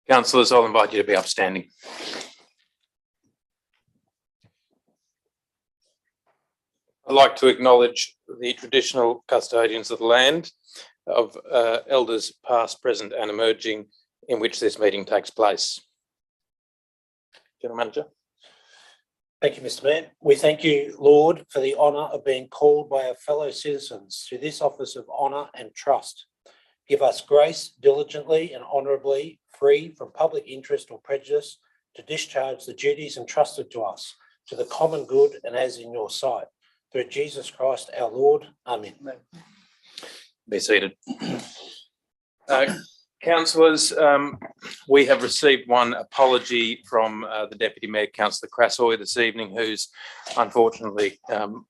Councillors, I'll invite you to be upstanding. I'd like to acknowledge the traditional custodians of the land, of elders past, present and emerging, in which this meeting takes place. General Manager. Thank you, Mr. Mayor. We thank you, Lord, for the honour of being called by our fellow citizens to this office of honour and trust. Give us grace diligently and honourably, free from public interest or prejudice, to discharge the duties entrusted to us, to the common good and as in your sight. Through Jesus Christ our Lord. Amen. Be seated. Councillors, we have received one apology from the Deputy Mayor, Councillor Crassoy, this evening, who's unfortunately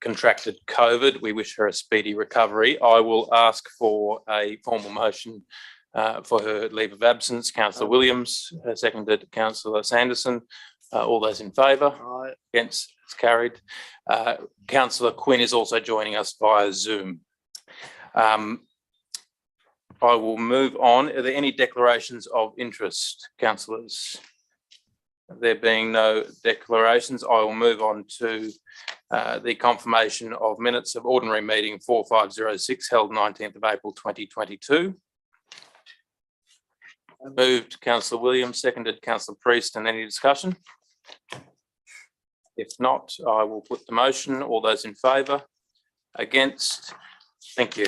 contracted COVID. We wish her a speedy recovery. I will ask for a formal motion for her leave of absence. Councillor Williams, seconded Councillor Sanderson. All those in favour? Aye. Against? It's carried. Councillor Quinn is also joining us via Zoom. I will move on. Are there any declarations of interest, councillors? There being no declarations, I will move on to the confirmation of minutes of ordinary meeting 4506 held 19th of April 2022. Moved Councillor Williams, seconded Councillor Priest, and any discussion? If not, I will put the motion. All those in favour? Against? Thank you.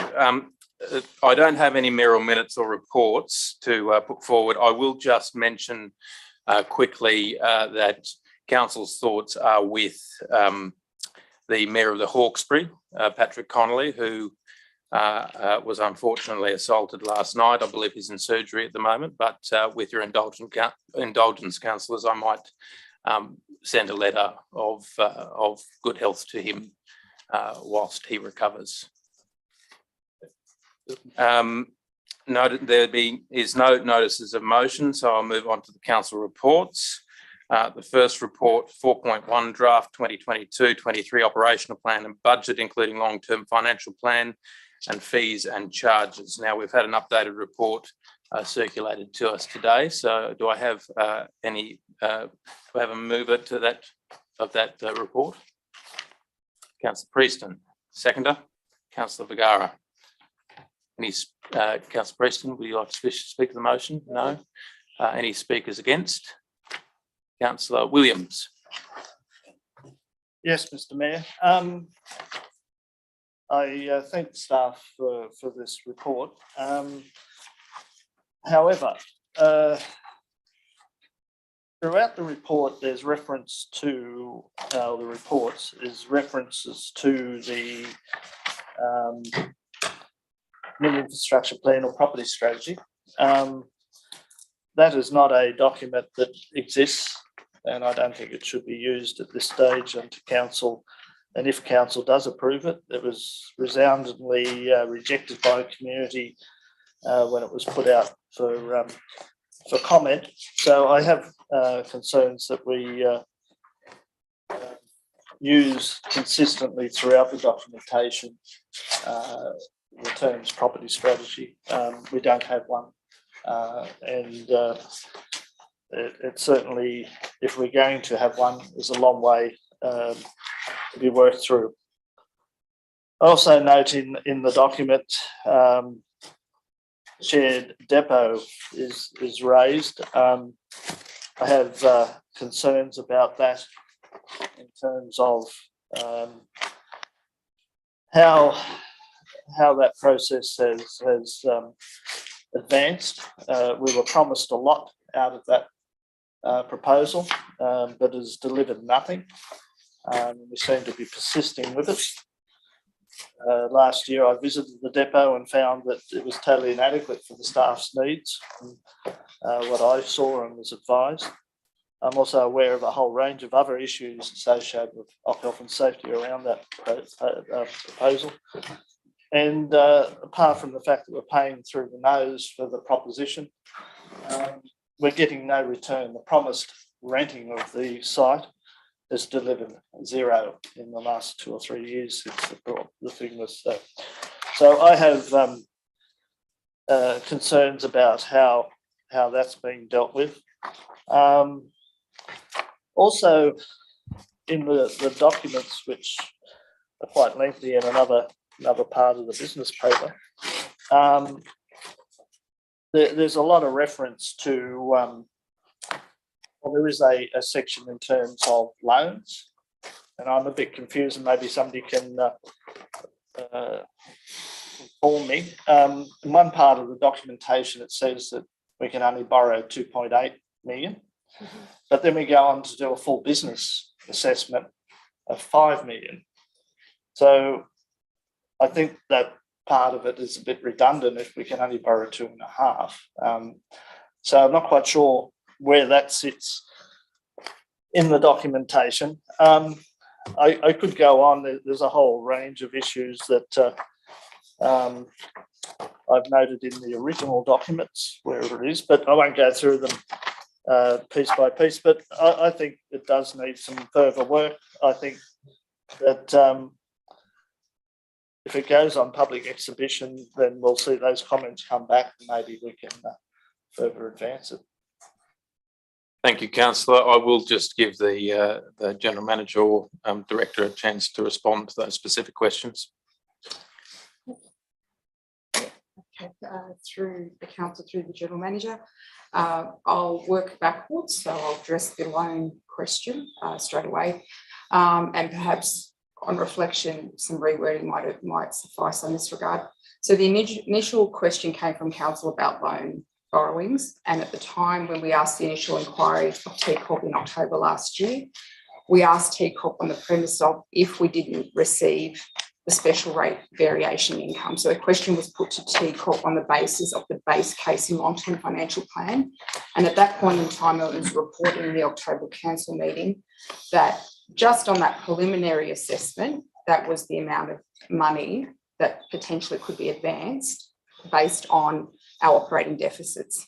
I don't have any mayoral minutes or reports to put forward. I will just mention quickly that council's thoughts are with the Mayor of the Hawkesbury, Patrick Connolly, who was unfortunately assaulted last night. I believe he's in surgery at the moment, but with your indulgence, councillors, I might send a letter of good health to him whilst he recovers. There is no notices of motion, so I'll move on to the council reports. The first report, 4.1, draft 2022-23 operational plan and budget, including long-term financial plan and fees and charges. Now, we've had an updated report circulated to us today. So do I have do I have a mover to that report? Councillor Prieston. Seconder, Councillor Vergara. Councillor Preston, would you like to speak to the motion? No. Any speakers against? Councillor Williams. Yes, Mr. Mayor. I thank the staff for this report. However, throughout the report, there's reference to the reports is references to the Mill Infrastructure Plan or Property Strategy. That is not a document that exists, and I don't think it should be used at this stage. And to council, and if council does approve it, it was resoundingly rejected by the community when it was put out for comment. So I have concerns that we use consistently throughout the documentation the terms property strategy. We don't have one, and it certainly, if we're going to have one, is a long way to be worked through. I also note in the document shared depot is raised. I have concerns about that in terms of how that process has advanced. We were promised a lot out of that proposal, but has delivered nothing. We seem to be persisting with it. Last year I visited the depot and found that it was totally inadequate for the staff's needs, what I saw and was advised. I'm also aware of a whole range of other issues associated with health and safety around that proposal. And apart from the fact that we're paying through the nose for the proposition, we're getting no return. The promised renting of the site has delivered zero in the last 2 or 3 years since the thing was. So I have concerns about how how that's being dealt with. Also, in the documents, which are quite lengthy in another part of the business paper, there's a lot of reference to, well, there is a section in terms of loans, and I'm a bit confused, and maybe somebody can inform me. In one part of the documentation, it says that we can only borrow 2.8 million, but then we go on to do a full business assessment of 5 million. So I think that part of it is a bit redundant if we can only borrow 2.5. So I'm not quite sure where that sits in the documentation. I could go on. There's a whole range of issues that I've noted in the original documents, wherever it is, but I won't go through them piece by piece. But I think it does need some further work. I think that if it goes on public exhibition, then we'll see those comments come back, and maybe we can further advance it. Thank you, Councillor. I will just give the General Manager or Director a chance to respond to those specific questions. Okay, through the Council, through the General Manager. I'll work backwards, so I'll address the loan question straight away, and perhaps on reflection, some rewording might suffice on this regard. So the initial question came from Council about loan borrowings, and at the time when we asked the initial inquiry of TCorp in October last year, we asked TCorp on the premise of if we didn't receive the special rate variation income. So the question was put to TCorp on the basis of the base case and long-term financial plan, and at that point in time it was reported in the October council meeting that just on that preliminary assessment, that was the amount of money that potentially could be advanced based on our operating deficits.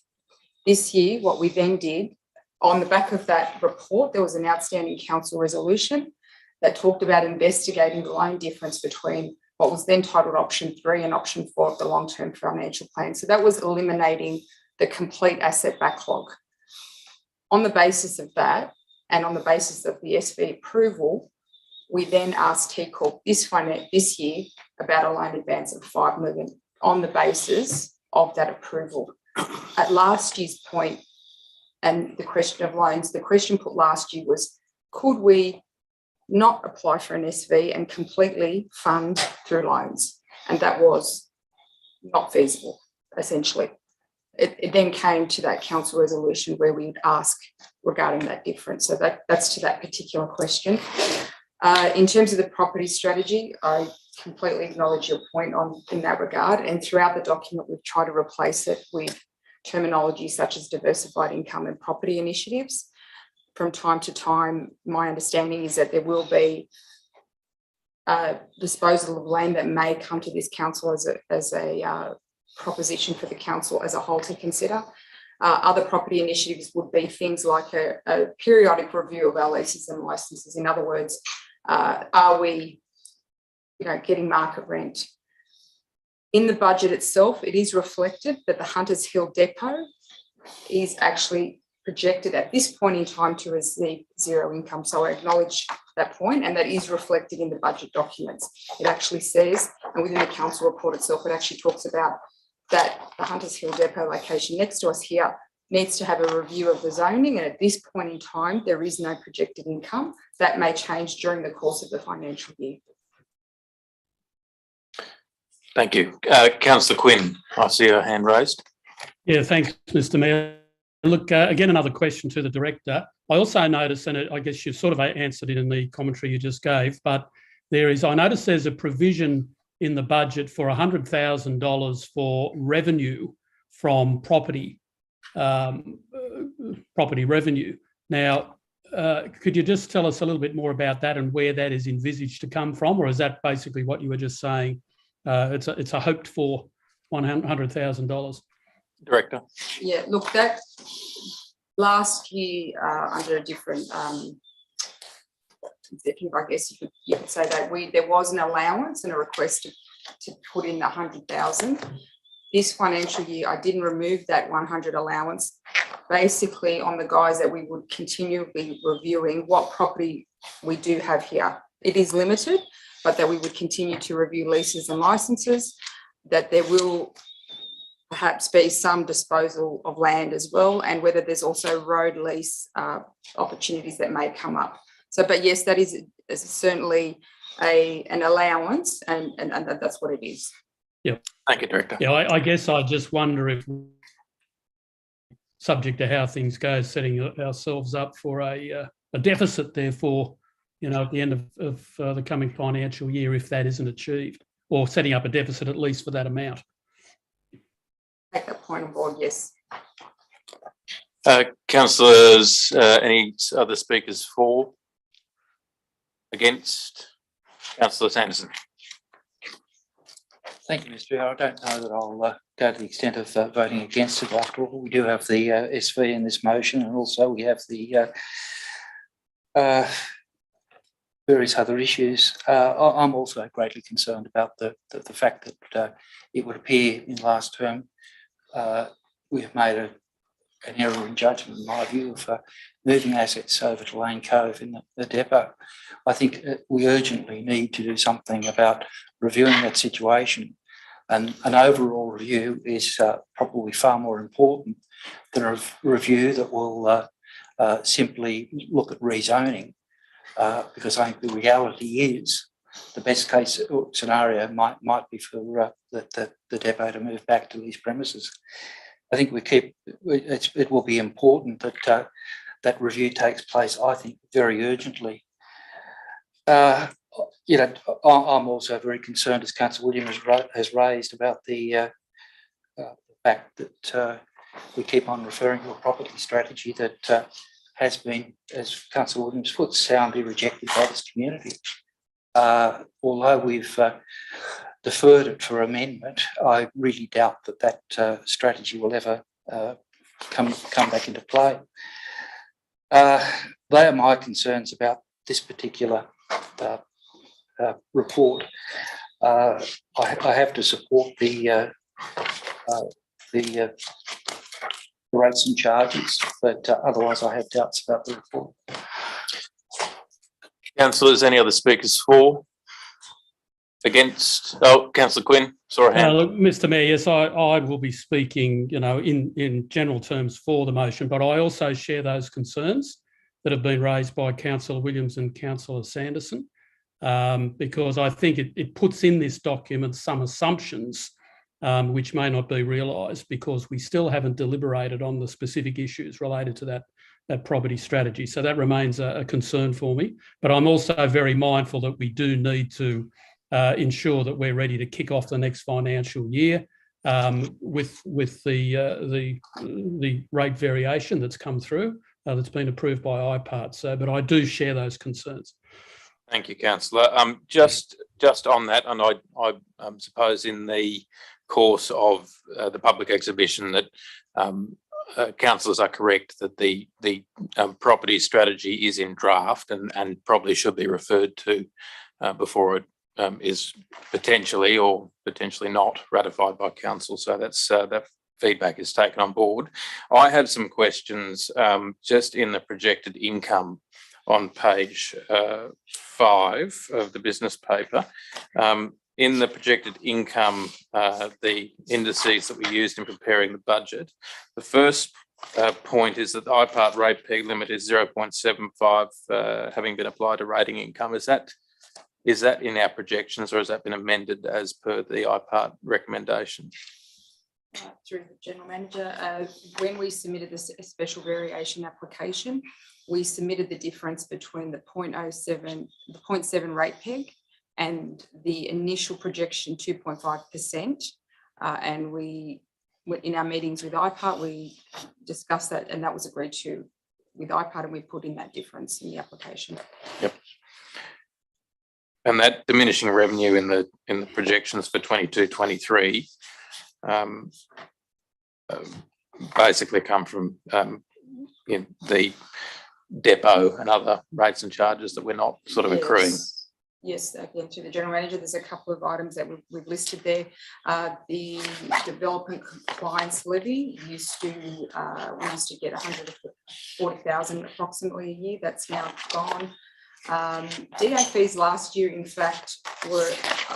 This year, what we then did, on the back of that report, there was an outstanding council resolution that talked about investigating the loan difference between what was then titled option 3 and option 4 of the long-term financial plan. So that was eliminating the complete asset backlog. On the basis of that, and on the basis of the SV approval, we then asked TCorp this year about a loan advance of 5 million on the basis of that approval. At last year's point, and the question of loans, the question put last year was, could we not apply for an SV and completely fund through loans? And that was not feasible, essentially. It then came to that council resolution where we would ask regarding that difference. So that's to that particular question. In terms of the property strategy, I completely acknowledge your point in that regard. And throughout the document, we've tried to replace it with terminology such as diversified income and property initiatives. From time to time, my understanding is that there will be disposal of land that may come to this council as a proposition for the council as a whole to consider. Other property initiatives would be things like a periodic review of our leases and licenses. In other words, are we getting market rent? In the budget itself, it is reflected that the Hunters Hill Depot is actually projected at this point in time to receive zero income. So I acknowledge that point, and that is reflected in the budget documents. It actually says, and within the council report itself, it actually talks about that the Hunters Hill Depot location next to us here needs to have a review of the zoning, and at this point in time, there is no projected income. That may change during the course of the financial year. Thank you. Councillor Quinn, I see your hand raised. Yeah, thanks, Mr. Mayor. Look, again, another question to the Director. I also noticed, and I guess you sort of answered it in the commentary you just gave, but I noticed there's a provision in the budget for $100,000 for revenue from property revenue. Now, could you just tell us a little bit more about that and where that is envisaged to come from, or is that basically what you were just saying? It's a hoped for $100,000. Director. Yeah, look, that last year under a different executive, I guess you could say that there was an allowance and a request to put in 100,000. this financial year, I didn't remove that 100 allowance, basically on the guise that we would continually reviewing what property we do have here. It is limited, but that we would continue to review leases and licenses, that there will perhaps be some disposal of land as well, and whether there's also road lease opportunities that may come up. So, but yes, that is certainly an allowance, and that's what it is. Yeah. Thank you, Director. Yeah, I guess I just wonder if, subject to how things go, setting ourselves up for a deficit, therefore, you know, at the end of the coming financial year, if that isn't achieved, or setting up a deficit at least for that amount. Take that point on board, yes. Councillors, any other speakers for? Against? Councillor Sanderson. Thank you, Mr. Chair. I don't know that I'll go to the extent of voting against it. After all, we do have the SV in this motion, and also we have the various other issues. I'm also greatly concerned about the fact that it would appear in last term we have made an error in judgment, in my view, of moving assets over to Lane Cove in the depot. I think we urgently need to do something about reviewing that situation, and an overall review is probably far more important than a review that will simply look at rezoning, because I think the reality is the best case scenario might be for the depot to move back to these premises. I think it will be important that that review takes place, I think, very urgently. You know, I'm also very concerned, as Councillor Williams has raised, about the fact that we keep on referring to a property strategy that has been, as Councillor Williams puts, soundly rejected by this community. Although we've deferred it for amendment, I really doubt that strategy will ever come back into play. They are my concerns about this particular report. I have to support the rates and charges, but otherwise I have doubts about the report. Councillors, any other speakers for? Against? Oh, Councillor Quinn, saw a hand. Look, Mr. Mayor, yes, I will be speaking, you know, in general terms for the motion, but I also share those concerns that have been raised by Councillor Williams and Councillor Sanderson, because I think it puts in this document some assumptions which may not be realised, because we still haven't deliberated on the specific issues related to that property strategy. So that remains a concern for me. But I'm also very mindful that we do need to ensure that we're ready to kick off the next financial year with the rate variation that's come through, that's been approved by IPART. So, but I do share those concerns. Thank you, Councillor. Just on that, and I suppose in the course of the public exhibition that councillors are correct that the property strategy is in draft and probably should be referred to before it is potentially or potentially not ratified by council. So that's that feedback is taken on board. I have some questions just in the projected income on page 5 of the business paper. In the projected income, the indices that we used in preparing the budget, the first point is that the IPART rate peg limit is 0.75 having been applied to rating income. Is that in our projections, or has that been amended as per the IPART recommendation? Through the General Manager, when we submitted this special variation application, we submitted the difference between the 0.7 rate peg and the initial projection 2.5%. And we, in our meetings with IPART, we discussed that, and that was agreed to with IPART, and we put in that difference in the application. Yep. And that diminishing revenue in the projections for 22-23 basically come from the depot and other rates and charges that we're not sort of accruing. Yes, again, to the General Manager, there's a couple of items that we've listed there. The development compliance levy we used to get 140,000 approximately a year. That's now gone. DA fees last year, in fact, were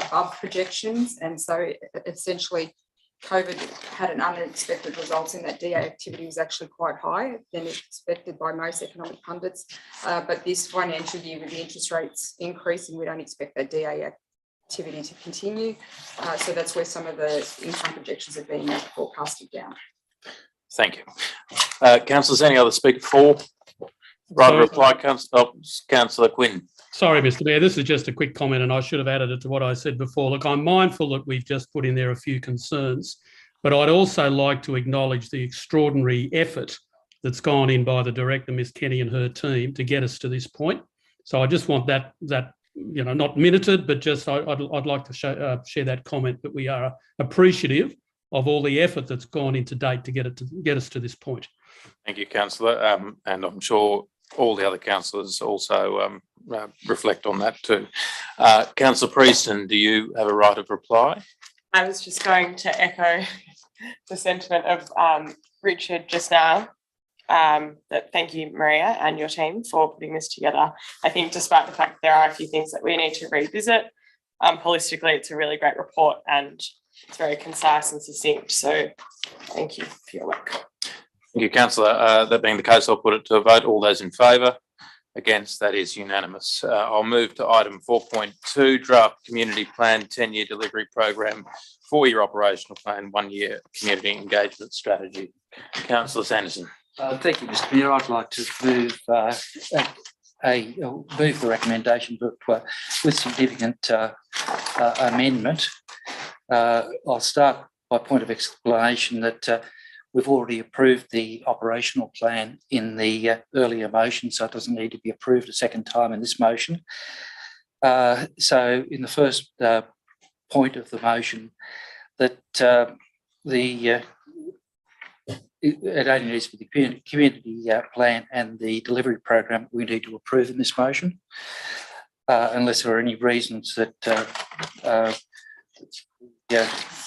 above projections, and so essentially COVID had an unexpected result in that DA activity was actually quite higher than expected by most economic pundits. But this financial year, with the interest rates increasing, we don't expect that DA activity to continue. So that's where some of the income projections have been forecasted down. Thank you. Councillors, any other speaker for? Right, Sorry. reply, Councillor Quinn. Sorry, Mr. Mayor, this is just a quick comment and I should have added it to what I said before. Look, I'm mindful that we've just put in there a few concerns, but I'd also like to acknowledge the extraordinary effort that's gone in by the director, Ms. Kenny, and her team to get us to this point. So I just want that you know, not minuted, but just I'd like to share that comment that we are appreciative of all the effort that's gone in to date to get us to this point. Thank you, Councillor, and I'm sure all the other councillors also reflect on that too. Councillor Prieston, do you have a right of reply? I was just going to echo the sentiment of Richard just now. That thank you, Maria, and your team for putting this together. I think despite the fact that there are a few things that we need to revisit, holistically, it's a really great report and it's very concise and succinct. So thank you for your work. Thank you, Councillor. That being the case, I'll put it to a vote. All those in favour? Against? That is unanimous. I'll move to item 4.2, draft community plan 10-year delivery program, 4-year operational plan, 1-year community engagement strategy. Councillor Sanderson. Thank you, Mr. Mayor. I'd like to move move the recommendation, but with significant amendment. I'll start by point of explanation that we've already approved the operational plan in the earlier motion, so it doesn't need to be approved a second time in this motion. So in the first point of the motion, that it only needs to be the community plan and the delivery program we need to approve in this motion, unless there are any reasons that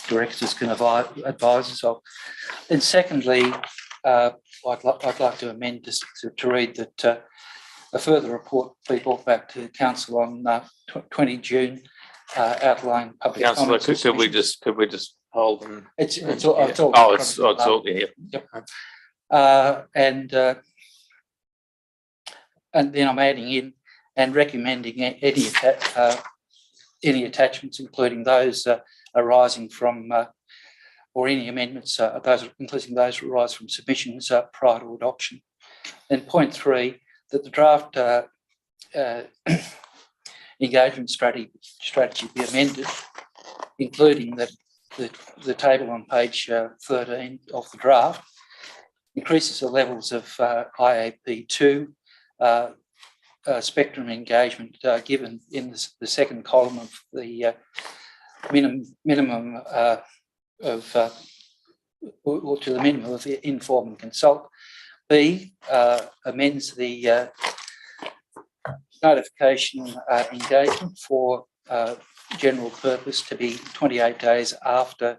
directors can advise us of. Then secondly, I'd like to amend this to read that a further report be brought back to council on 20 June outlining public Councillor, comments. could we just hold and It's all here. Yep. And then I'm adding in and recommending any attachments, including those arising from or any amendments, those including those arise from submissions prior to adoption. Then point 3, that the draft engagement strategy be amended, including that the table on page 13 of the draft increases the levels of IAP2 spectrum engagement given in the second column of the minimum or to the minimum of the inform and consult. B, amends the notification engagement for general purpose to be 28 days after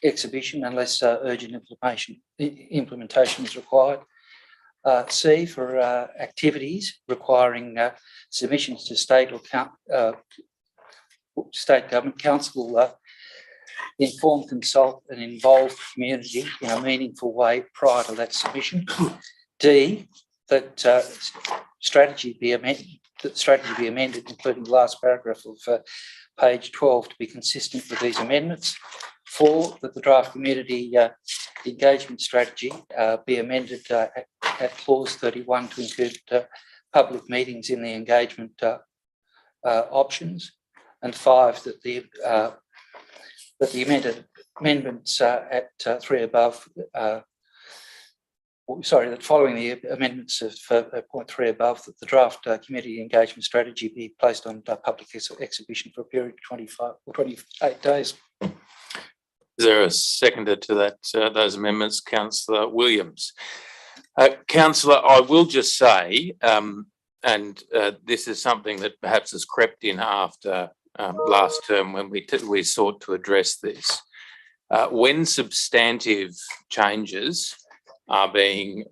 exhibition, unless urgent implementation is required. C, for activities requiring submissions to state or state government council, inform, consult and involve the community in a meaningful way prior to that submission. D, that strategy be amended, including the last paragraph of page 12 to be consistent with these amendments. 4, that the draft community engagement strategy be amended at clause 31 to include public meetings in the engagement options. And 5, that the amendments at 3 above, that following the amendments of point 3 above, that the draft community engagement strategy be placed on public exhibition for a period of 25 or 28 days. Is there a seconder to that those amendments? Councillor Williams. Councillor, I will just say this is something that perhaps has crept in after last term when we sought to address this. When substantive changes are being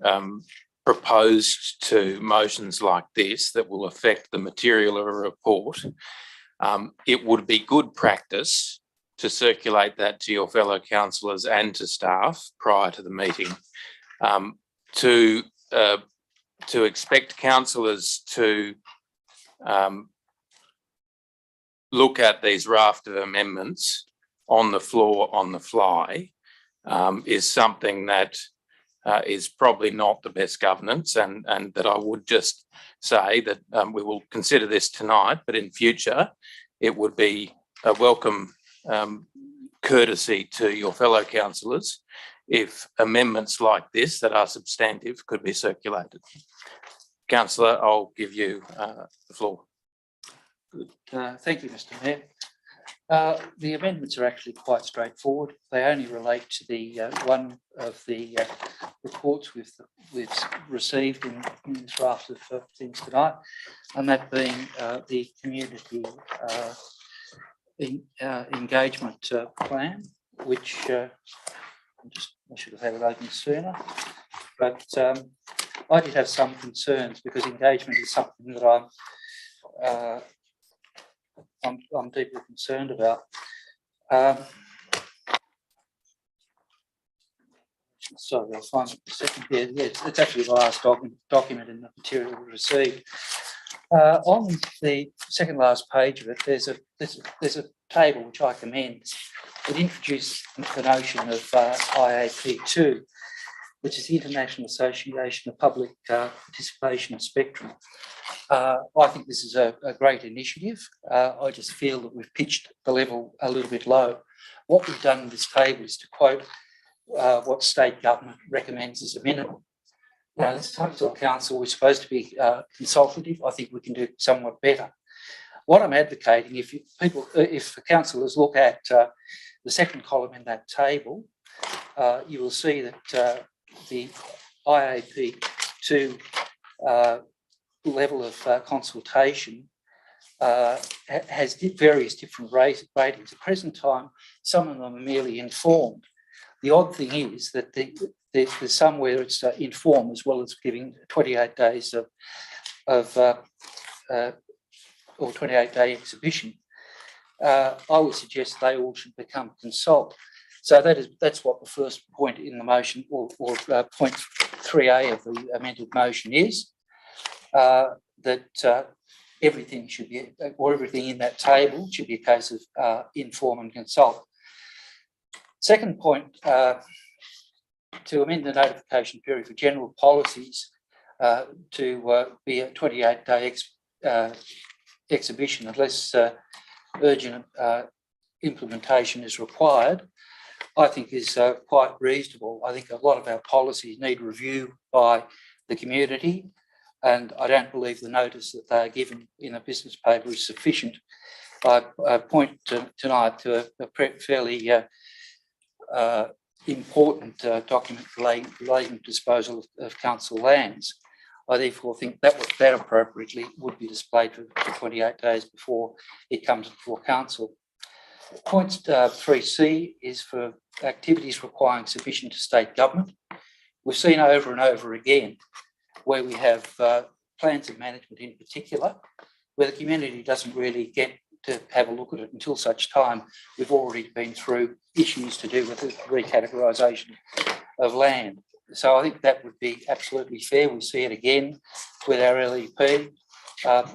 proposed to motions like this that will affect the material of a report, it would be good practice to circulate that to your fellow councillors and to staff prior to the meeting, to expect councillors to look at these raft of amendments on the floor on the fly is something that is probably not the best governance, and that I would just say that we will consider this tonight, but in future it would be a welcome courtesy to your fellow councillors if amendments like this that are substantive could be circulated. Councillor, I'll give you the floor. Thank you, Mr. Mayor. The amendments are actually quite straightforward. They only relate to the one of the reports we've received in this raft of things tonight, and that being the community engagement plan, which I should have had it open sooner, but I did have some concerns because engagement is something that I'm deeply concerned about. Sorry, I'll find it in a second here. Yes, it's actually the last document in the material we received. On the second last page of it, there's a table which I commend. It introduced the notion of IAP2, which is the International Association of Public Participation Spectrum. I think this is a great initiative. I just feel that we've pitched the level a little bit low. What we've done in this table is to quote what state government recommends as a minimum. Now, this Untitled Council, we're supposed to be consultative. I think we can do somewhat better. What I'm advocating, if councillors look at the second column in that table, you will see that the IAP2 level of consultation has various different ratings. At the present time, some of them are merely informed. The odd thing is that there's some where it's informed as well as giving 28 days or 28-day exhibition. I would suggest they all should become consult. So that's what the first point in the motion, or point 3A of the amended motion is, that everything should be, or everything in that table should be a case of inform and consult. Second point, to amend the notification period for general policies to be a 28-day exhibition unless urgent implementation is required, I think is quite reasonable. I think a lot of our policies need review by the community, and I don't believe the notice that they are given in a business paper is sufficient. I point tonight to a fairly important document relating to disposal of council lands. I therefore think that appropriately would be displayed for 28 days before it comes before council. Point 3C is for activities requiring submission to state government. We've seen over and over again where we have plans of management in particular, where the community doesn't really get to have a look at it until such time we've already been through issues to do with the recategorisation of land. So I think that would be absolutely fair. We see it again with our LEP. The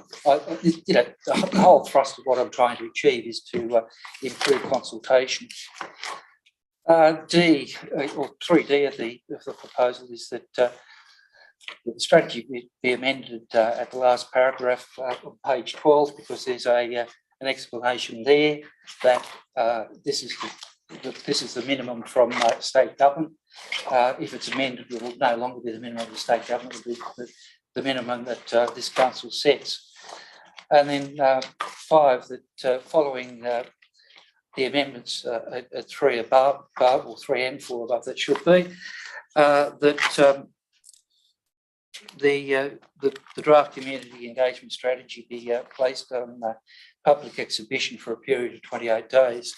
whole thrust of what I'm trying to achieve is to improve consultation. D, or 3D of the proposal is that the strategy be amended at the last paragraph on page 12, because there's an explanation there that this is the minimum from state government. If it's amended, it will no longer be the minimum of the state government, it will be the minimum that this council sets. And then 5, that following the amendments at 3 above, or 3 and 4 above, that should be, that the draft community engagement strategy be placed on public exhibition for a period of 28 days.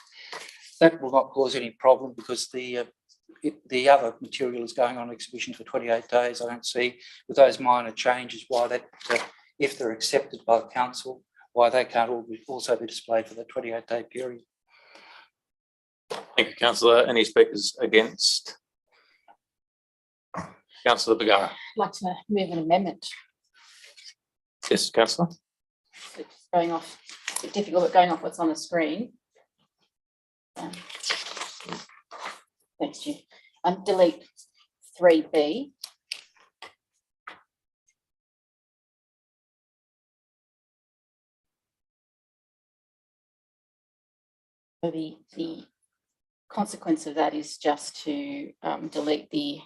That will not cause any problem because the other material is going on exhibition for 28 days. I don't see, with those minor changes, why that, if they're accepted by the council, why they can't also be displayed for the 28-day period. Thank you, councillor. Any speakers against? Councillor Vergara. I'd like to move an amendment. Yes, councillor. It's going off, a bit difficult, but going off what's on the screen. Thanks, Jim. Delete 3B. So the consequence of that is just to delete the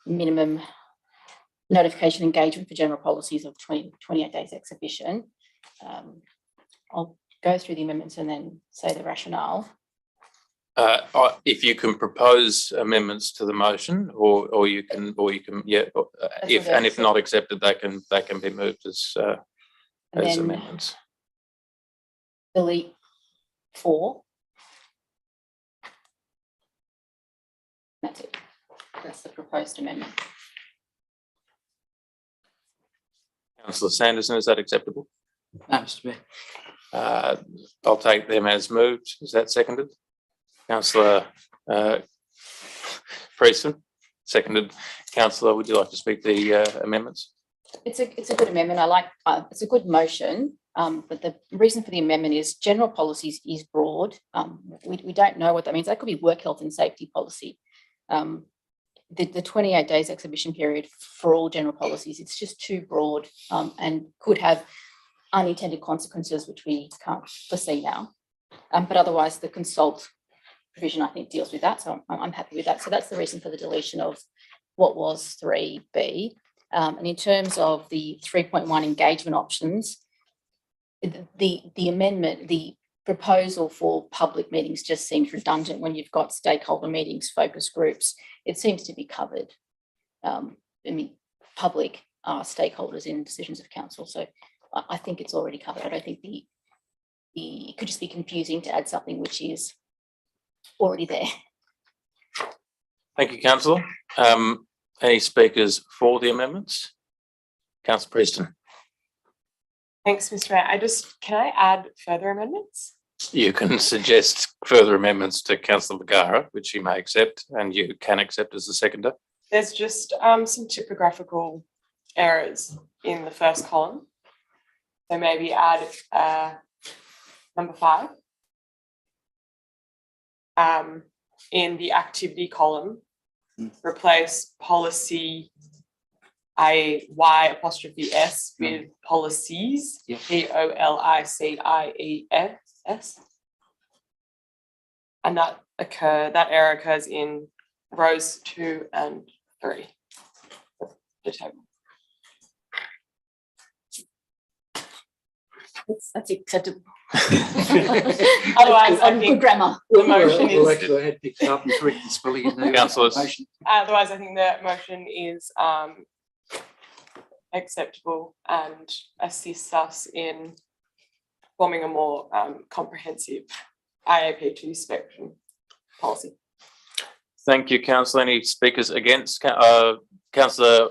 minimum notification engagement for general policies of 28 days exhibition. I'll go through the amendments and then say the rationale. If you can propose amendments to the motion, or you can, yeah. If not accepted, they can be moved as amendments. Delete 4. That's it. That's the proposed amendment. Councillor Sanderson, is that acceptable? No, Mr. Mayor. I'll take them as moved. Is that seconded? Councillor Priestman, seconded. Councillor, would you like to speak to the amendments? It's a good amendment. I like. It's a good motion. But the reason for the amendment is general policies is broad. We don't know what that means. That could be work health and safety policy. The 28 days exhibition period for all general policies, it's just too broad and could have unintended consequences, which we can't foresee now. But otherwise, the consult provision, I think, deals with that. So I'm happy with that. So that's the reason for the deletion of what was 3B. And in terms of the 3.1 engagement options, the amendment, the proposal for public meetings just seems redundant when you've got stakeholder meetings, focus groups. It seems to be covered. I mean, public are stakeholders in decisions of council. So I think it's already covered. I don't think it could just be confusing to add something which is already there. Thank you, councillor. Any speakers for the amendments? Councillor Preston. Thanks, Mr. Mayor. Can I add further amendments? You can suggest further amendments to councillor Vergara, which you may accept, and you can accept as the seconder. There's just some typographical errors in the first column. So maybe add number 5. In the activity column, replace policy Y''S with policies, Yep. POLICIES. And that error occurs in rows 2 and 3. The table. That's acceptable. Otherwise, I think good grammar. the motion We'll is. actually have picked up and correct the spelling in the Councillors. motion. Otherwise, I think the motion is acceptable and assists us in forming a more comprehensive IAP2 spectrum policy. Thank you, councillor. Any speakers against? Councillor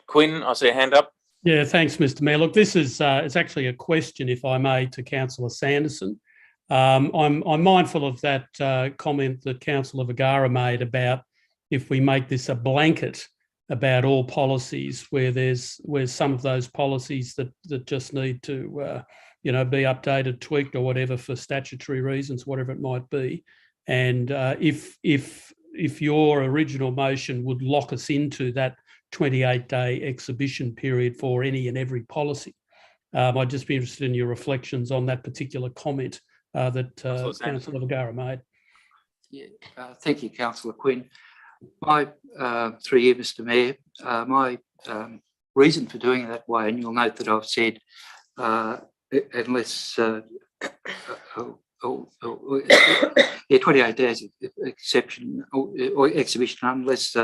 Quinn, I see a hand up. Yeah, thanks, Mr. Mayor. Look, this is it's actually a question, if I may, to Councillor Sanderson. I'm mindful of that comment that Councillor Vergara made about if we make this a blanket about all policies, where some of those policies that just need to be updated, tweaked, or whatever for statutory reasons, whatever it might be. And if your original motion would lock us into that 28-day exhibition period for any and every policy, I'd just be interested in your reflections on that particular comment that Councillor Vergara made. Yeah, thank you, Councillor Quinn. Through you, Mr. Mayor, my reason for doing it that way, and you'll note that I've said unless 28 days exception or exhibition unless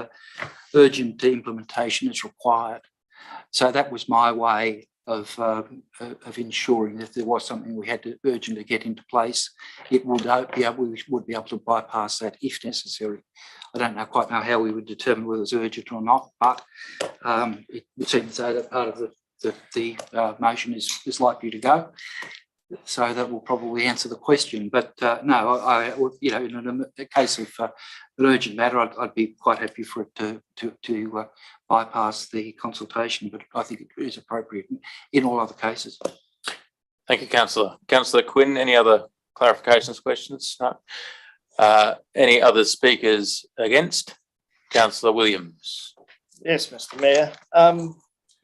urgent implementation is required. So that was my way of ensuring that if there was something we had to urgently get into place, we would be able to bypass that if necessary. I don't quite know how we would determine whether it's urgent or not, but it would seem to say that part of the motion is likely to go. So that will probably answer the question. But no, in a case of an urgent matter, I'd be quite happy for it to bypass the consultation. But I think it is appropriate in all other cases. Thank you, Councillor. Councillor Quinn, any other clarifications, questions? No. Any other speakers against? Councillor Williams. Yes, Mr. Mayor.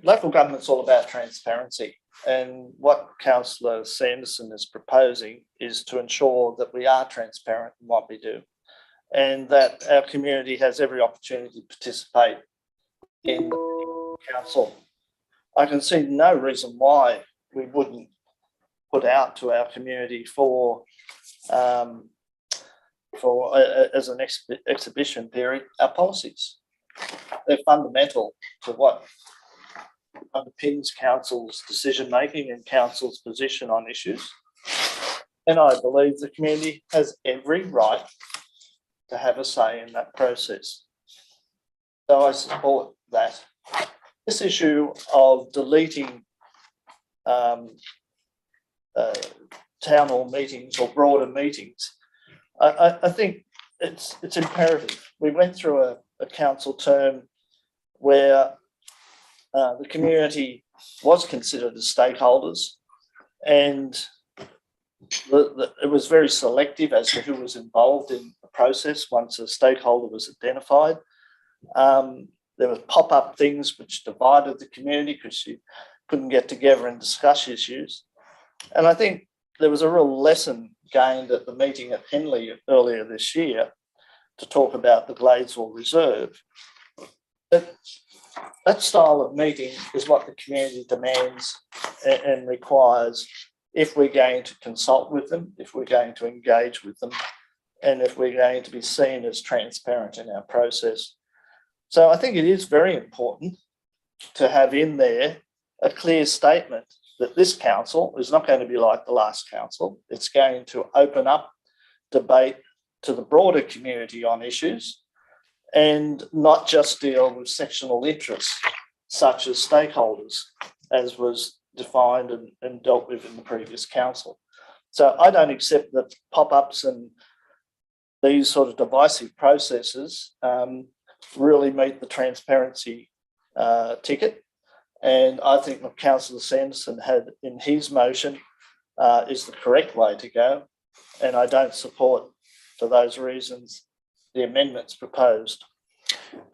Local government's all about transparency. And what Councillor Sanderson is proposing is to ensure that we are transparent in what we do and that our community has every opportunity to participate in the council. I can see no reason why we wouldn't put out to our community as an exhibition period our policies. They're fundamental to what underpins council's decision making and council's position on issues. And I believe the community has every right to have a say in that process. So I support that. This issue of deleting town hall meetings or broader meetings, I think it's imperative. We went through a council term where the community was considered as stakeholders, and it was very selective as to who was involved in the process once a stakeholder was identified. There were pop-up things which divided the community because you couldn't get together and discuss issues. And I think there was a real lesson gained at the meeting at Henley earlier this year to talk about the Gladesville Reserve. That style of meeting is what the community demands and requires if we're going to consult with them, if we're going to engage with them, and if we're going to be seen as transparent in our process. So I think it is very important to have in there a clear statement that this council is not going to be like the last council. It's going to open up debate to the broader community on issues and not just deal with sectional interests such as stakeholders, as was defined and dealt with in the previous council. So I don't accept that pop-ups and these sort of divisive processes really meet the transparency ticket. And I think what Councillor Sanderson had in his motion is the correct way to go. And I don't support, for those reasons, the amendments proposed.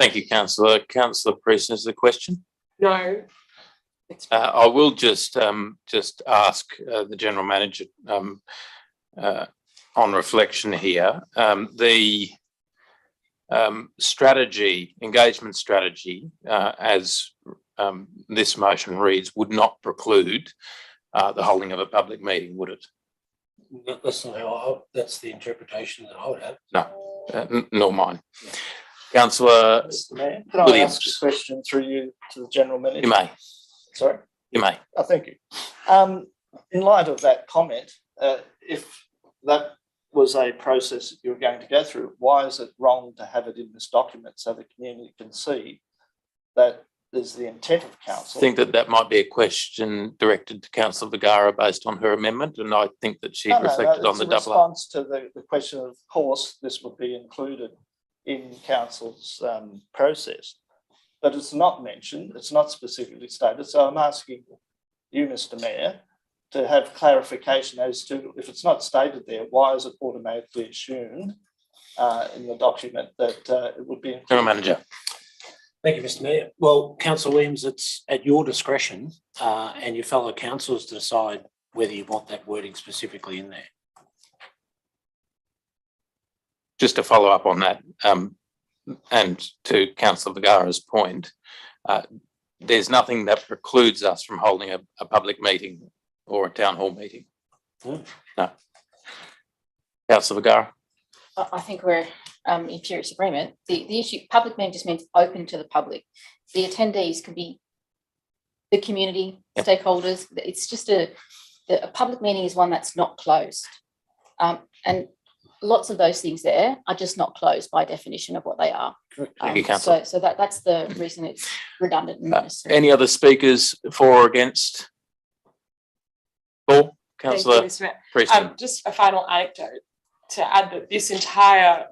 Thank you, Councillor. Councillor Priest, is the question? No. I will just ask the General Manager on reflection here. The strategy, engagement strategy, as this motion reads, would not preclude the holding of a public meeting, would it? That's not how that's the interpretation that I would have. No, nor mine. Councillor Mr. Mayor, can I Williams. ask a question through you to the General Manager? You may. Sorry? You may. Oh, thank you. In light of that comment, if that was a process that you were going to go through, why is it wrong to have it in this document so the community can see that is the intent of council? I think that might be a question directed to Councillor Vergara based on her amendment, and I think that she reflected on the double. Response to the question, of course, this would be included in council's process, but it's not mentioned, it's not specifically stated. So I'm asking you, Mr. Mayor, to have clarification as to, if it's not stated there, why is it automatically assumed in the document that it would be included? General Manager. Thank you, Mr. Mayor. Well, Councillor Williams, it's at your discretion and your fellow councillors to decide whether you want that wording specifically in there. Just to follow up on that, and to Councillor Vergara's point, there's nothing that precludes us from holding a public meeting or a town hall meeting. No. Councillor Vergara. I think we're in furious agreement. The issue, public meeting just means open to the public. The attendees can be the community Yep. stakeholders. It's just a public meeting is one that's not closed. And lots of those things there are just not closed by definition of what they are. Thank you, councillor. So that's the reason it's redundant and necessary. Any other speakers for or against? Paul, Thank you, councillor Mr. Mayor. Preston. Just a final anecdote to add that this entire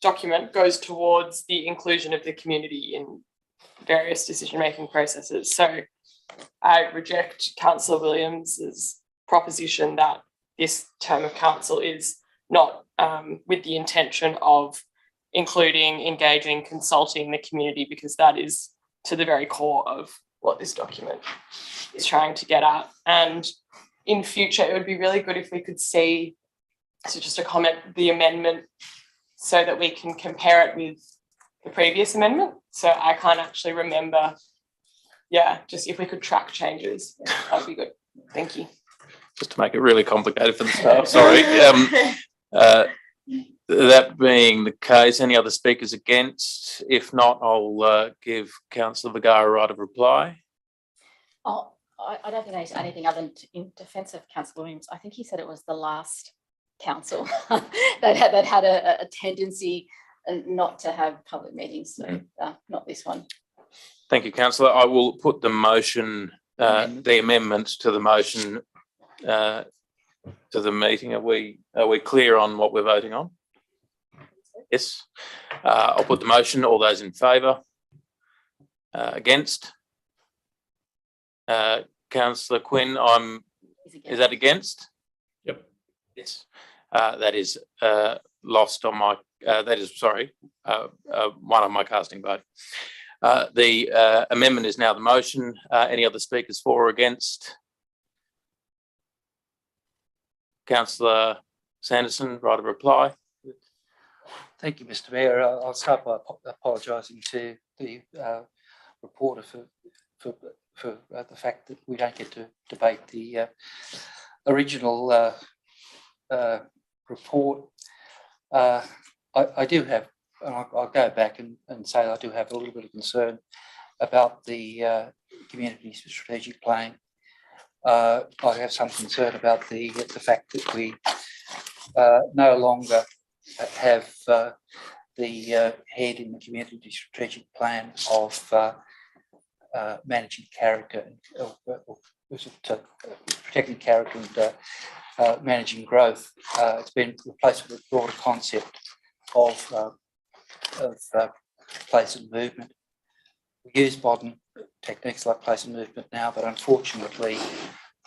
document goes towards the inclusion of the community in various decision-making processes. So I reject councillor Williams's proposition that this term of council is not with the intention of including, engaging, consulting the community, because that is to the very core of what this document is trying to get at. And in future, it would be really good if we could see, so just a comment, the amendment so that we can compare it with the previous amendment. So I can't actually remember. Yeah, just if we could track changes, that would be good. Thank you. Just to make it really complicated for the staff, sorry. That being the case, any other speakers against? If not, I'll give councillor Vergara a right of reply. Oh, I don't think there's anything other than in defence of Councillor Williams. I think he said it was the last council that had a tendency not to have public meetings, so not this one. Thank you, councillor. I will put the motion, the amendment to the motion to the meeting. Are we clear on what we're voting on? Yes. I'll put the motion. All those in favour? Against? Councillor Quinn, is that against? Yep. Yes. That is lost on my, that is, sorry, one on my casting vote. The amendment is now the motion. Any other speakers for or against? Councillor Sanderson, right of reply. Thank you, Mr. Mayor. I'll start by apologising to the reporter for the fact that we don't get to debate the original report. I do have, and I'll go back and say I do have a little bit of concern about the community strategic plan. I have some concern about the fact that we no longer have the head in the community strategic plan of managing character, protecting character and managing growth. It's been replaced with a broader concept of place and movement. We use modern techniques like place and movement now, but unfortunately,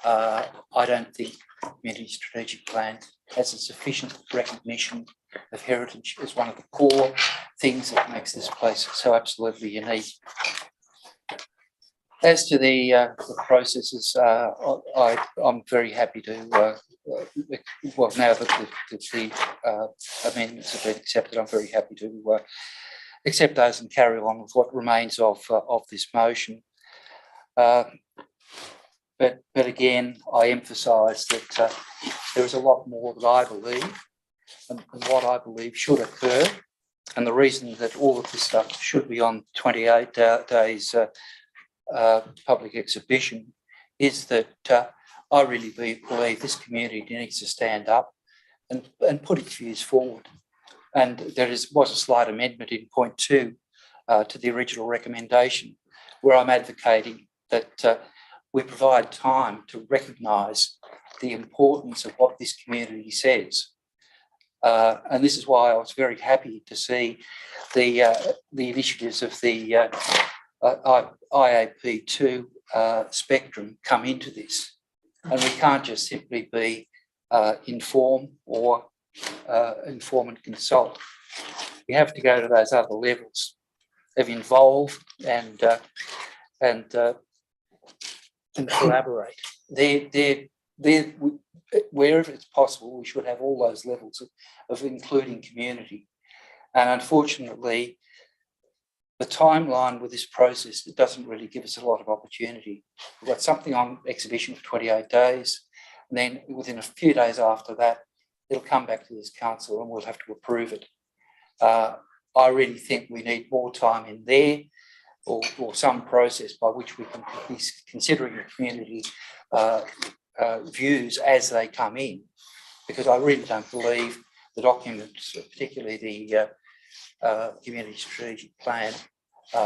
I don't think community strategic plan has a sufficient recognition of heritage as one of the core things that makes this place so absolutely unique. As to the processes, I'm very happy to, well, now that the amendments have been accepted, I'm very happy to accept those and carry on with what remains of this motion. But again, I emphasise that there is a lot more that I believe and what I believe should occur. And the reason that all of this stuff should be on 28 days public exhibition is that I really believe this community needs to stand up and put its views forward. And there was a slight amendment in point 2 to the original recommendation, where I'm advocating that we provide time to recognise the importance of what this community says. And this is why I was very happy to see the initiatives of the IAP2 spectrum come into this. And we can't just simply be inform and consult. We have to go to those other levels of involve and collaborate. Wherever it's possible, we should have all those levels of including community. And unfortunately, the timeline with this process, it doesn't really give us a lot of opportunity. We've got something on exhibition for 28 days, and then within a few days after that, it'll come back to this council and we'll have to approve it. I really think we need more time in there or some process by which we can be considering the community views as they come in, because I really don't believe the documents, particularly the community strategic plan,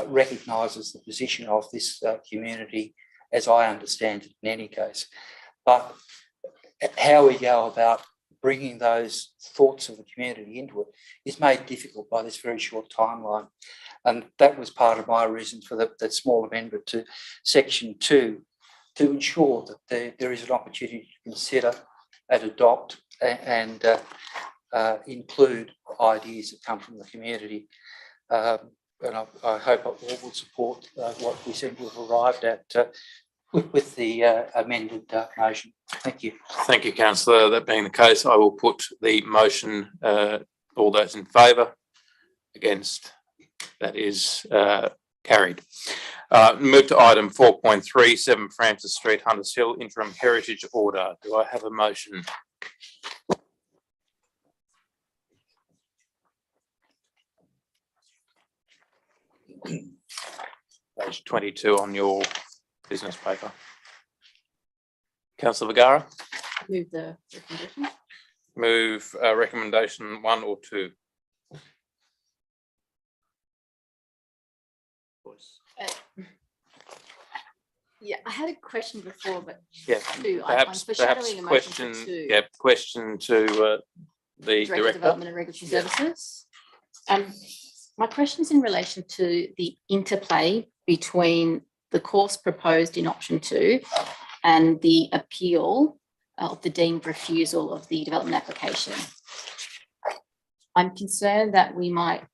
recognises the position of this community as I understand it in any case. But how we go about bringing those thoughts of the community into it is made difficult by this very short timeline. And that was part of my reason for that small amendment to section 2, to ensure that there is an opportunity to consider and adopt and include ideas that come from the community. And I hope all will support what we seem to have arrived at with the amended motion. Thank you. Thank you, councillor. That being the case, I will put the motion. All those in favour? Against? That is carried. Move to item 4.3, 7 Francis Street, Hunters Hill, interim heritage order. Do I have a motion? Page 22 on your business paper. Councillor Vergara? Move the recommendation. Move recommendation 1 or 2? Yeah, I had a question before, but Yeah, two. perhaps I'm foreshadowing a motion question. for two. Yeah, question to the Director of director. Development and Regulatory Services. My question is in relation to the interplay between the course proposed in option 2 and the appeal of the deemed refusal of the development application. I'm concerned that we might,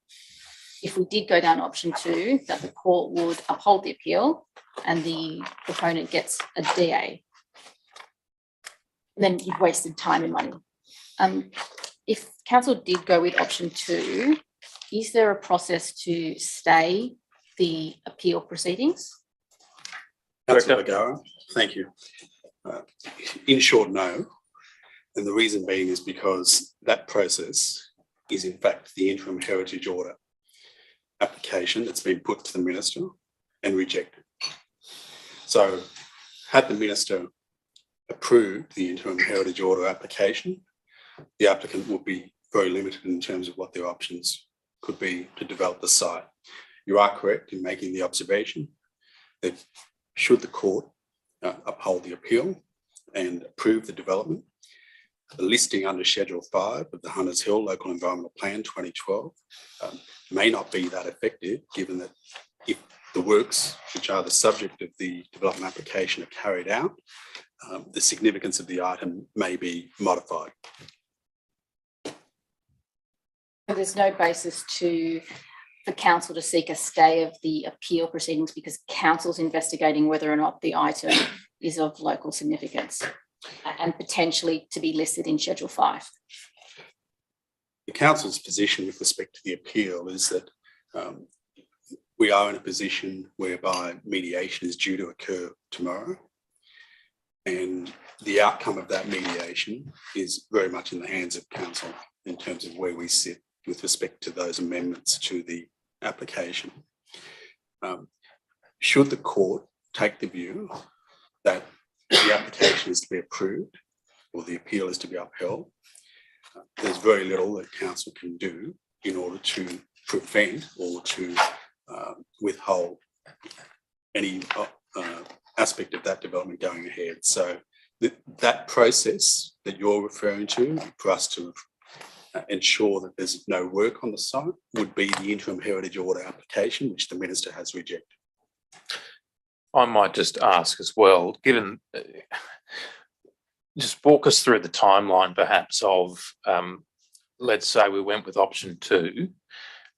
if we did go down option 2, that the court would uphold the appeal and the proponent gets a DA. Then you've wasted time and money. If council did go with option 2, is there a process to stay the appeal proceedings? Councillor Vergara, thank you. In short, no. And the reason being is because that process is in fact the interim heritage order application that's been put to the minister and rejected. So had the minister approved the interim heritage order application, the applicant would be very limited in terms of what their options could be to develop the site. You are correct in making the observation that should the court uphold the appeal and approve the development, the listing under Schedule 5 of the Hunters Hill Local Environmental Plan 2012 may not be that effective, given that if the works which are the subject of the development application are carried out, the significance of the item may be modified. There's no basis for council to seek a stay of the appeal proceedings because council's investigating whether or not the item is of local significance and potentially to be listed in Schedule 5. The council's position with respect to the appeal is that we are in a position whereby mediation is due to occur tomorrow, and the outcome of that mediation is very much in the hands of council in terms of where we sit with respect to those amendments to the application. Should the court take the view that the application is to be approved or the appeal is to be upheld, there's very little that council can do in order to prevent or to withhold any aspect of that development going ahead. So that process that you're referring to for us to ensure that there's no work on the site would be the interim heritage order application, which the minister has rejected. I might just ask as well, given, just walk us through the timeline perhaps of, let's say we went with option 2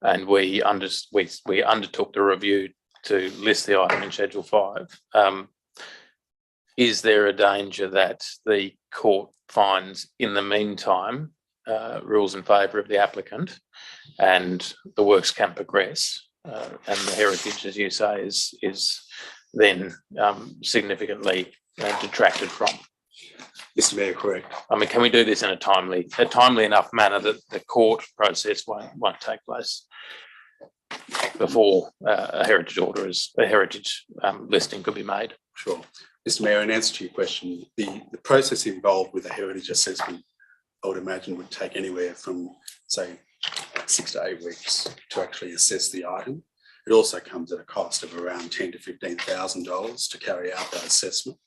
and we undertook the review to list the item in Schedule 5. Is there a danger that the court finds in the meantime rules in favour of the applicant and the works can progress and the heritage, as you say, is then significantly detracted from? Mr. Mayor, correct. I mean, can we do this in a timely enough manner that the court process won't take place? before a heritage order is, a heritage listing could be made. Sure. Mr. Mayor, in answer to your question, the process involved with a heritage assessment, I would imagine would take anywhere from, say, 6 to 8 weeks to actually assess the item. It also comes at a cost of around $10,000 to $15,000 to carry out that assessment.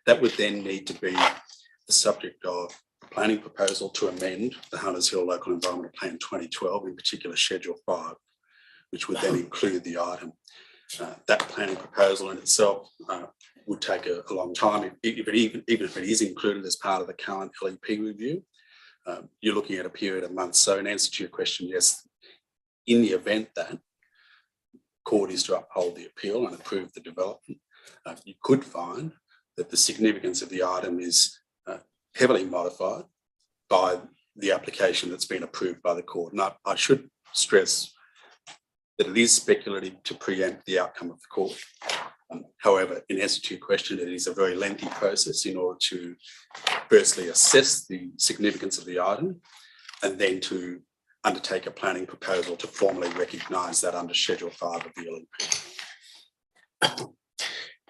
That would then need to be the subject of a planning proposal to amend the Hunters Hill Local Environmental Plan 2012, in particular Schedule 5, which would then include the item. That planning proposal in itself would take a long time. Even if it is included as part of the current LEP review, you're looking at a period of months. So in answer to your question, yes, in the event that court is to uphold the appeal and approve the development, you could find that the significance of the item is heavily modified by the application that's been approved by the court. And I should stress that it is speculative to preempt the outcome of the court. However, in answer to your question, it is a very lengthy process in order to firstly assess the significance of the item and then to undertake a planning proposal to formally recognise that under Schedule 5 of the LEP.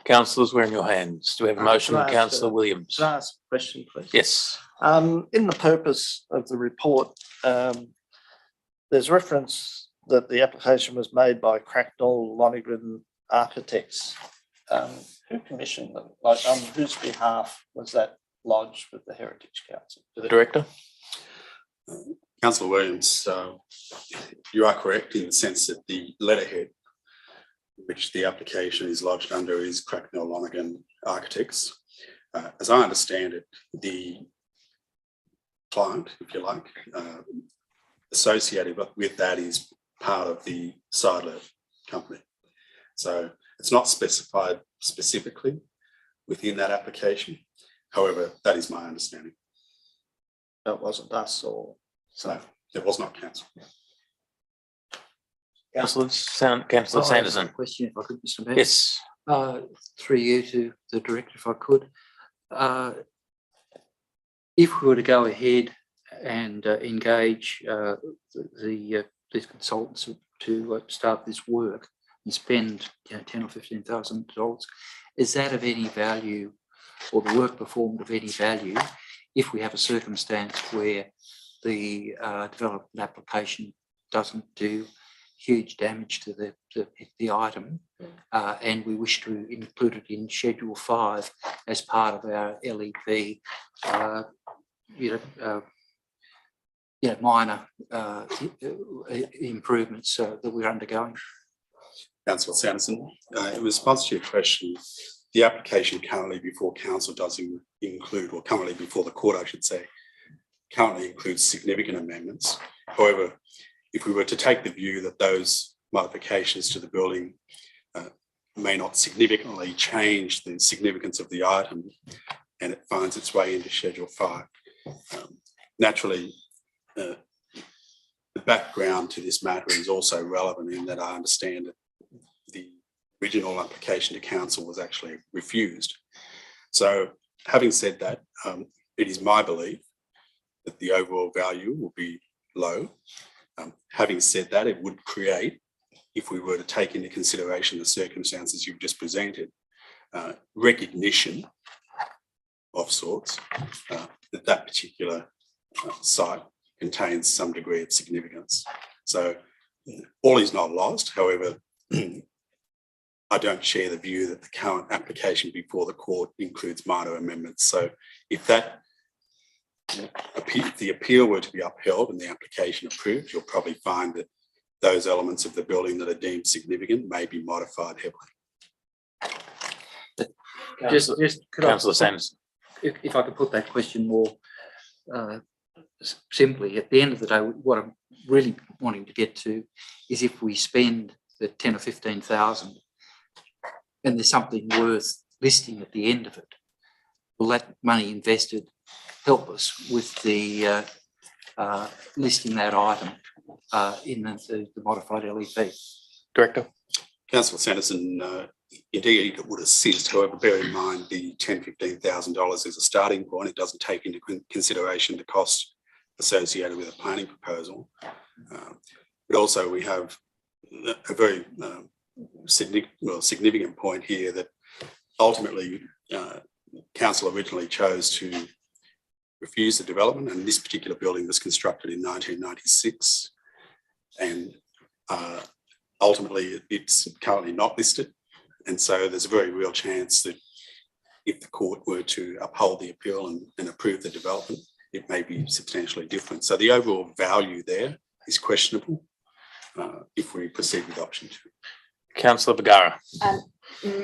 Councillors, we're in your hands. Do we have a motion, Councillor Williams? Can I ask a question, please? Yes. In the purpose of the report, there's reference that the application was made by Cracknell Lonergan Architects. Who commissioned them? Like, on whose behalf was that lodged with the Heritage Council? The Director? Councillor Williams, you are correct in the sense that the letterhead which the application is lodged under is Cracknell Lonergan Architects. As I understand it, the client, if you like, associated with that is part of the Seidler company. So it's not specified specifically within that application. However, that is my understanding. That wasn't us or so. No, it was not council. Councillor Sanderson. Question, if I could, Mr. Mayor. Yes. Through you to the director, if I could. If we were to go ahead and engage these consultants to start this work and spend $10,000 or $15,000, is that of any value, or the work performed of any value, if we have a circumstance where the development application doesn't do huge damage to the item, and we wish to include it in Schedule 5 as part of our LEP, minor improvements that we're undergoing? Councillor Sanderson, in response to your question, the application currently before council does include, or currently before the court, I should say, currently includes significant amendments. However, if we were to take the view that those modifications to the building may not significantly change the significance of the item and it finds its way into Schedule 5, naturally, the background to this matter is also relevant in that I understand that the original application to council was actually refused. So having said that, it is my belief that the overall value will be low. Having said that, it would create, if we were to take into consideration the circumstances you've just presented, recognition of sorts that that particular site contains some degree of significance. So all is not lost. However, I don't share the view that the current application before the court includes minor amendments. So if that the appeal were to be upheld and the application approved, you'll probably find that those elements of the building that are deemed significant may be modified heavily. Councillor Sanderson. If I could put that question more simply, at the end of the day, what I'm really wanting to get to is if we spend the 10 or 15,000 and there's something worth listing at the end of it, will that money invested help us with the listing that item in the modified LEP? Director. Councillor Sanderson, indeed it would assist. However, bear in mind the $10,000, $15,000 is a starting point. It doesn't take into consideration the cost associated with a planning proposal. But also we have a very significant point here that ultimately council originally chose to refuse the development, and this particular building was constructed in 1996, and ultimately it's currently not listed, and so there's a very real chance that if the court were to uphold the appeal and approve the development, it may be substantially different. So the overall value there is questionable if we proceed with option 2. Councillor Bergara.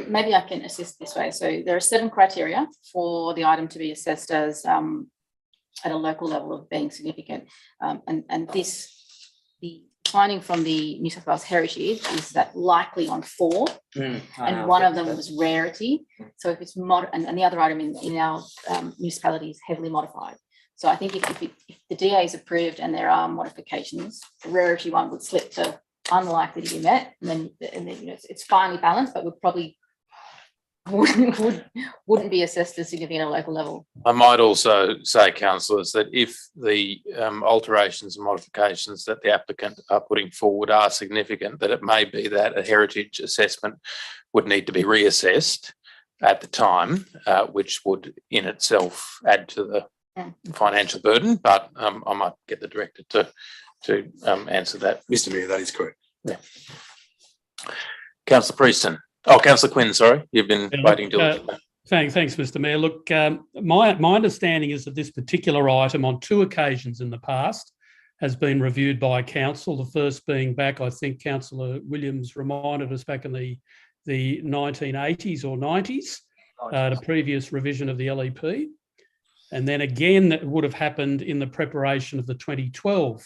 Maybe I can assist this way. So there are 7 criteria for the item to be assessed as at a local level of being significant. And the finding from the New South Wales Heritage is that likely on 4, and one of them was rarity. So if it's and the other item in our municipality is heavily modified. So I think if the DA is approved and there are modifications, the rarity one would slip to unlikely to be met, and then you know it's finely balanced, but would probably wouldn't be assessed as significant at a local level. I might also say, councillors, that if the alterations and modifications that the applicant are putting forward are significant, that it may be that a heritage assessment would need to be reassessed at the time, which would in itself add to the financial burden. But I might get the director to answer that. Mr. Mayor, that is correct. Yeah. Councillor Prieston. Oh, Councillor Quinn, sorry, you've been waiting diligently. Thanks, Mr. Mayor. Look, my understanding is that this particular item on 2 occasions in the past has been reviewed by council. The first being back, I think Councillor Williams reminded us, back in the 1980s or 90s, the previous revision of the LEP. And then again, that would have happened in the preparation of the 2012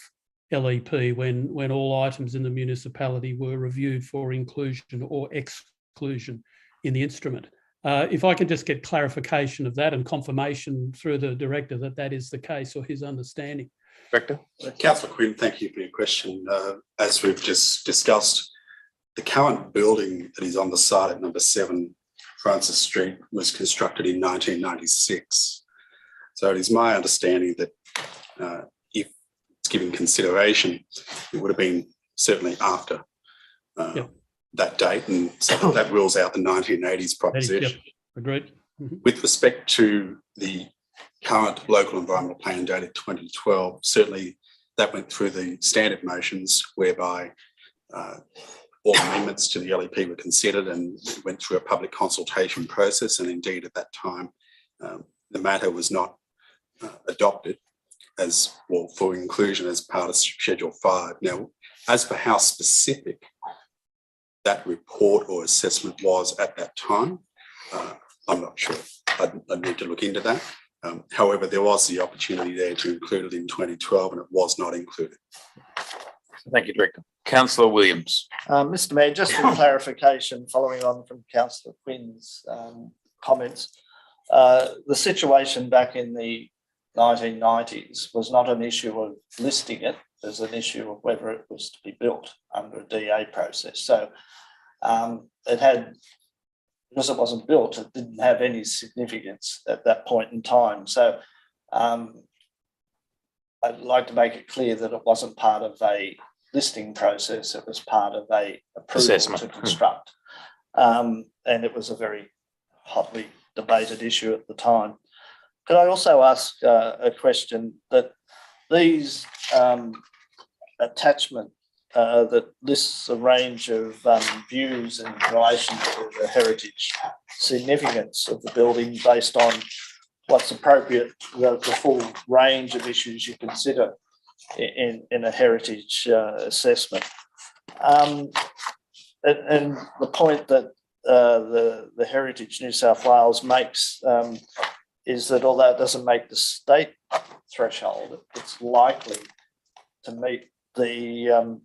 LEP when all items in the municipality were reviewed for inclusion or exclusion in the instrument. If I can just get clarification of that and confirmation through the director that that is the case, or his understanding. Director. Councillor Quinn, thank you for your question. As we've just discussed, the current building that is on the site at number 7 Francis Street was constructed in 1996. So it is my understanding that if it's given consideration, it would have been certainly after that date, and so that rules out the 1980s proposition. Agreed. With respect to the current local environmental plan dated 2012, certainly that went through the standard motions whereby all amendments to the LEP were considered and went through a public consultation process, and indeed at that time the matter was not adopted for inclusion as part of Schedule 5. Now, as for how specific that report or assessment was at that time, I'm not sure. I'd need to look into that. However, there was the opportunity there to include it in 2012 and it was not included. Thank you, Director. Councillor Williams. Mr. Mayor, just for clarification, following on from Councillor Quinn's comments, the situation back in the 1990s was not an issue of listing it, there's an issue of whether it was to be built under a DA process. So it had, because it wasn't built, it didn't have any significance at that point in time. So I'd like to make it clear that it wasn't part of a listing process, it was part of a approval assessment to construct. And it was a very hotly debated issue at the time. Could I also ask a question that these attachment that lists a range of views in relation to the heritage significance of the building based on what's appropriate, the full range of issues you consider in a heritage assessment. And the point that the Heritage New South Wales makes is that although it doesn't make the state threshold, it's likely to meet the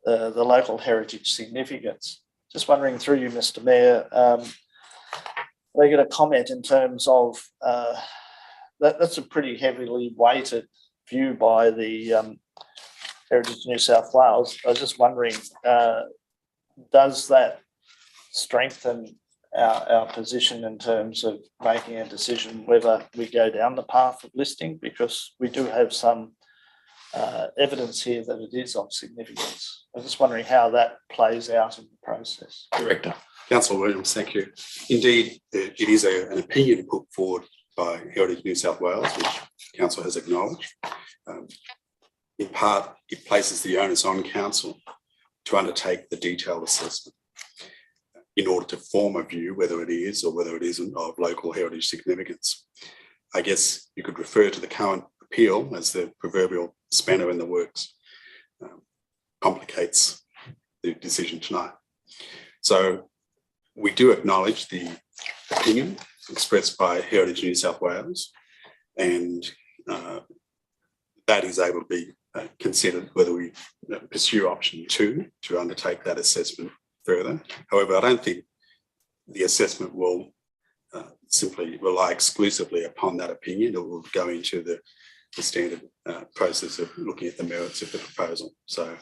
local heritage significance. Just wondering through you, Mr. Mayor, they get a comment in terms of that's a pretty heavily weighted view by the Heritage New South Wales. I was just wondering, does that strengthen our position in terms of making a decision whether we go down the path of listing? Because we do have some evidence here that it is of significance. I'm just wondering how that plays out in the process. Director. Councillor Williams, thank you. Indeed, it is an opinion put forward by Heritage New South Wales, which Council has acknowledged. In part, it places the onus on Council to undertake the detailed assessment in order to form a view whether it is or whether it isn't of local heritage significance. I guess you could refer to the current appeal as the proverbial spanner in the works. Complicates the decision tonight. So we do acknowledge the opinion expressed by Heritage New South Wales, and that is able to be considered whether we pursue option 2 to undertake that assessment further. However, I don't think the assessment will simply rely exclusively upon that opinion. It will go into the standard process of looking at the merits of the proposal. So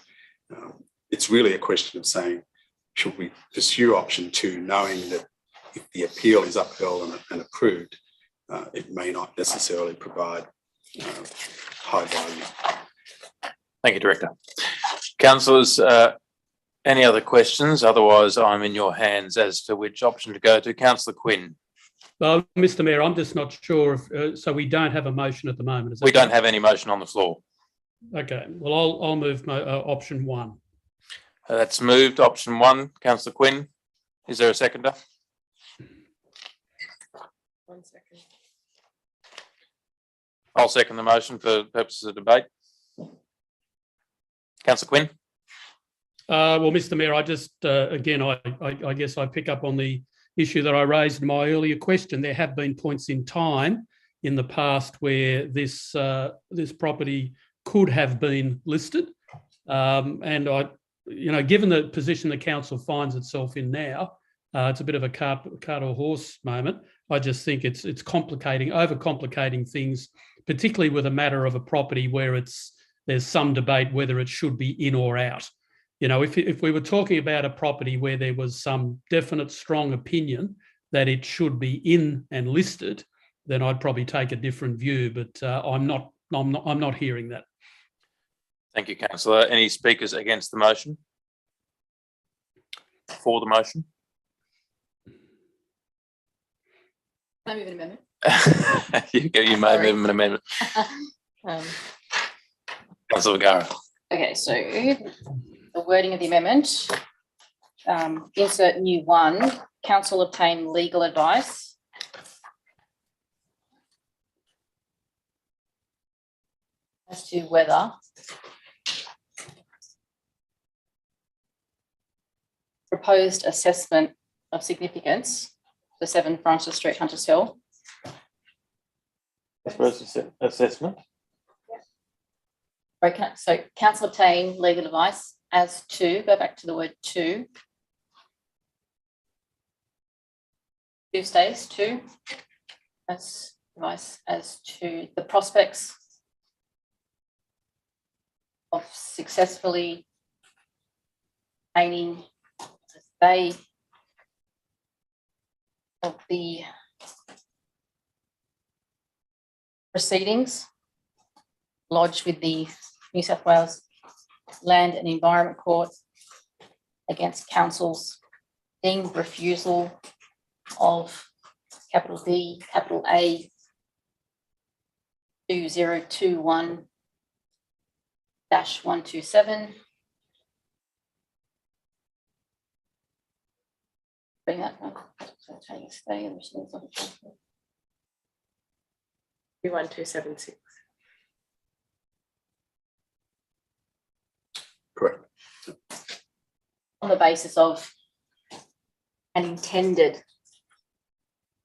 it's really a question of saying, should we pursue option 2, knowing that if the appeal is upheld and approved, it may not necessarily provide high value. Thank you, Director. Councillors, any other questions? Otherwise, I'm in your hands as to which option to go to. Councillor Quinn. Well, Mr. Mayor, I'm just not sure if, so we don't have a motion at the moment. Is that We don't right? have any motion on the floor. Okay, well, I'll move option 1. That's moved. Option 1, Councillor Quinn. Is there a seconder? 1 second. I'll second the motion for purposes of debate. Councillor Quinn. Well, Mr. Mayor, I just, again, I guess I pick up on the issue that I raised in my earlier question. There have been points in time in the past where this property could have been listed. And given the position the council finds itself in now, it's a bit of a cart or horse moment. I just think it's overcomplicating things, particularly with a matter of a property where there's some debate whether it should be in or out. If we were talking about a property where there was some definite strong opinion that it should be in and listed, then I'd probably take a different view. But I'm not hearing that. Thank you, Councillor. Any speakers against the motion? For the motion? Can I move an amendment? You may move an amendment. Councillor Vergara. Okay, so the wording of the amendment, insert new 1, council obtain legal advice as to whether proposed assessment of significance for 7 Francis Street, Hunters Hill. Assessment. Okay, so council obtain legal advice as to, go back to the word to stays to, as advice as to the prospects of successfully obtaining a stay of the proceedings lodged with the New South Wales Land and Environment Court against council's deemed refusal of capital D, capital A 2021-127. Bring that up. Stay in the 1276. Correct. on the basis of an intended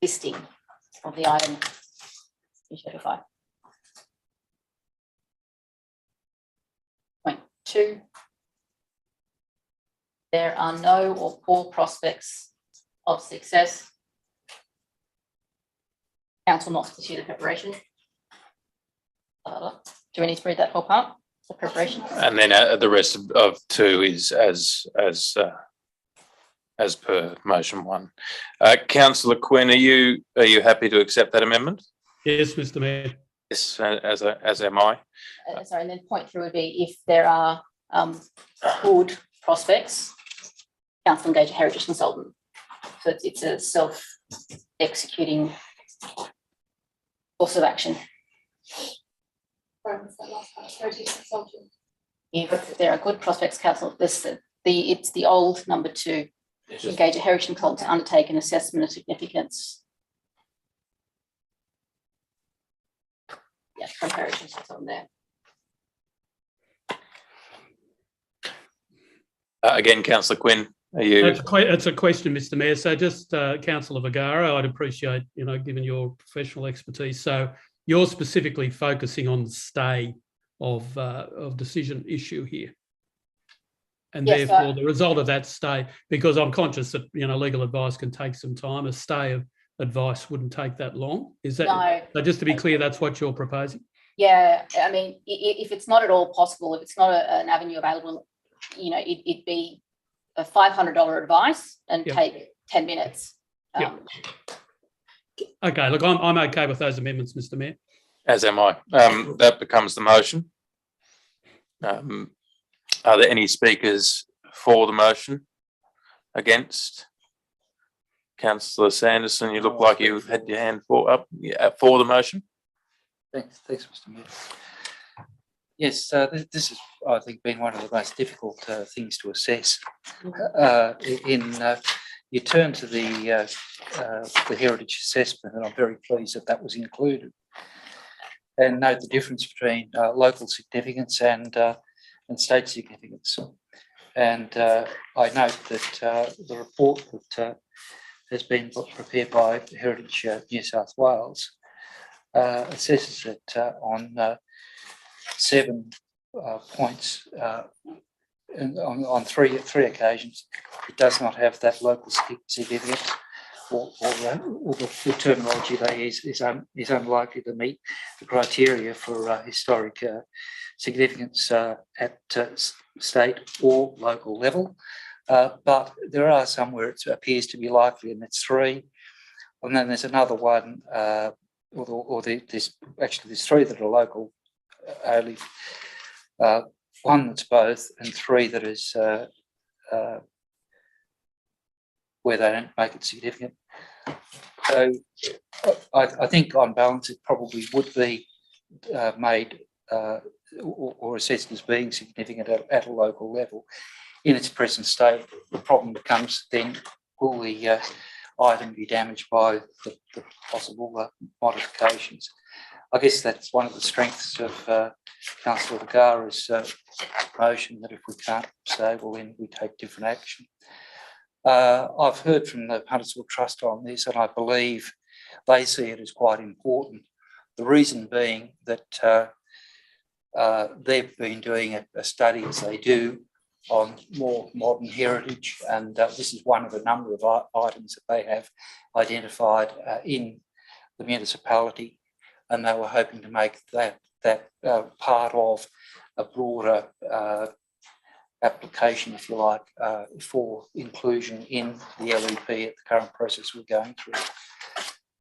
listing of the item in Schedule 5. Point 2, there are no or poor prospects of success. Council not to pursue the preparation. Do we need to read that whole part? The preparation. And then the rest of 2 is as per motion 1. Councillor Quinn, are you happy to accept that amendment? Yes, Mr. Mayor. Yes, as am I. Sorry, and then point three would be if there are good prospects, council engage a heritage consultant. So it's a self-executing course of action. If there are good prospects, council, it's the old number 2. Engage a heritage consultant to undertake an assessment of significance. Yeah, from heritage consultant there. Again, Councillor Quinn, are you? It's a question, Mr. Mayor. So just Councillor Vergara, I'd appreciate, given your professional expertise. So you're specifically focusing on the stay of decision issue here. And yes, therefore the result of that stay, because I'm conscious that, legal advice can take some time, a stay of advice wouldn't take that long. Is that, no. So just to be clear, that's what you're proposing? Yeah, I mean, if it's not at all possible, if it's not an avenue available, it'd be a $500 advice and take 10 minutes. Okay, look, I'm okay with those amendments, Mr. Mayor. As am I. That becomes the motion. Are there any speakers for the motion? Against? Councillor Sanderson, you look like you had your hand for the motion. Thanks, Mr. Mayor. Yes, this has, I think, been one of the most difficult things to assess. You turn to the heritage assessment, and I'm very pleased that was included. And note the difference between local significance and state significance. And I note that the report that has been prepared by Heritage New South Wales assesses it on 7 points, and on three occasions. It does not have that local significance, or the terminology they use is unlikely to meet the criteria for historic significance at state or local level. But there are some where it appears to be likely, and it's 3. And then there's another one, there's 3 that are local only, 1 that's both, and 3 that is where they don't make it significant. So I think on balance it probably would be made or assessed as being significant at a local level in its present state. The problem becomes then, will the item be damaged by the possible modifications? I guess that's one of the strengths of Councillor Vergara's motion, that if we can't say, well, then we take different action. I've heard from the Huntersville Trust on this, and I believe they see it as quite important. The reason being that they've been doing a study, as they do, on more modern heritage, and this is one of a number of items that they have identified in the municipality, and they were hoping to make that part of a broader application, if you like, for inclusion in the LEP at the current process we're going through.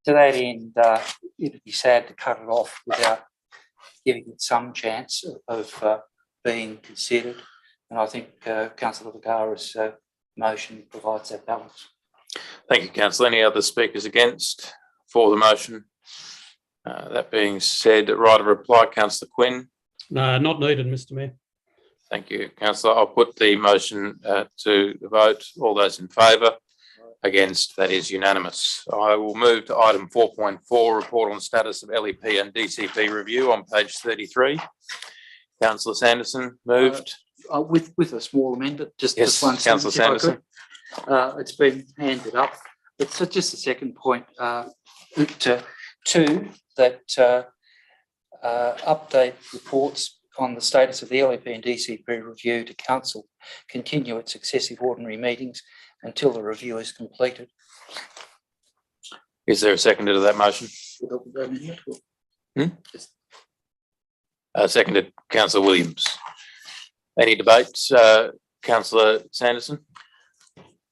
To that end, it'd be sad to cut it off without giving it some chance of being considered. And I think Councillor Vergara's motion provides that balance. Thank you, Councillor. Any other speakers against, for the motion? That being said, right of reply, Councillor Quinn. No, not needed, Mr. Mayor. Thank you, Councillor. I'll put the motion to the vote. All those in favour? Against? That is unanimous. I will move to item 4.4, report on status of LEP and DCP review on page 33. Councillor Sanderson moved. With a small amendment, just yes, one Councillor Sanderson. It's been handed up. But so just a second point, two, that update reports on the status of the LEP and DCP review to council continue at successive ordinary meetings until the review is completed. Is there a seconder to that motion? Seconded, Councillor Williams. Any debates, Councillor Sanderson?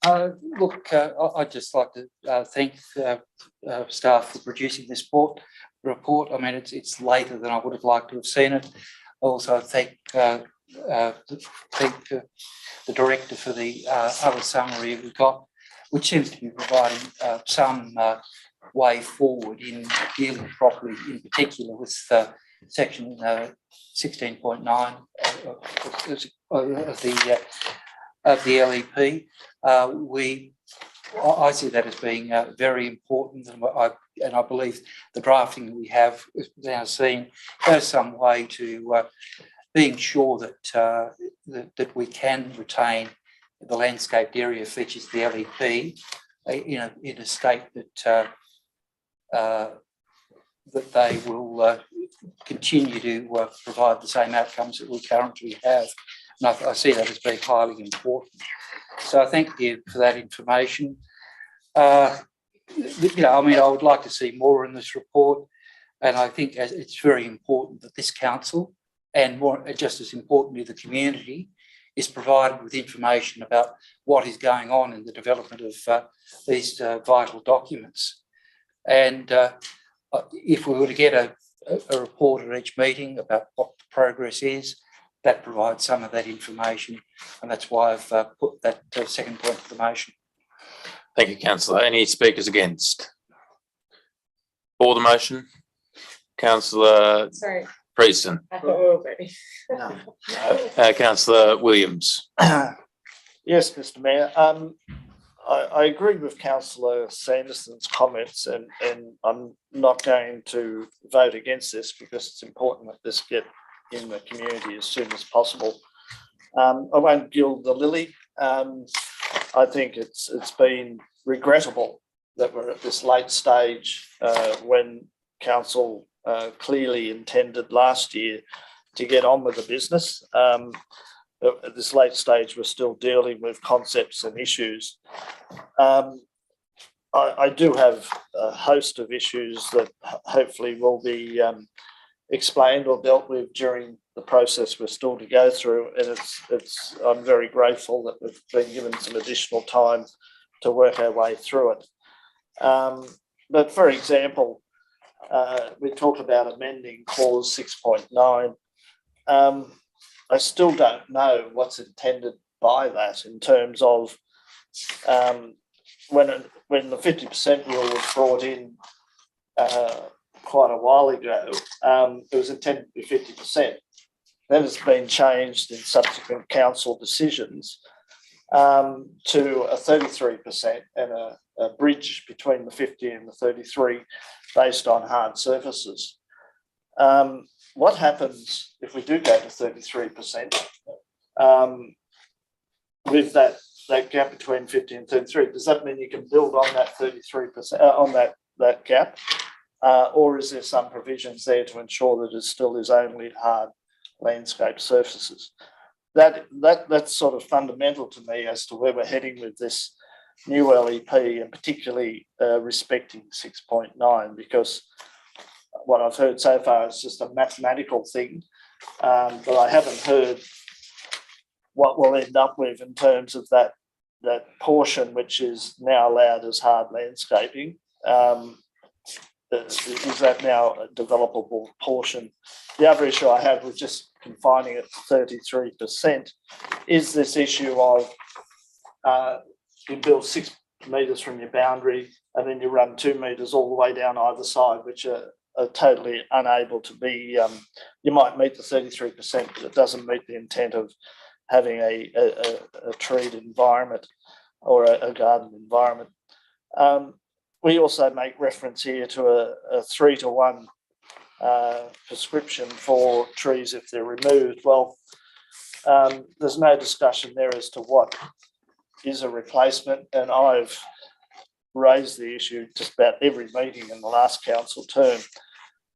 Look, I'd just like to thank staff for producing this report. report. I mean, it's later than I would have liked to have seen it. Also, thank the director for the other summary we got, which seems to be providing some way forward in dealing properly, in particular with section 16.9 of the LEP. I see that as being very important, and I believe the drafting that we have now seen goes some way to being sure that that we can retain the landscaped area features of the LEP in a state that that they will continue to provide the same outcomes that we currently have. And I see that as being highly important. So I thank you for that information. I mean, I would like to see more in this report, and I think it's very important that this council, and more, just as importantly, the community, is provided with information about what is going on in the development of these vital documents. And if we were to get a report at each meeting about what the progress is, that provides some of that information, and that's why I've put that second point to the motion. Thank you, councillor. Any speakers against? For the motion? Councillor Sorry, Prieston. I thought we were ready. Councillor Williams. Yes, Mr. Mayor. I agree with Councillor Sanderson's comments, and I'm not going to vote against this because it's important that this get in the community as soon as possible. I won't gild the lily. I think it's been regrettable that we're at this late stage when council clearly intended last year to get on with the business. At this late stage, we're still dealing with concepts and issues. I do have a host of issues that hopefully will be explained or dealt with during the process we're still to go through, and I'm very grateful that we've been given some additional time to work our way through it. But for example, we talked about amending clause 6.9. I still don't know what's intended by that in terms of when the 50% rule was brought in quite a while ago, it was intended to be 50%. Then it's been changed in subsequent council decisions to a 33% and a bridge between the 50 and the 33 based on hard surfaces. What happens if we do go to 33% with that gap between 50 and 33? Does that mean you can build on that 33%, on that gap? Or is there some provisions there to ensure that it still is only hard landscape surfaces? That's sort of fundamental to me as to where we're heading with this new LEP, and particularly respecting 6.9, because what I've heard so far is just a mathematical thing, but I haven't heard what we'll end up with in terms of that portion which is now allowed as hard landscaping. Is that now a developable portion? The other issue I have with just confining it to 33% is this issue of you build 6 metres from your boundary and then you run 2 metres all the way down either side, which are totally unable to be, you might meet the 33%, but it doesn't meet the intent of having a treed environment or a garden environment. We also make reference here to a 3-to-1 prescription for trees if they're removed. Well, there's no discussion there as to what is a replacement, and I've raised the issue just about every meeting in the last council term,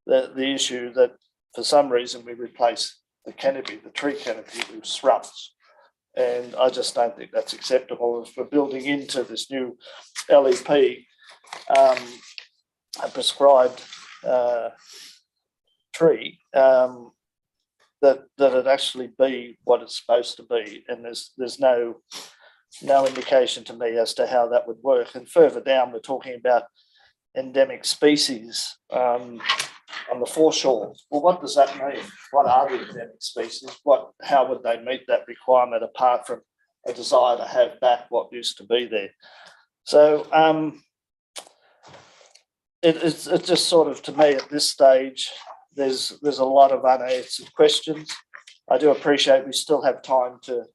the issue that for some reason we replace the canopy, the tree canopy, with shrubs. And I just don't think that's acceptable. If we're building into this new LEP a prescribed tree, that it actually be what it's supposed to be. And there's no indication to me as to how that would work. And further down, we're talking about endemic species. on the foreshore. Well, what does that mean? What are the endemic species? How would they meet that requirement apart from a desire to have back what used to be there? So it's just sort of, to me at this stage, there's a lot of unanswered questions. I do appreciate we still have time to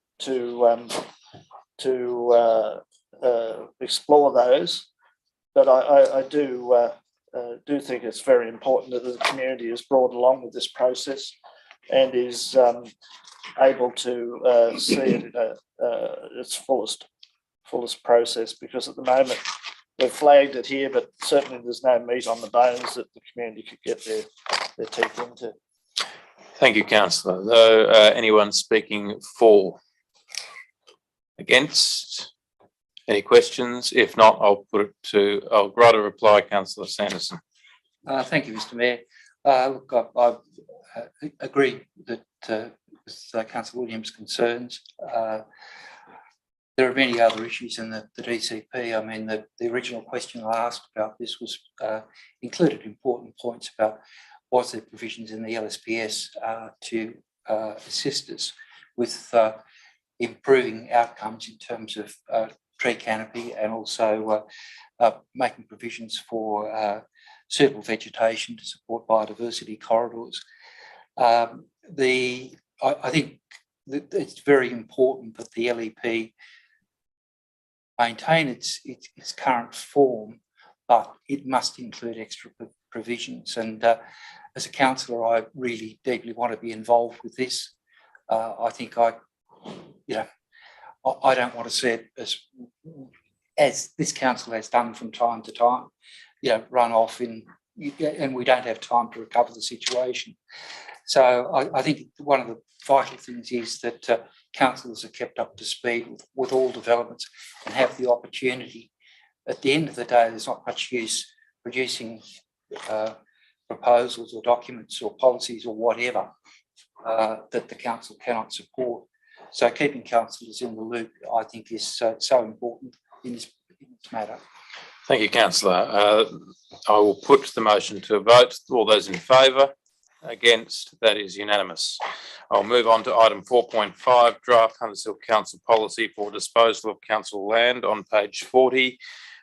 explore those, but I do think it's very important that the community is brought along with this process and is able to see it in its fullest process, because at the moment we've flagged it here, but certainly there's no meat on the bones that the community could get their teeth into. Thank you, councillor. Though anyone speaking for? Against? Any questions? If not, I'll write a reply, councillor Sanderson. Thank you, Mr. Mayor. Look, I agree that with Councillor Williams' concerns. There are many other issues in the DCP. I mean, the original question I asked about this was included important points about was there provisions in the LSPS to assist us with improving outcomes in terms of tree canopy, and also making provisions for suitable vegetation to support biodiversity corridors. I think that it's very important that the LEP maintain its current form, but it must include extra provisions. And as a councillor, I really deeply want to be involved with this. I think I don't want to see it as this council has done from time to time, run off and we don't have time to recover the situation. So I think one of the vital things is that councillors are kept up to speed with all developments and have the opportunity. At the end of the day, there's not much use producing proposals or documents or policies or whatever that the council cannot support. So keeping councillors in the loop, I think, is so important in this matter. Thank you, councillor. I will put the motion to a vote. All those in favour? Against? That is unanimous. I'll move on to item 4.5, draft Huntersville Council policy for disposal of council land on page 40.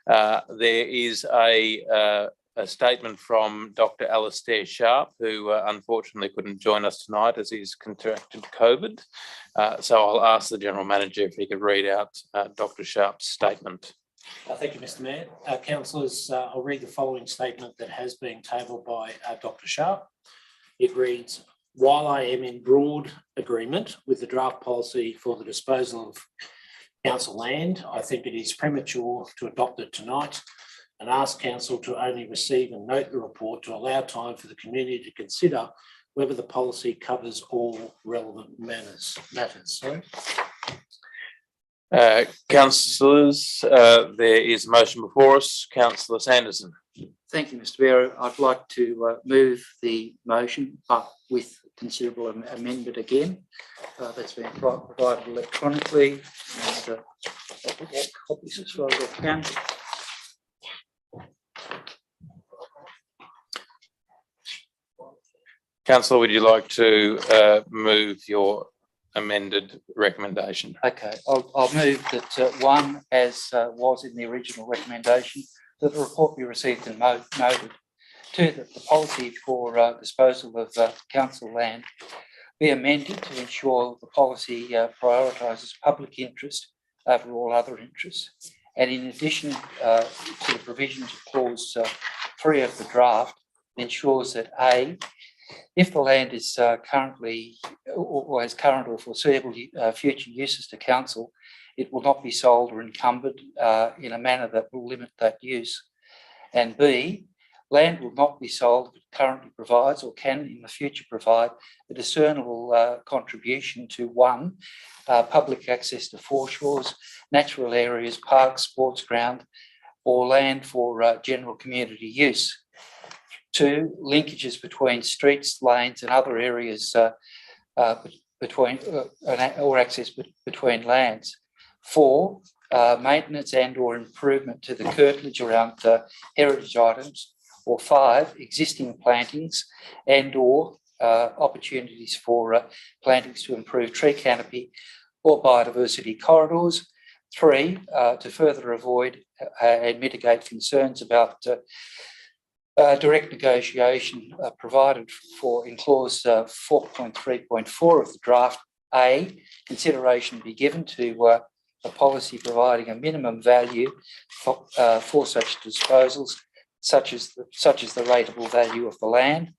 There is a statement from Dr. Alastair Sharp, who unfortunately couldn't join us tonight as he's contracted COVID. So I'll ask the General Manager if he could read out Dr. Sharp's statement. Thank you, Mr. Mayor. Councillors, I'll read the following statement that has been tabled by Dr. Sharp. It reads, while I am in broad agreement with the draft policy for the disposal of council land, I think it is premature to adopt it tonight and ask council to only receive and note the report to allow time for the community to consider whether the policy covers all relevant matters. Councillors, there is a motion before us. Councillor Sanderson. Thank you, Mr. Mayor. I'd like to move the motion, but with considerable amendment again. That's been provided electronically, and I'll put that copies as far as I can. Councillor, would you like to move your amended recommendation? Okay, I'll move that one, as was in the original recommendation, that the report be received and noted. Two, that the policy for disposal of council land be amended to ensure the policy prioritises public interest over all other interests. And in addition to the provisions of clause 3 of the draft, ensures that A, if the land is currently or has current or foreseeable future uses to council, it will not be sold or encumbered in a manner that will limit that use. And B, land will not be sold if it currently provides or can in the future provide a discernible contribution to one, public access to foreshores, natural areas, parks, sports ground, or land for general community use. Two, linkages between streets, lanes, and other areas between or access between lands. Four, maintenance and/or improvement to the curtilage around heritage items or 5, existing plantings and or opportunities for plantings to improve tree canopy or biodiversity corridors. 3, to further avoid and mitigate concerns about direct negotiation provided for in clause 4.3.4 of the draft. A, consideration be given to a policy providing a minimum value for such disposals, such as the rateable value of the land.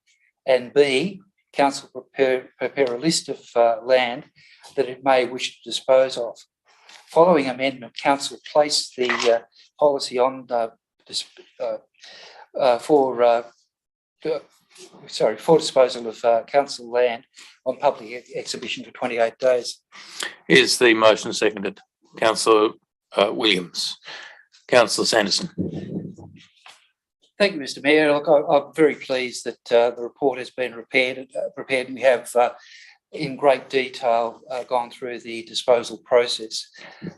And B, council prepare a list of land that it may wish to dispose of. Following amendment, council placed the policy on for disposal of council land on public exhibition for 28 days. Is the motion seconded? Councillor Williams. Councillor Sanderson. Thank you, Mr. Mayor. Look, I'm very pleased that the report has been prepared. We have, in great detail, gone through the disposal process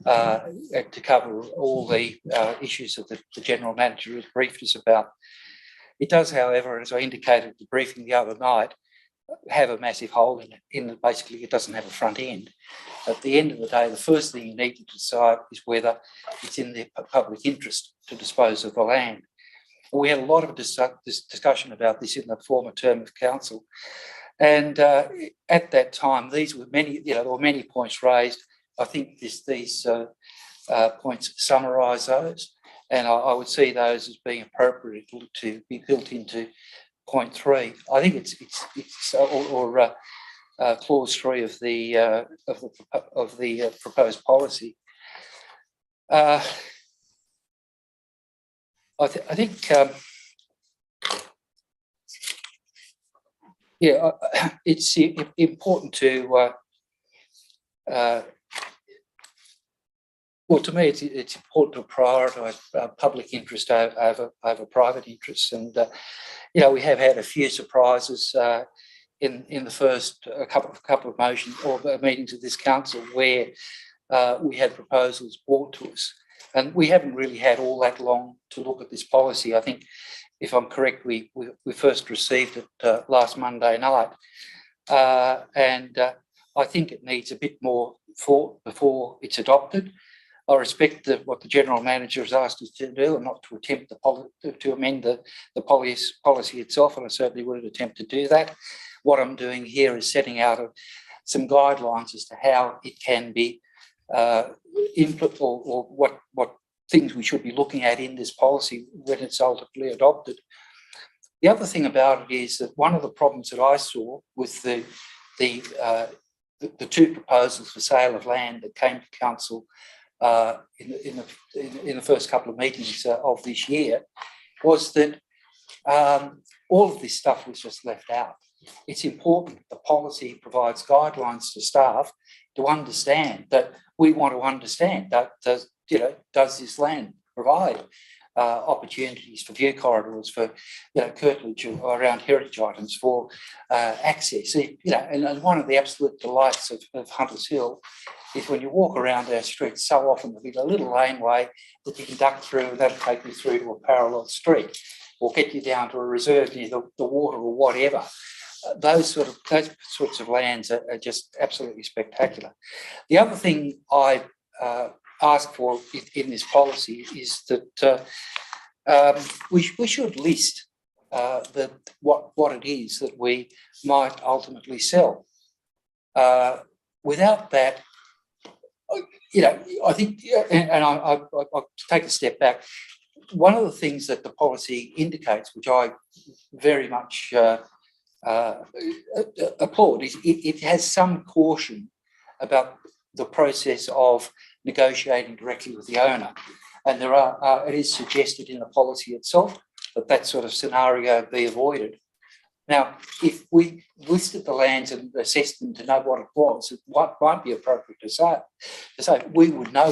to cover all the issues that the General Manager has briefed us about. It does, however, as I indicated at the briefing the other night, have a massive hole in it. Basically, it doesn't have a front end. At the end of the day, the first thing you need to decide is whether it's in the public interest to dispose of the land. We had a lot of discussion about this in the former term of council. And at that time, these were many, there were many points raised. I think these points summarise those, and I would see those as being appropriate to be built into point 3. I think it's clause 3 of the proposed policy. I think. Yeah, it's important to, well, to me, it's important to prioritise public interest over private interests. And, we have had a few surprises in the first couple of motions or meetings of this council where we had proposals brought to us. And we haven't really had all that long to look at this policy. I think, if I'm correct, we first received it last Monday night. And I think it needs a bit more thought before it's adopted. I respect what the General Manager has asked us to do and not to attempt to amend the policy itself, and I certainly wouldn't attempt to do that. What I'm doing here is setting out some guidelines as to how it can be input or what things we should be looking at in this policy when it's ultimately adopted. The other thing about it is that one of the problems that I saw with the 2 proposals for sale of land that came to council in the first couple of meetings of this year was that all of this stuff was just left out. It's important the policy provides guidelines to staff to understand that we want to understand that does this land provide opportunities for view corridors, for curtilage around heritage items, for access. And one of the absolute delights of Hunters Hill is when you walk around our streets, so often there'll be a little laneway that you can duck through, and that'll take you through to a parallel street or get you down to a reserve near the water or whatever. Those sorts of lands are just absolutely spectacular. The other thing I ask for in this policy is that we should list what it is that we might ultimately sell. Without that, I think, and I'll take a step back. One of the things that the policy indicates, which I very much applaud, is it has some caution about the process of negotiating directly with the owner. And it is suggested in the policy itself that sort of scenario be avoided. Now, if we listed the lands and assessed them to know what it was, it might be appropriate to say we would know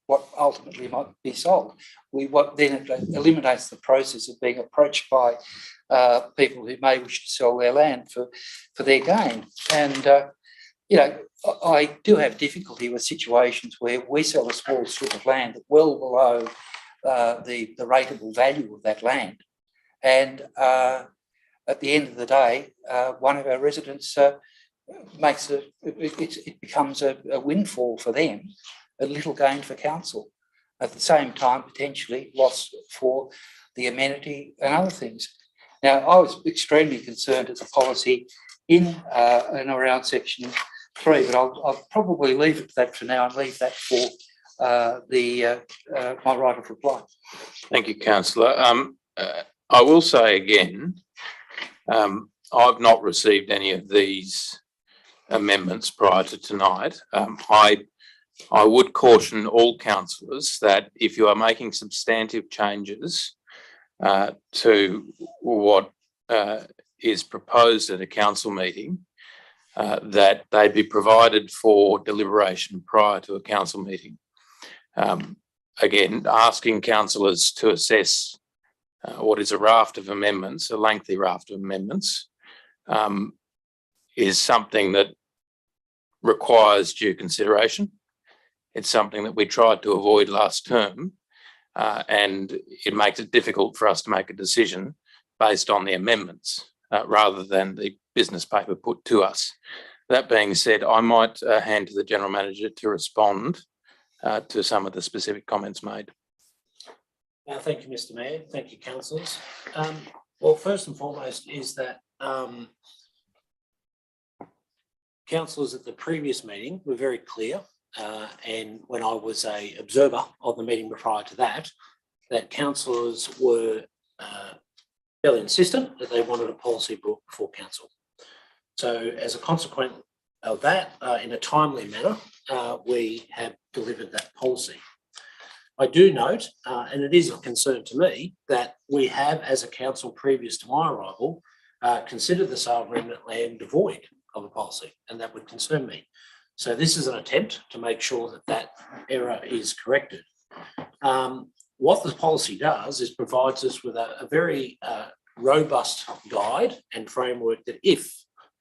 what ultimately might be sold. Then it eliminates the process of being approached by people who may wish to sell their land for their gain. And I do have difficulty with situations where we sell a small strip of land well below the rateable value of that land. And at the end of the day, one of our residents it becomes a windfall for them, a little gain for council. At the same time, potentially loss for the amenity and other things. Now, I was extremely concerned at the policy in and around section 3, but I'll probably leave it to that for now and leave that for my right of reply. Thank you, councillor. I will say again, I've not received any of these amendments prior to tonight. I would caution all councillors that if you are making substantive changes to what is proposed at a council meeting, that they be provided for deliberation prior to a council meeting. Again, asking councillors to assess what is a raft of amendments, a lengthy raft of amendments, is something that requires due consideration. It's something that we tried to avoid last term, and it makes it difficult for us to make a decision based on the amendments rather than the business paper put to us. That being said, I might hand to the General Manager to respond to some of the specific comments made. Thank you, Mr. Mayor. Thank you, councillors. Well, first and foremost is that councillors at the previous meeting were very clear, and when I was an observer of the meeting prior to that, that councillors were fairly insistent that they wanted a policy brought before council. So as a consequence of that, in a timely manner, we have delivered that policy. I do note, and it is a concern to me, that we have, as a council previous to my arrival, considered the sale of remnant land devoid of a policy, and that would concern me. So this is an attempt to make sure that that error is corrected. What the policy does is provides us with a very robust guide and framework that if,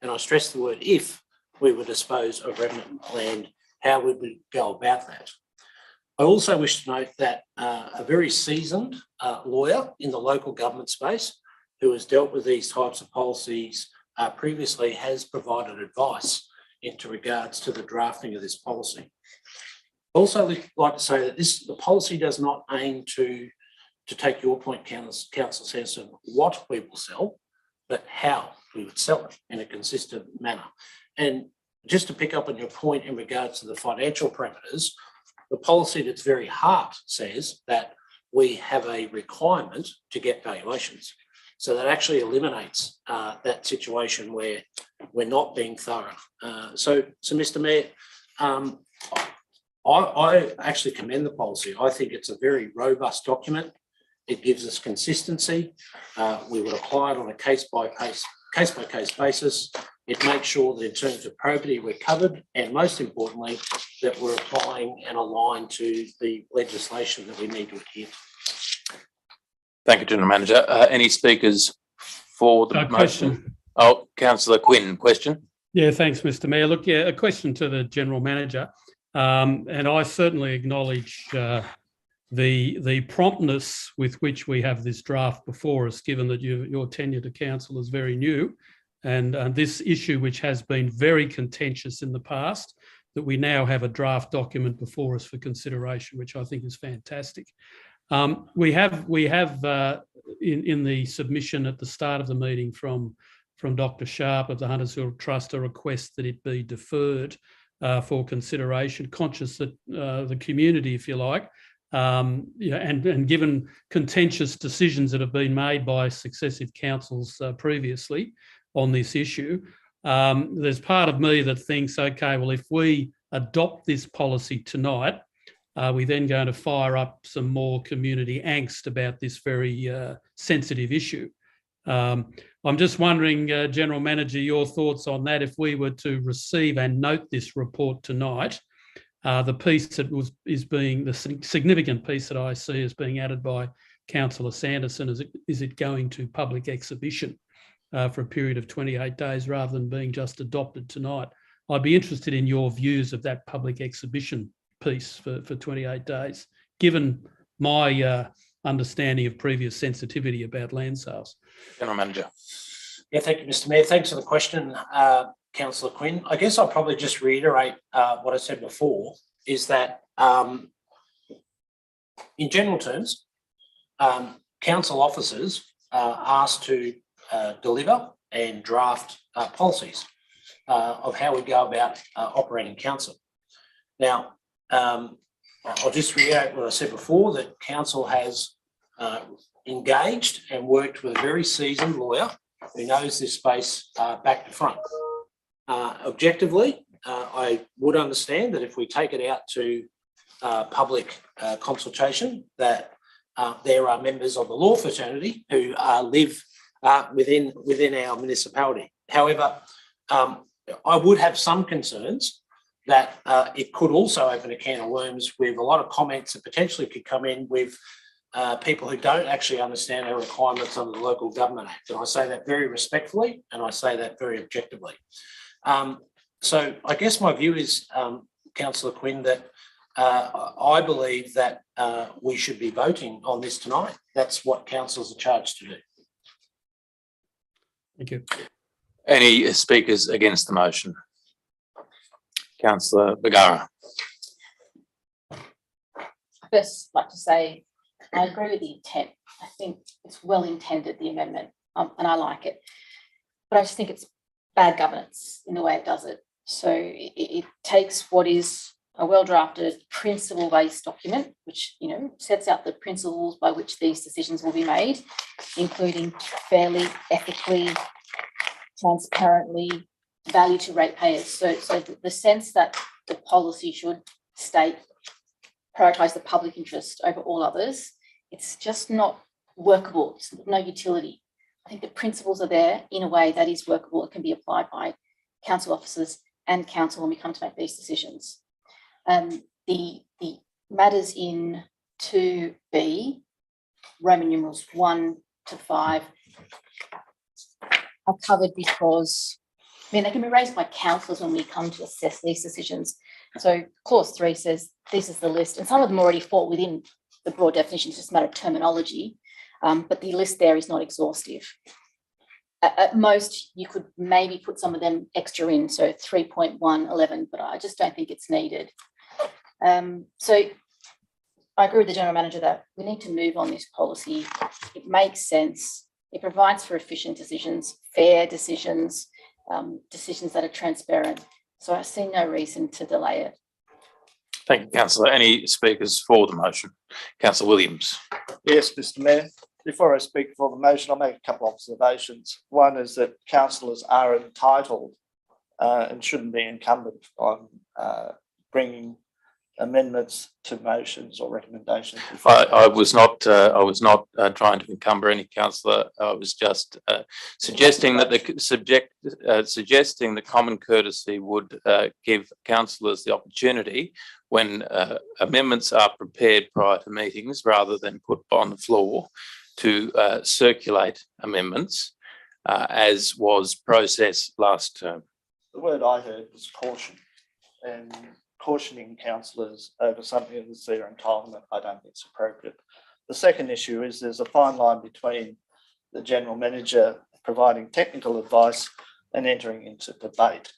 and I stress the word if, we would dispose of remnant land, how we would go about that. I also wish to note that a very seasoned lawyer in the local government space who has dealt with these types of policies previously has provided advice into regards to the drafting of this policy. Also, I'd like to say that the policy does not aim to take your point, Councillor Sanderson, what we will sell, but how we would sell it in a consistent manner. And just to pick up on your point in regards to the financial parameters, the policy at its very heart says that we have a requirement to get valuations. So that actually eliminates that situation where we're not being thorough. So Mr. Mayor, I actually commend the policy. I think it's a very robust document. It gives us consistency. We would apply it on a case-by-case basis. It makes sure that in terms of probity we're covered, and most importantly, that we're applying and aligned to the legislation that we need to adhere to. Thank you, General Manager. Any speakers for the motion? Question. Oh, Councillor Quinn, question. Yeah, thanks, Mr. Mayor. Look, yeah, a question to the General Manager. And I certainly acknowledge the promptness with which we have this draft before us, given that your tenure to council is very new. And this issue, which has been very contentious in the past, that we now have a draft document before us for consideration, which I think is fantastic. We have in the submission at the start of the meeting from Dr. Sharp of the Huntersville Trust a request that it be deferred for consideration, conscious that the community, if you like, and given contentious decisions that have been made by successive councils previously on this issue, there's part of me that thinks, okay, well, if we adopt this policy tonight, are we then going to fire up some more community angst about this very sensitive issue? I'm just wondering, General Manager, your thoughts on that. If we were to receive and note this report tonight, the piece that is being, the significant piece that I see as being added by Councillor Sanderson, is it going to public exhibition for a period of 28 days rather than being just adopted tonight? I'd be interested in your views of that public exhibition piece for 28 days, given my understanding of previous sensitivity about land sales. General Manager. Yeah, thank you, Mr. Mayor. Thanks for the question, Councillor Quinn. I guess I'll probably just reiterate what I said before, is that in general terms, council officers are asked to deliver and draft policies of how we go about operating council. Now, I'll just reiterate what I said before, that council has engaged and worked with a very seasoned lawyer who knows this space back to front. Objectively, I would understand that if we take it out to public consultation, that there are members of the law fraternity who live within our municipality. However, I would have some concerns that it could also open a can of worms with a lot of comments that potentially could come in with people who don't actually understand our requirements under the Local Government Act. And I say that very respectfully, and I say that very objectively. So I guess my view is, Councillor Quinn, that I believe that we should be voting on this tonight. That's what councils are charged to do. Thank you. Any speakers against the motion? Councillor Bergara. First, I'd like to say I agree with the intent. I think it's well intended, the amendment, and I like it. But I just think it's bad governance in the way it does it. So it takes what is a well-drafted principle-based document, which, you know, sets out the principles by which these decisions will be made, including fairly, ethically, transparently, value to ratepayers. So the sense that the policy should state, prioritise the public interest over all others, it's just not workable. It's no utility. I think the principles are there in a way that is workable. It can be applied by council officers and council when we come to make these decisions. The matters in 2B, Roman numerals 1 to 5, are covered because, I mean, they can be raised by councillors when we come to assess these decisions. So clause 3 says this is the list, and some of them already fall within the broad definition. It's just a matter of terminology, but the list there is not exhaustive. At most, you could maybe put some of them extra in, so 3.111, but I just don't think it's needed. So I agree with the General Manager that we need to move on this policy. It makes sense. It provides for efficient decisions, fair decisions, decisions that are transparent. So I see no reason to delay it. Thank you, Councillor. Any speakers for the motion? Councillor Williams. Yes, Mr. Mayor. Before I speak for the motion, I'll make a couple of observations. One is that councillors are entitled and shouldn't be incumbent on bringing amendments to motions or recommendations. I was not trying to encumber any councillor. I was just suggesting that suggesting the common courtesy would give councillors the opportunity, when amendments are prepared prior to meetings rather than put on the floor, to circulate amendments as was processed last term. The word I heard was caution, and cautioning councillors over something that's their entitlement, I don't think it's appropriate. The second issue is there's a fine line between the General Manager providing technical advice and entering into debate.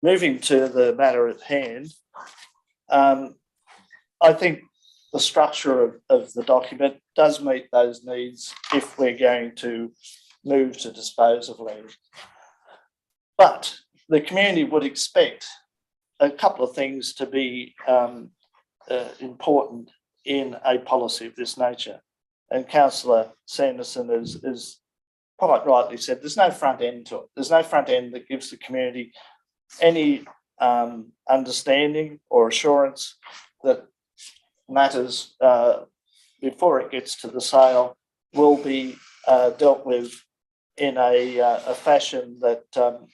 Moving to the matter at hand, I think the structure of the document does meet those needs if we're going to move to dispose of land. But the community would expect a couple of things to be important in a policy of this nature. And Councillor Sanderson has quite rightly said there's no front end to it. There's no front end that gives the community any understanding or assurance that matters before it gets to the sale will be dealt with in a fashion that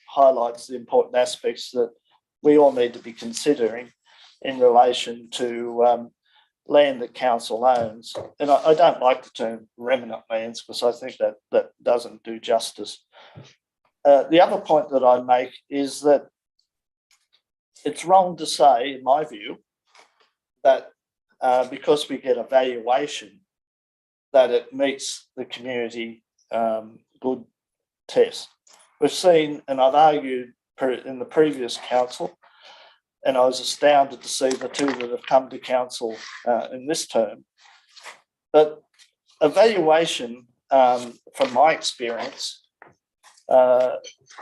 highlights the important aspects that we all need to be considering in relation to land that council owns. And I don't like the term remnant lands because I think that doesn't do justice. The other point that I make is that it's wrong to say, in my view, that because we get a valuation that it meets the community good test. We've seen, and I've argued in the previous council, and I was astounded to see the two that have come to council in this term, but evaluation, from my experience,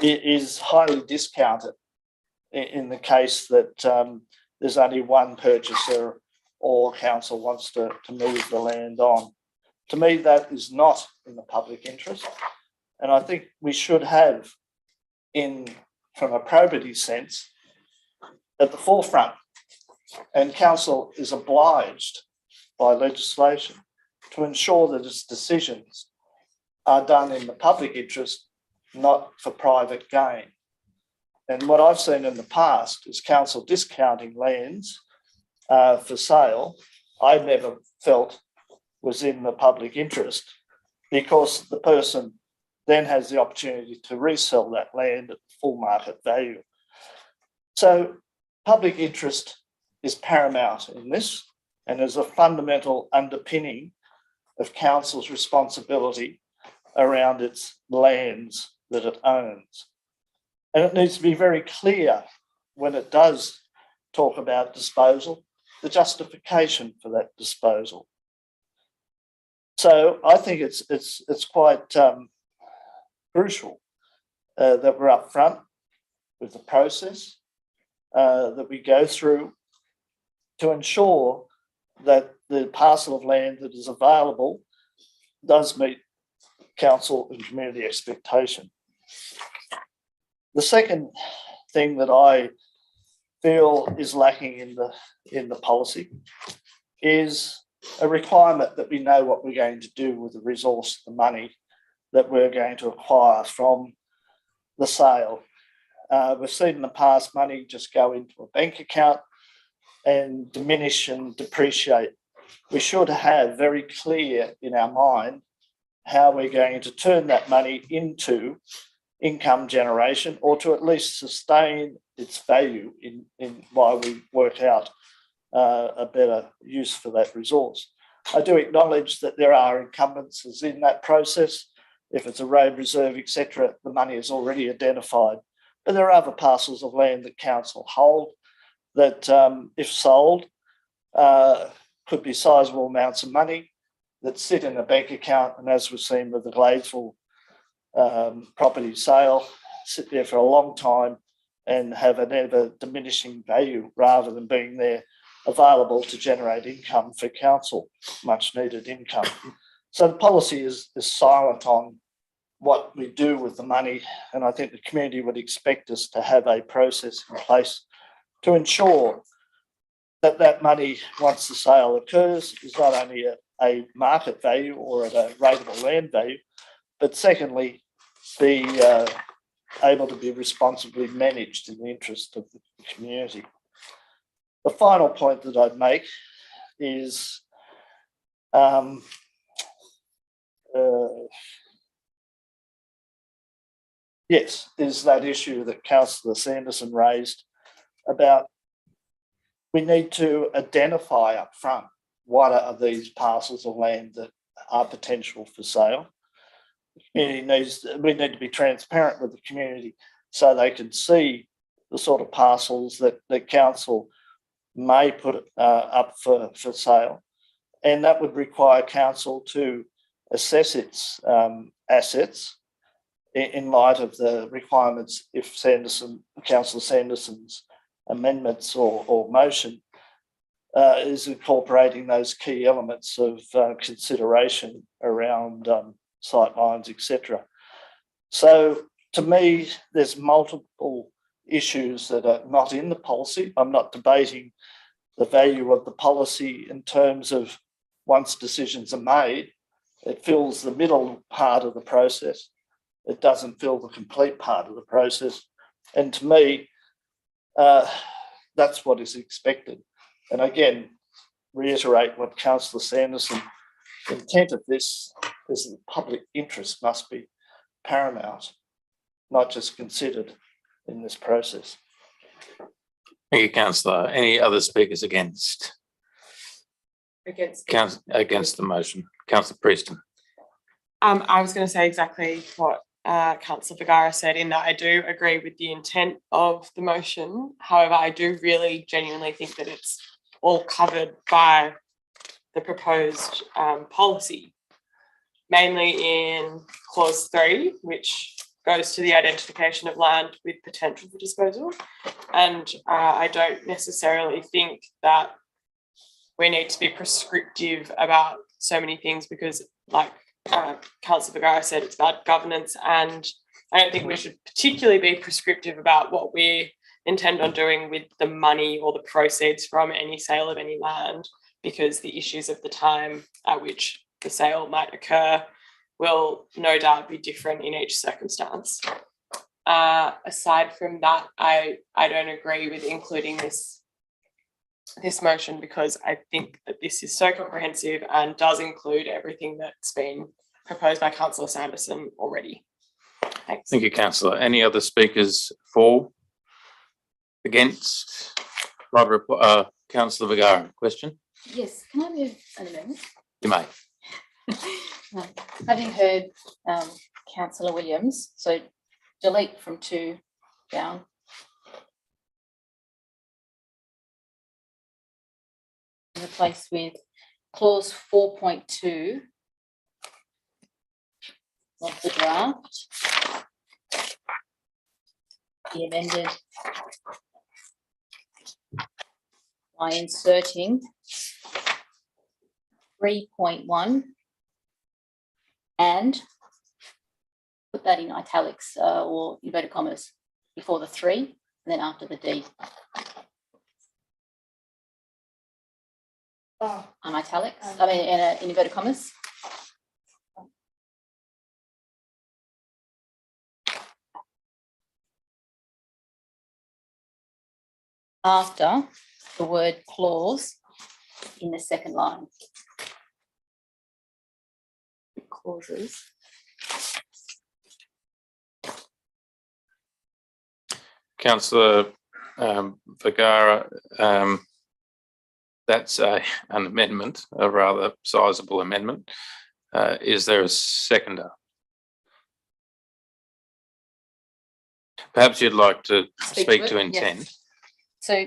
is highly discounted in the case that there's only one purchaser or council wants to move the land on. To me, that is not in the public interest. And I think we should have, from a probity sense, at the forefront, and council is obliged by legislation to ensure that its decisions are done in the public interest, not for private gain. And what I've seen in the past is council discounting lands for sale, I never felt was in the public interest, because the person then has the opportunity to resell that land at full market value. So public interest is paramount in this, and is a fundamental underpinning of council's responsibility around its lands that it owns. And it needs to be very clear when it does talk about disposal, the justification for that disposal. So I think it's quite crucial that we're upfront with the process that we go through to ensure that the parcel of land that is available does meet council and community expectation. The second thing that I feel is lacking in the policy is a requirement that we know what we're going to do with the resource, the money that we're going to acquire from the sale. We've seen in the past money just go into a bank account and diminish and depreciate. We should have very clear in our mind how we're going to turn that money into income generation, or to at least sustain its value in while we work out a better use for that resource. I do acknowledge that there are encumbrances in that process. If it's a road reserve, etc., the money is already identified. But there are other parcels of land that council hold that, if sold, could be sizable amounts of money that sit in a bank account, and as we've seen with the Gladesville property sale, sit there for a long time and have an ever diminishing value rather than being there available to generate income for council, much needed income. So the policy is silent on what we do with the money, and I think the community would expect us to have a process in place to ensure that that money, once the sale occurs, is not only a market value or at a rateable land value, but secondly, be able to be responsibly managed in the interest of the community. The final point that I'd make is is that issue that Councillor Sanderson raised about we need to identify up front what are these parcels of land that are potential for sale. We need to be transparent with the community so they can see the sort of parcels that council may put up for sale. And that would require council to assess its assets in light of the requirements if Councillor Sanderson's amendments or motion is incorporating those key elements of consideration around sightlines, etc. So to me, there's multiple issues that are not in the policy. I'm not debating the value of the policy in terms of once decisions are made, it fills the middle part of the process. It doesn't fill the complete part of the process. And to me, that's what is expected. And again, reiterate what Councillor Sanderson intent of this is that the public interest must be paramount, not just considered in this process. Thank you, Councillor. Any other speakers against? Against the motion. Councillor Preston. I was going to say exactly what Councillor Vergara said, in that I do agree with the intent of the motion. However, I do really genuinely think that it's all covered by the proposed policy, mainly in clause 3, which goes to the identification of land with potential for disposal. And I don't necessarily think that we need to be prescriptive about so many things, because like Councillor Vergara said, it's about governance, and I don't think we should particularly be prescriptive about what we intend on doing with the money or the proceeds from any sale of any land, because the issues of the time at which the sale might occur will no doubt be different in each circumstance. Aside from that, I don't agree with including this motion, because I think that this is so comprehensive and does include everything that's been proposed by Councillor Sanderson already. Thanks. Thank you, Councillor. Any other speakers for? Against? Councillor Vergara, question? Yes, can I move an amendment? You may. Having heard Councillor Williams, so delete from 2 down. Replace with clause 4.2 of the draft. Be amended by inserting 3.1 and put that in italics or inverted commas before the 3 and then after the D. On italics, I mean in inverted commas. After the word clause in the second line. Clauses. Councillor Vergara, that's an amendment, a rather sizable amendment. Is there a seconder? Perhaps you'd like to speak to intent. Yes. So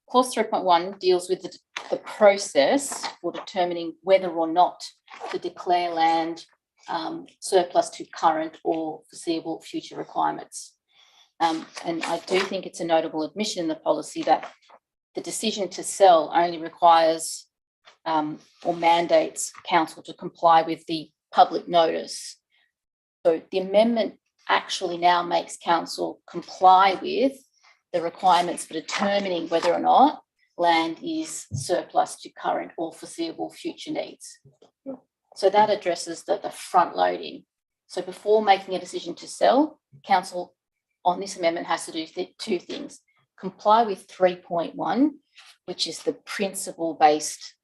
clause 3.1 deals with the process for determining whether or not to declare land surplus to current or foreseeable future requirements. And I do think it's a notable admission in the policy that the decision to sell only requires or mandates council to comply with the public notice. So the amendment actually now makes council comply with the requirements for determining whether or not land is surplus to current or foreseeable future needs. So that addresses the front loading. So before making a decision to sell, council on this amendment has to do 2 things. Comply with 3.1, which is the principle-based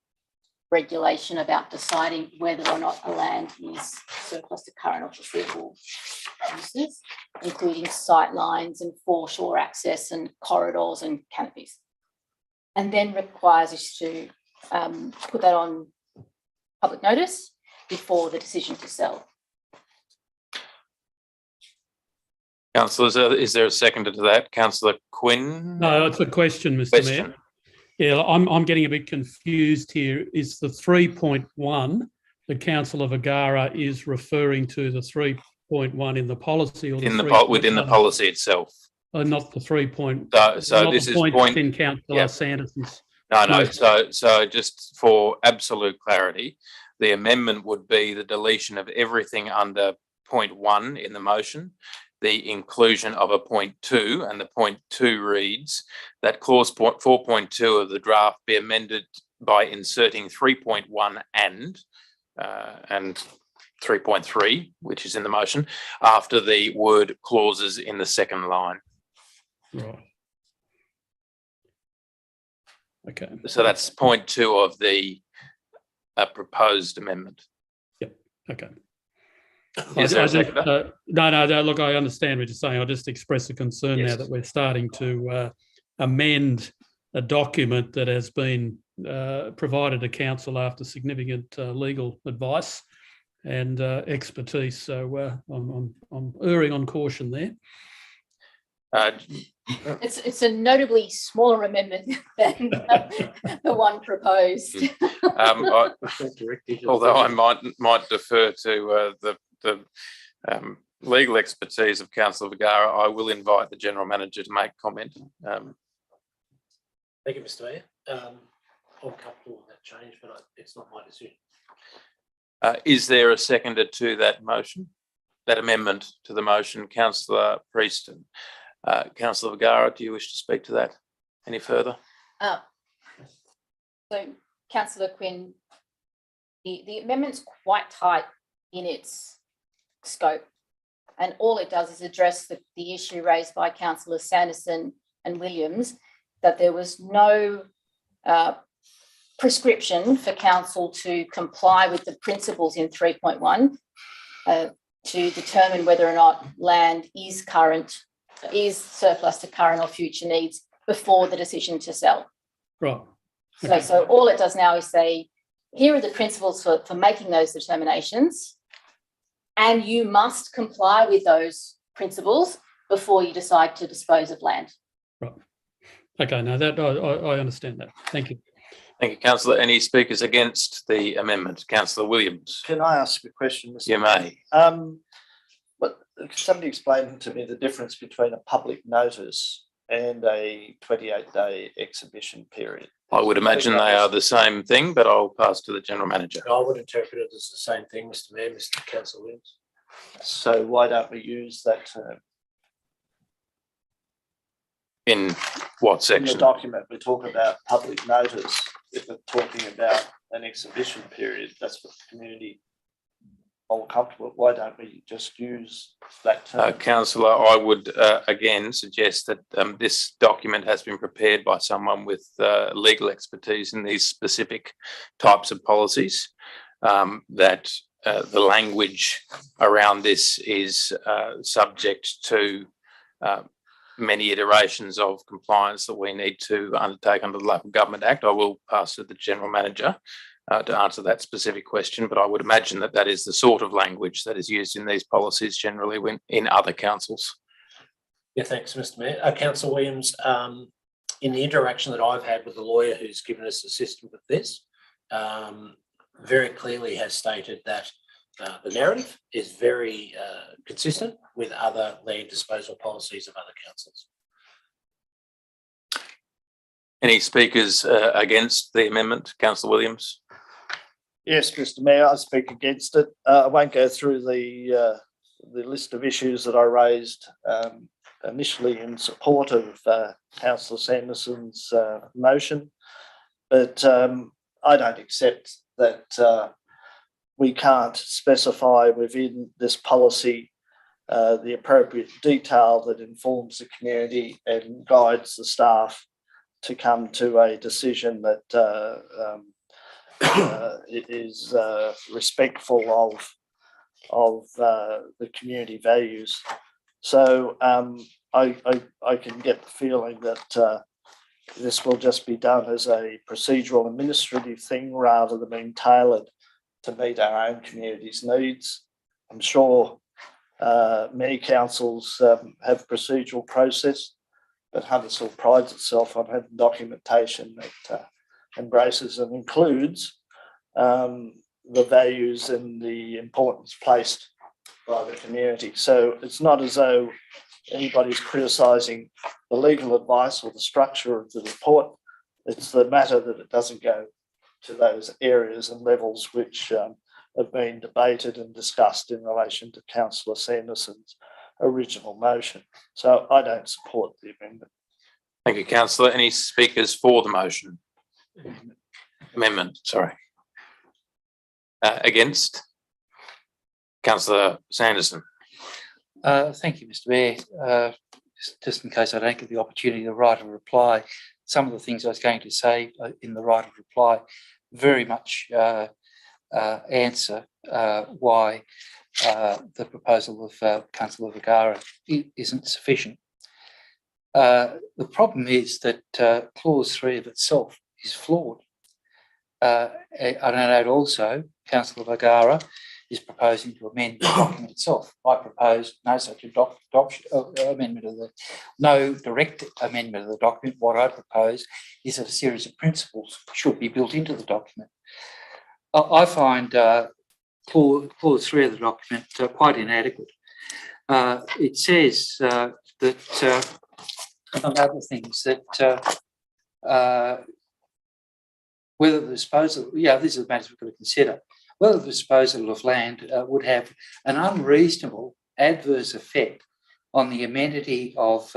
regulation about deciding whether or not a land is surplus to current or foreseeable uses, including sight lines and foreshore access and corridors and canopies. And then requires us to put that on public notice before the decision to sell. Councillor, is there a seconder to that? Councillor Quinn? No, it's a question, Mr. Mayor. Yeah, I'm getting a bit confused here. Is the 3.1 that Councillor Vergara is referring to the 3.1 in the policy or within the policy itself? Not the 3 point. So this is point in Councillor Sanderson's. No. So just for absolute clarity, the amendment would be the deletion of everything under point 1 in the motion, the inclusion of a point 2, and the point 2 reads that clause 4.2 of the draft be amended by inserting 3.1 and 3.3, which is in the motion, after the word clauses in the second line. Right. Okay. So that's point 2 of the proposed amendment. Yep. Okay. Is there a seconder? No, look, I understand what you're saying. I'll just express a concern now that we're starting to amend a document that has been provided to council after significant legal advice and expertise. So I'm erring on caution there. It's a notably smaller amendment than the one proposed. Although I might defer to the legal expertise of Councillor Vergara, I will invite the General Manager to make comment. Thank you, Mr. Mayor. I'm comfortable with that change, but it's not my decision. Is there a seconder to that motion, that amendment to the motion? Councillor Prieston. Councillor Vergara, do you wish to speak to that any further? So, Councillor Quinn, the amendment's quite tight in its scope, and all it does is address the issue raised by Councillors Sanderson and Williams, that there was no prescription for council to comply with the principles in 3.1 to determine whether or not land is surplus to current or future needs before the decision to sell. Right. So all it does now is say, here are the principles for making those determinations, and you must comply with those principles before you decide to dispose of land. Right. Okay, now that I understand that. Thank you. Thank you, Councillor. Any speakers against the amendment? Councillor Williams. Can I ask a question, Mr. You may. But could somebody explain to me the difference between a public notice and a 28-day exhibition period? I would imagine they are the same thing, but I'll pass to the General Manager. I would interpret it as the same thing, Mr. Mayor, Mr. Councillor Williams. So why don't we use that term? In what In the section? document, we talk about public notice. If we're talking about an exhibition period, that's what the community all comfortable. Why don't we just use that term? Councillor, I would again suggest that this document has been prepared by someone with legal expertise in these specific types of policies, that the language around this is subject to many iterations of compliance that we need to undertake under the Local Government Act. I will pass to the General Manager to answer that specific question, but I would imagine that that is the sort of language that is used in these policies generally when in other councils. Yeah, thanks, Mr. Mayor. Councillor Williams, in the interaction that I've had with the lawyer who's given us assistance with this, very clearly has stated that the narrative is very consistent with other land disposal policies of other councils. Any speakers against the amendment? Councillor Williams. Yes, Mr. Mayor, I speak against it. I won't go through the list of issues that I raised initially in support of Councillor Sanderson's motion, but I don't accept that we can't specify within this policy the appropriate detail that informs the community and guides the staff to come to a decision that it is respectful of the community values. So I can get the feeling that this will just be done as a procedural administrative thing rather than being tailored to meet our own community's needs. I'm sure many councils have procedural process, but Huntersville prides itself on having documentation that embraces and includes the values and the importance placed by the community. So it's not as though anybody's criticising the legal advice or the structure of the report. It's the matter that it doesn't go to those areas and levels which have been debated and discussed in relation to Councillor Sanderson's original motion. So I don't support the amendment. Thank you, Councillor. Any speakers for the motion? Amendment, sorry. Against? Councillor Sanderson. Thank you, Mr. Mayor. Just in case I don't get the opportunity to write a reply, some of the things I was going to say in the right of reply very much answer why the proposal of Councillor Vergara isn't sufficient. The problem is that clause 3 of itself is flawed. I note also Councillor Vergara is proposing to amend the document itself. I propose no such amendment of no direct amendment of the document. What I propose is that a series of principles should be built into the document. I find clause 3 of the document quite inadequate. It says that, among other things, that whether the disposal, these are the matters we've got to consider, whether the disposal of land would have an unreasonable adverse effect on the amenity of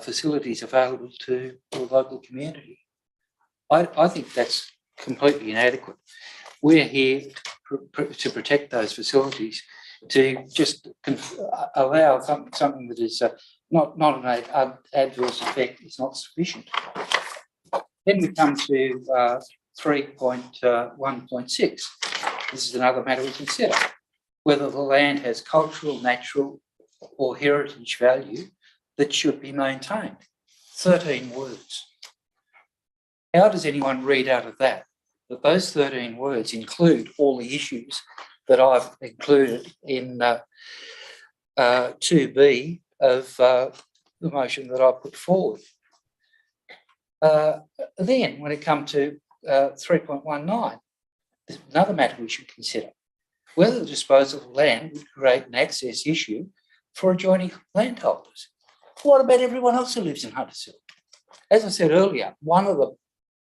facilities available to the local community. I think that's completely inadequate. We're here to protect those facilities. To just allow something that is not an adverse effect is not sufficient. Then we come to 3.1.6. This is another matter we consider. Whether the land has cultural, natural or heritage value that should be maintained. 13 words. How does anyone read out of that those 13 words include all the issues that I've included in 2B of the motion that I put forward? Then, when it comes to 3.19, there's another matter we should consider. Whether the disposal of land would create an access issue for adjoining landholders. What about everyone else who lives in Hunters Hill? As I said earlier, one of the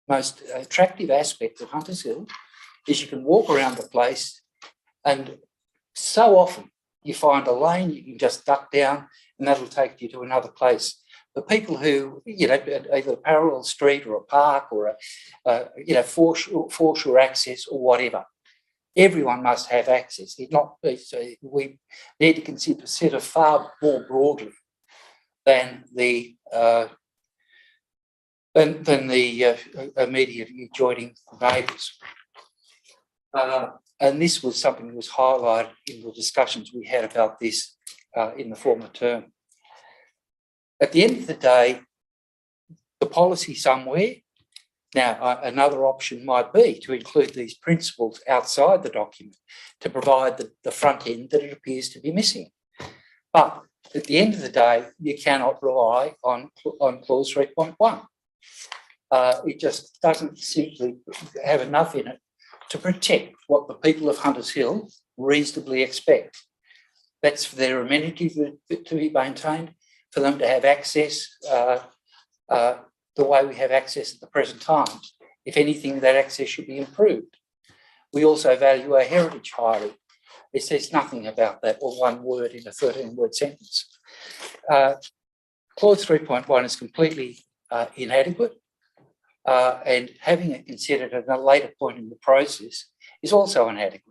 most attractive aspects of Hunters Hill is you can walk around the place and so often you find a lane you can just duck down and that'll take you to another place. The people who, either a parallel street or a park or foreshore access or whatever, everyone must have access. We need to consider far more broadly than the immediate adjoining neighbours. And this was something that was highlighted in the discussions we had about this in the former term. At the end of the day, the policy somewhere, now another option might be to include these principles outside the document to provide the front end that it appears to be missing. But at the end of the day, you cannot rely on clause 3.1. It just doesn't simply have enough in it to protect what the people of Hunters Hill reasonably expect. That's for their amenity to be maintained, for them to have access the way we have access at the present time. If anything, that access should be improved. We also value our heritage highly. It says nothing about that or one word in a 13-word sentence. Clause 3.1 is completely inadequate. And having it considered at a later point in the process is also inadequate.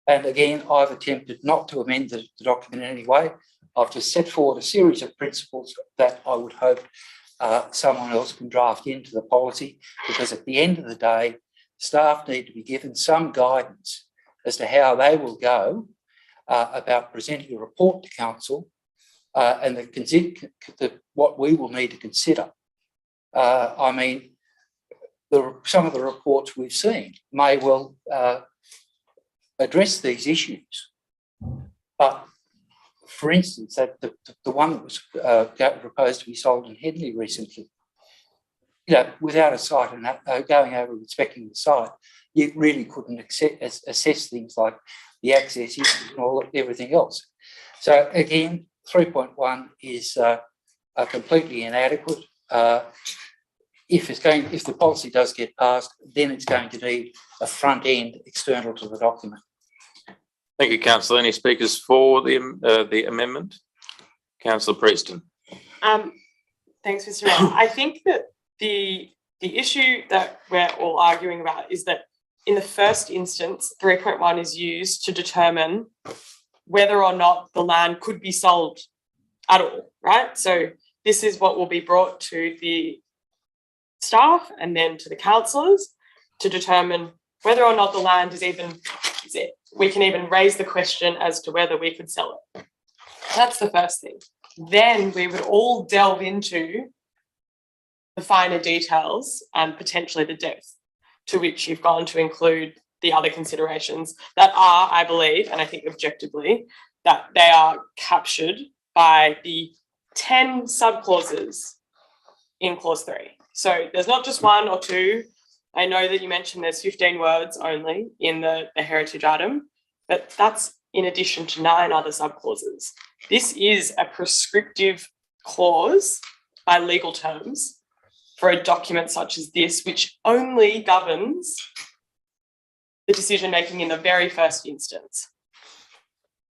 And again, I've attempted not to amend the document in any way. I've just set forward a series of principles that I would hope someone else can draft into the policy, because at the end of the day, staff need to be given some guidance as to how they will go about presenting a report to council and what we will need to consider. I mean, some of the reports we've seen may well address these issues. But for instance, the one that was proposed to be sold in Headley recently, without a site and going over and inspecting the site, you really couldn't assess things like the access issues and everything else. So again, 3.1 is completely inadequate. If the policy does get passed, then it's going to need a front end external to the document. Thank you, Councillor. Any speakers for the amendment? Councillor Preston. Thanks, Mr. Mayor. I think that the issue that we're all arguing about is that in the first instance, 3.1 is used to determine whether or not the land could be sold at all, right? So this is what will be brought to the staff and then to the councillors to determine whether or not the land we can even raise the question as to whether we could sell it. That's the first thing. Then we would all delve into the finer details and potentially the depth. to which you've gone to include the other considerations that are, I believe, and I think objectively, that they are captured by the 10 subclauses in clause 3. So there's not just one or two. I know that you mentioned there's 15 words only in the heritage item, but that's in addition to 9 other subclauses. This is a prescriptive clause by legal terms for a document such as this, which only governs the decision making in the very first instance.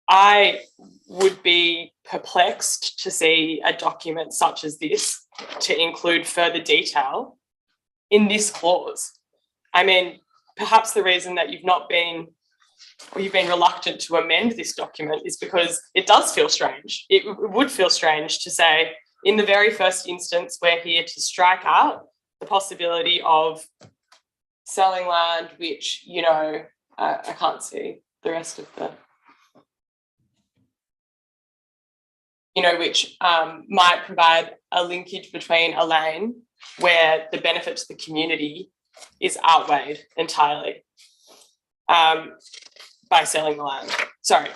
I would be perplexed to see a document such as this to include further detail in this clause. I mean, perhaps the reason that you've been reluctant to amend this document is because it does feel strange. It would feel strange to say, in the very first instance, we're here to strike out the possibility of selling land, which, you know, I can't see the rest of the, you know, which might provide a linkage between a lane where the benefit to the community is outweighed entirely by selling the land. Sorry,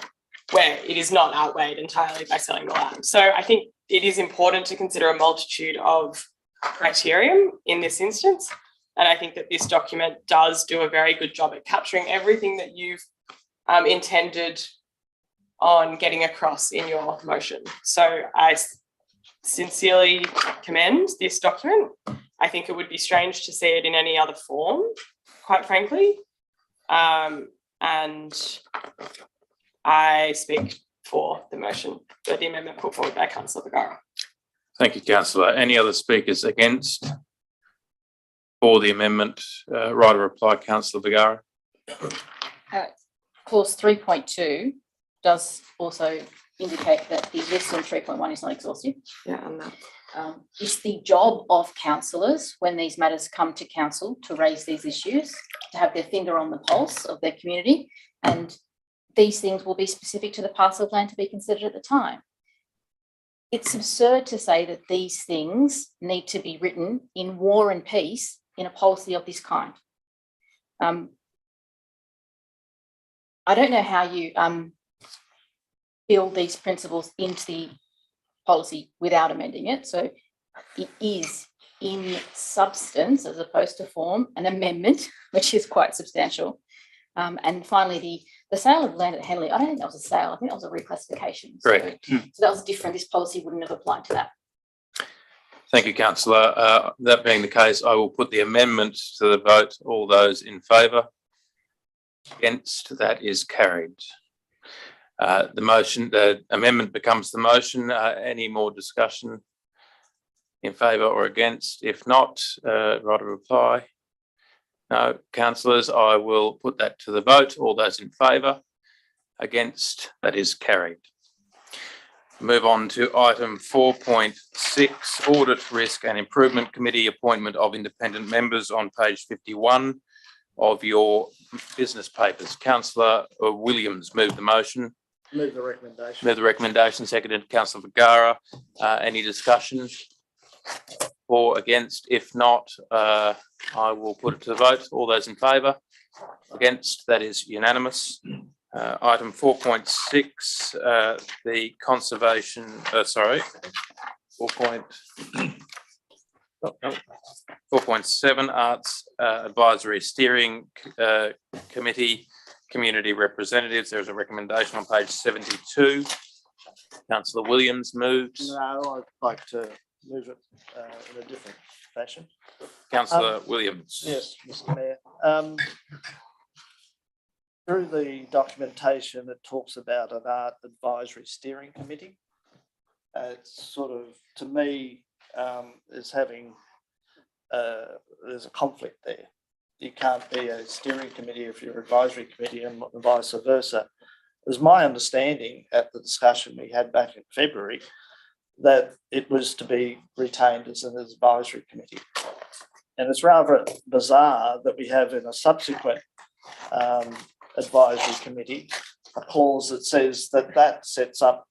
where it is not outweighed entirely by selling the land. So I think it is important to consider a multitude of criterion in this instance. And I think that this document does do a very good job at capturing everything that you've intended on getting across in your motion. So I sincerely commend this document. I think it would be strange to see it in any other form, quite frankly. And I speak for the motion, for the amendment put forward by Councillor Vergara. Thank you, Councillor. Any other speakers against for the amendment? Right of reply, Councillor Vergara. Clause 3.2 does also indicate that the list on 3.1 is not exhaustive. Yeah, and that. It's the job of councillors when these matters come to council to raise these issues, to have their finger on the pulse of their community, and these things will be specific to the parcel of land to be considered at the time. It's absurd to say that these things need to be written in war and peace in a policy of this kind. I don't know how you build these principles into the policy without amending it. So it is in substance, as opposed to form, an amendment, which is quite substantial. And finally, the sale of land at Henley, I don't think that was a sale, I think that was a reclassification. Correct. So that was different. This policy wouldn't have applied to that. Thank you, Councillor. That being the case, I will put the amendment to the vote. All those in favour? Against? That is carried. The amendment becomes the motion. Any more discussion in favour or against? If not, right of reply. No, councillors, I will put that to the vote. All those in favour? Against? That is carried. Move on to item 4.6, Audit, Risk and Improvement Committee, appointment of independent members on page 51 of your business papers. Councillor Williams, move the motion. Move the recommendation. Move the recommendation, seconded Councillor Vergara. Any discussion? For, against? If not, I will put it to the vote. All those in favour? Against? That is unanimous. Item 4.6, the conservation, 4.7, Arts Advisory Steering Committee, Community Representatives. There's a recommendation on page 72. Councillor Williams moved. No, I'd like to move it in a different fashion. Councillor Williams. Yes, Mr. Mayor. Through the documentation, it talks about an art advisory steering committee. It's sort of, to me, is having, there's a conflict there. You can't be a steering committee if you're advisory committee and vice versa. It was my understanding at the discussion we had back in February that it was to be retained as an advisory committee. And it's rather bizarre that we have in a subsequent advisory committee a clause that says that that sets up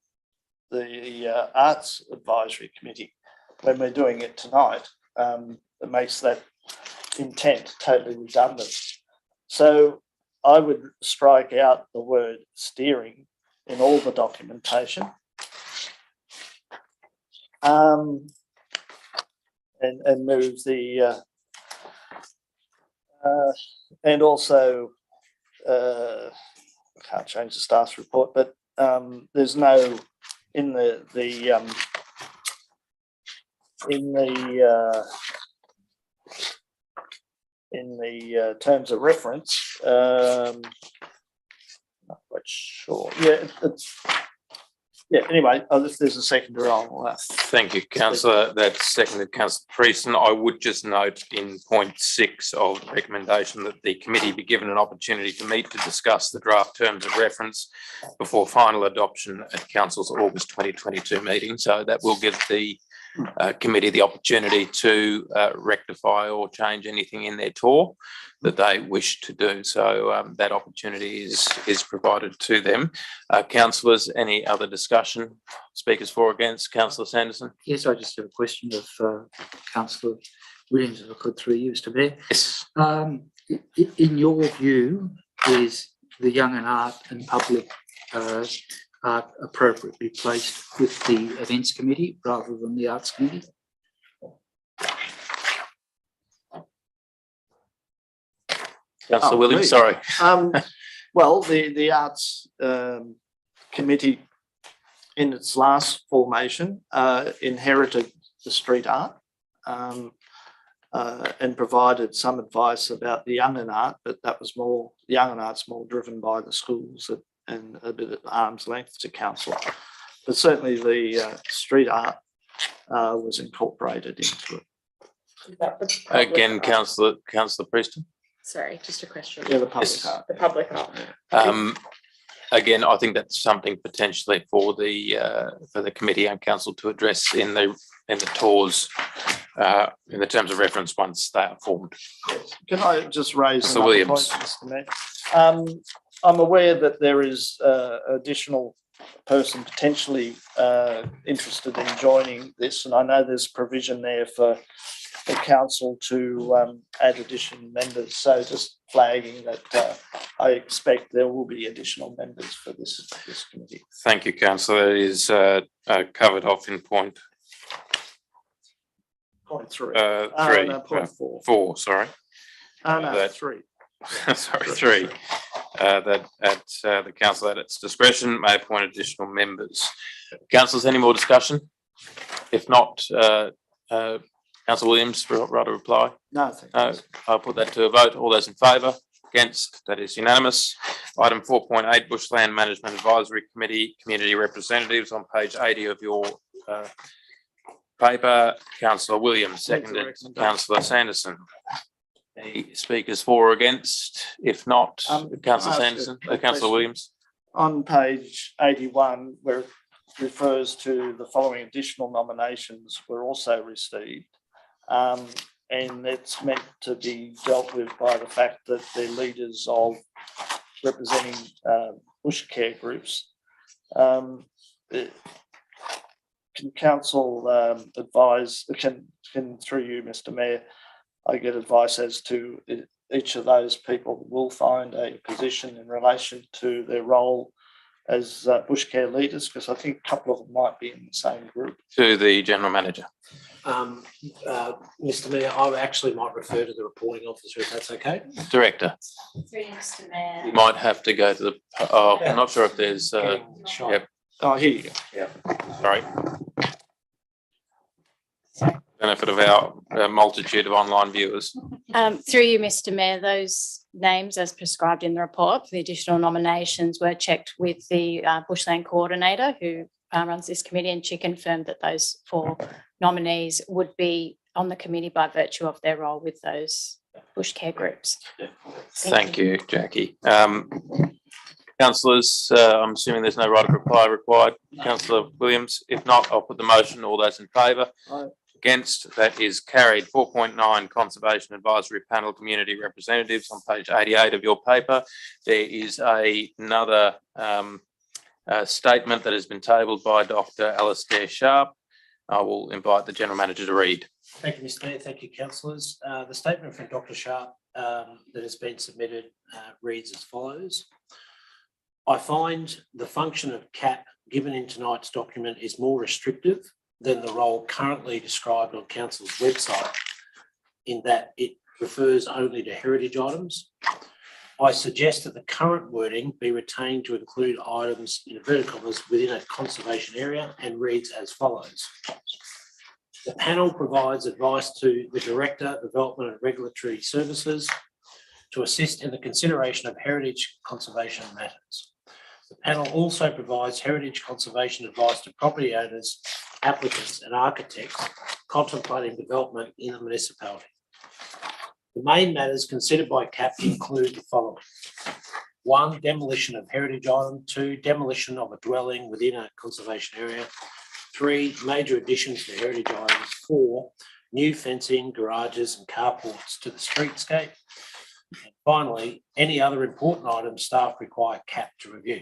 the arts advisory committee when we're doing it tonight. It makes that intent totally redundant. So I would strike out the word steering in all the documentation. And move the and also I can't change the staff's report, but there's no in the terms of reference. Not quite sure. Yeah. Anyway, if there's a seconder, I'll. Thank you, councillor. That's seconded, councillor Prieston. I would just note in point 6 of the recommendation that the committee be given an opportunity to meet to discuss the draft terms of reference before final adoption at council's August 2022 meeting. So that will give the committee the opportunity to rectify or change anything in their tour that they wish to do. So that opportunity is provided to them. Councillors, any other discussion? Speakers for or against? Councillor Sanderson? Yes, I just have a question of Councillor Williams, if I could, through you, Mr. Mayor. Yes. In your view, is the Young and Art and Public Art appropriately placed with the Events Committee rather than the Arts Committee? Councillor Williams, sorry. Well, the Arts Committee in its last formation inherited the street art and provided some advice about the young and art, but that was more, the young and art's more driven by the schools and a bit at arm's length to council. But certainly the street art was incorporated into it. Again, councillor Preston. Sorry, just a question. Yeah, the public Yes. art. The public art. Again, I think that's something potentially for the committee and council to address in the tours in the terms of reference once they are formed. Can I just raise Mr. another Williams. point, Mr. Mayor? I'm aware that there is additional person potentially interested in joining this, and I know there's provision there for the council to add additional members. So just flagging that I expect there will be additional members for this committee. Thank you, councillor. It is covered off in point Point 3. 3. No, point 4. 4, sorry. No, that- 3. Sorry, 3. That at the council at its discretion may appoint additional members. Councillors, any more discussion? If not, Councillor Williams, rather reply. No, thank No, you. I'll put that to a vote. All those in favour? Against? That is unanimous. Item 4.8, Bushland Management Advisory Committee, community representatives on page 80 of your paper. Councillor Williams, seconded. Councillor Sanderson. Any speakers for or against? If not, Councillor Sanderson, Councillor Williams. On page 81, where it refers to the following additional nominations were also received. And it's meant to be dealt with by the fact that they're leaders of representing bush care groups. Can council advise, can through you, Mr. Mayor, I get advice as to each of those people will find a position in relation to their role as bush care leaders, because I think a couple of them might be in the same group. To the General Manager. Mr. Mayor, I actually might refer to the reporting officer if that's okay. Director. Through you, Mr. Mayor. You might have to go to the, I'm not sure if there's, yep, Oh, here you go. sorry. Benefit of our multitude of online viewers. Through you, Mr. Mayor, those names as prescribed in the report for the additional nominations were checked with the Bushland Coordinator who runs this committee, and she confirmed that those 4 nominees would be on the committee by virtue of their role with those bush care groups. Thank you, Jackie. Councillors, I'm assuming there's no right of reply required. Councillor Williams, if not, I'll put the motion. All those in favour? Aye. Against? That is carried. 4.9, Conservation Advisory Panel Community Representatives on page 88 of your paper. There is another statement that has been tabled by Dr. Alistair Sharp. I will invite the General Manager to read. Thank you, Mr. Mayor. Thank you, councillors. The statement from Dr. Sharp that has been submitted reads as follows. I find the function of CAP given in tonight's document is more restrictive than the role currently described on council's website, in that it refers only to heritage items. I suggest that the current wording be retained to include items in inverted commas within a conservation area and reads as follows. The panel provides advice to the Director, Development and Regulatory Services to assist in the consideration of heritage conservation matters. The panel also provides heritage conservation advice to property owners, applicants and architects contemplating development in a municipality. The main matters considered by CAP include the following. 1, demolition of heritage item. 2, demolition of a dwelling within a conservation area. 3, major additions to heritage items. 4, new fencing, garages and carports to the streetscape. And finally, any other important items staff require CAP to review.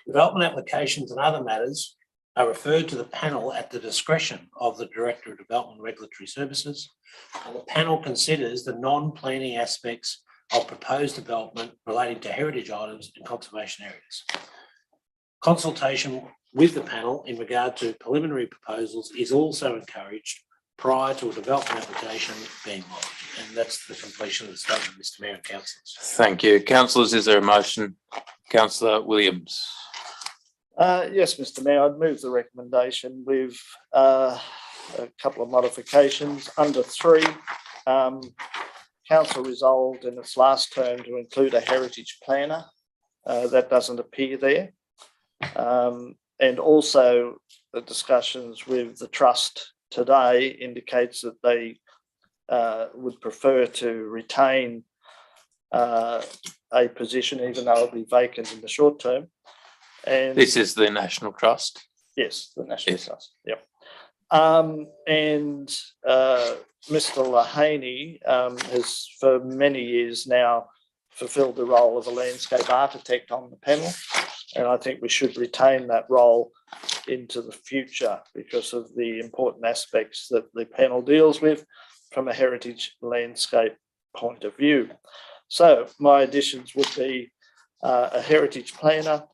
Development applications and other matters are referred to the panel at the discretion of the Director of Development and Regulatory Services, and the panel considers the non-planning aspects of proposed development relating to heritage items and conservation areas. Consultation with the panel in regard to preliminary proposals is also encouraged prior to a development application being lodged. And that's the completion of the statement, Mr. Mayor and councillors. Thank you. Councillors, is there a motion? Councillor Williams. Yes, Mr. Mayor, I'd move the recommendation with a couple of modifications. Under 3, council resolved in its last term to include a heritage planner. That doesn't appear there. And also the discussions with the trust today indicates that they would prefer to retain a position, even though it'll be vacant in the short term. And This is the National Trust. yes, the National Yes. Trust. Yep. And Mr. Lahaney has for many years now fulfilled the role of a landscape architect on the panel. And I think we should retain that role into the future because of the important aspects that the panel deals with from a heritage landscape point of view. So my additions would be a heritage planner,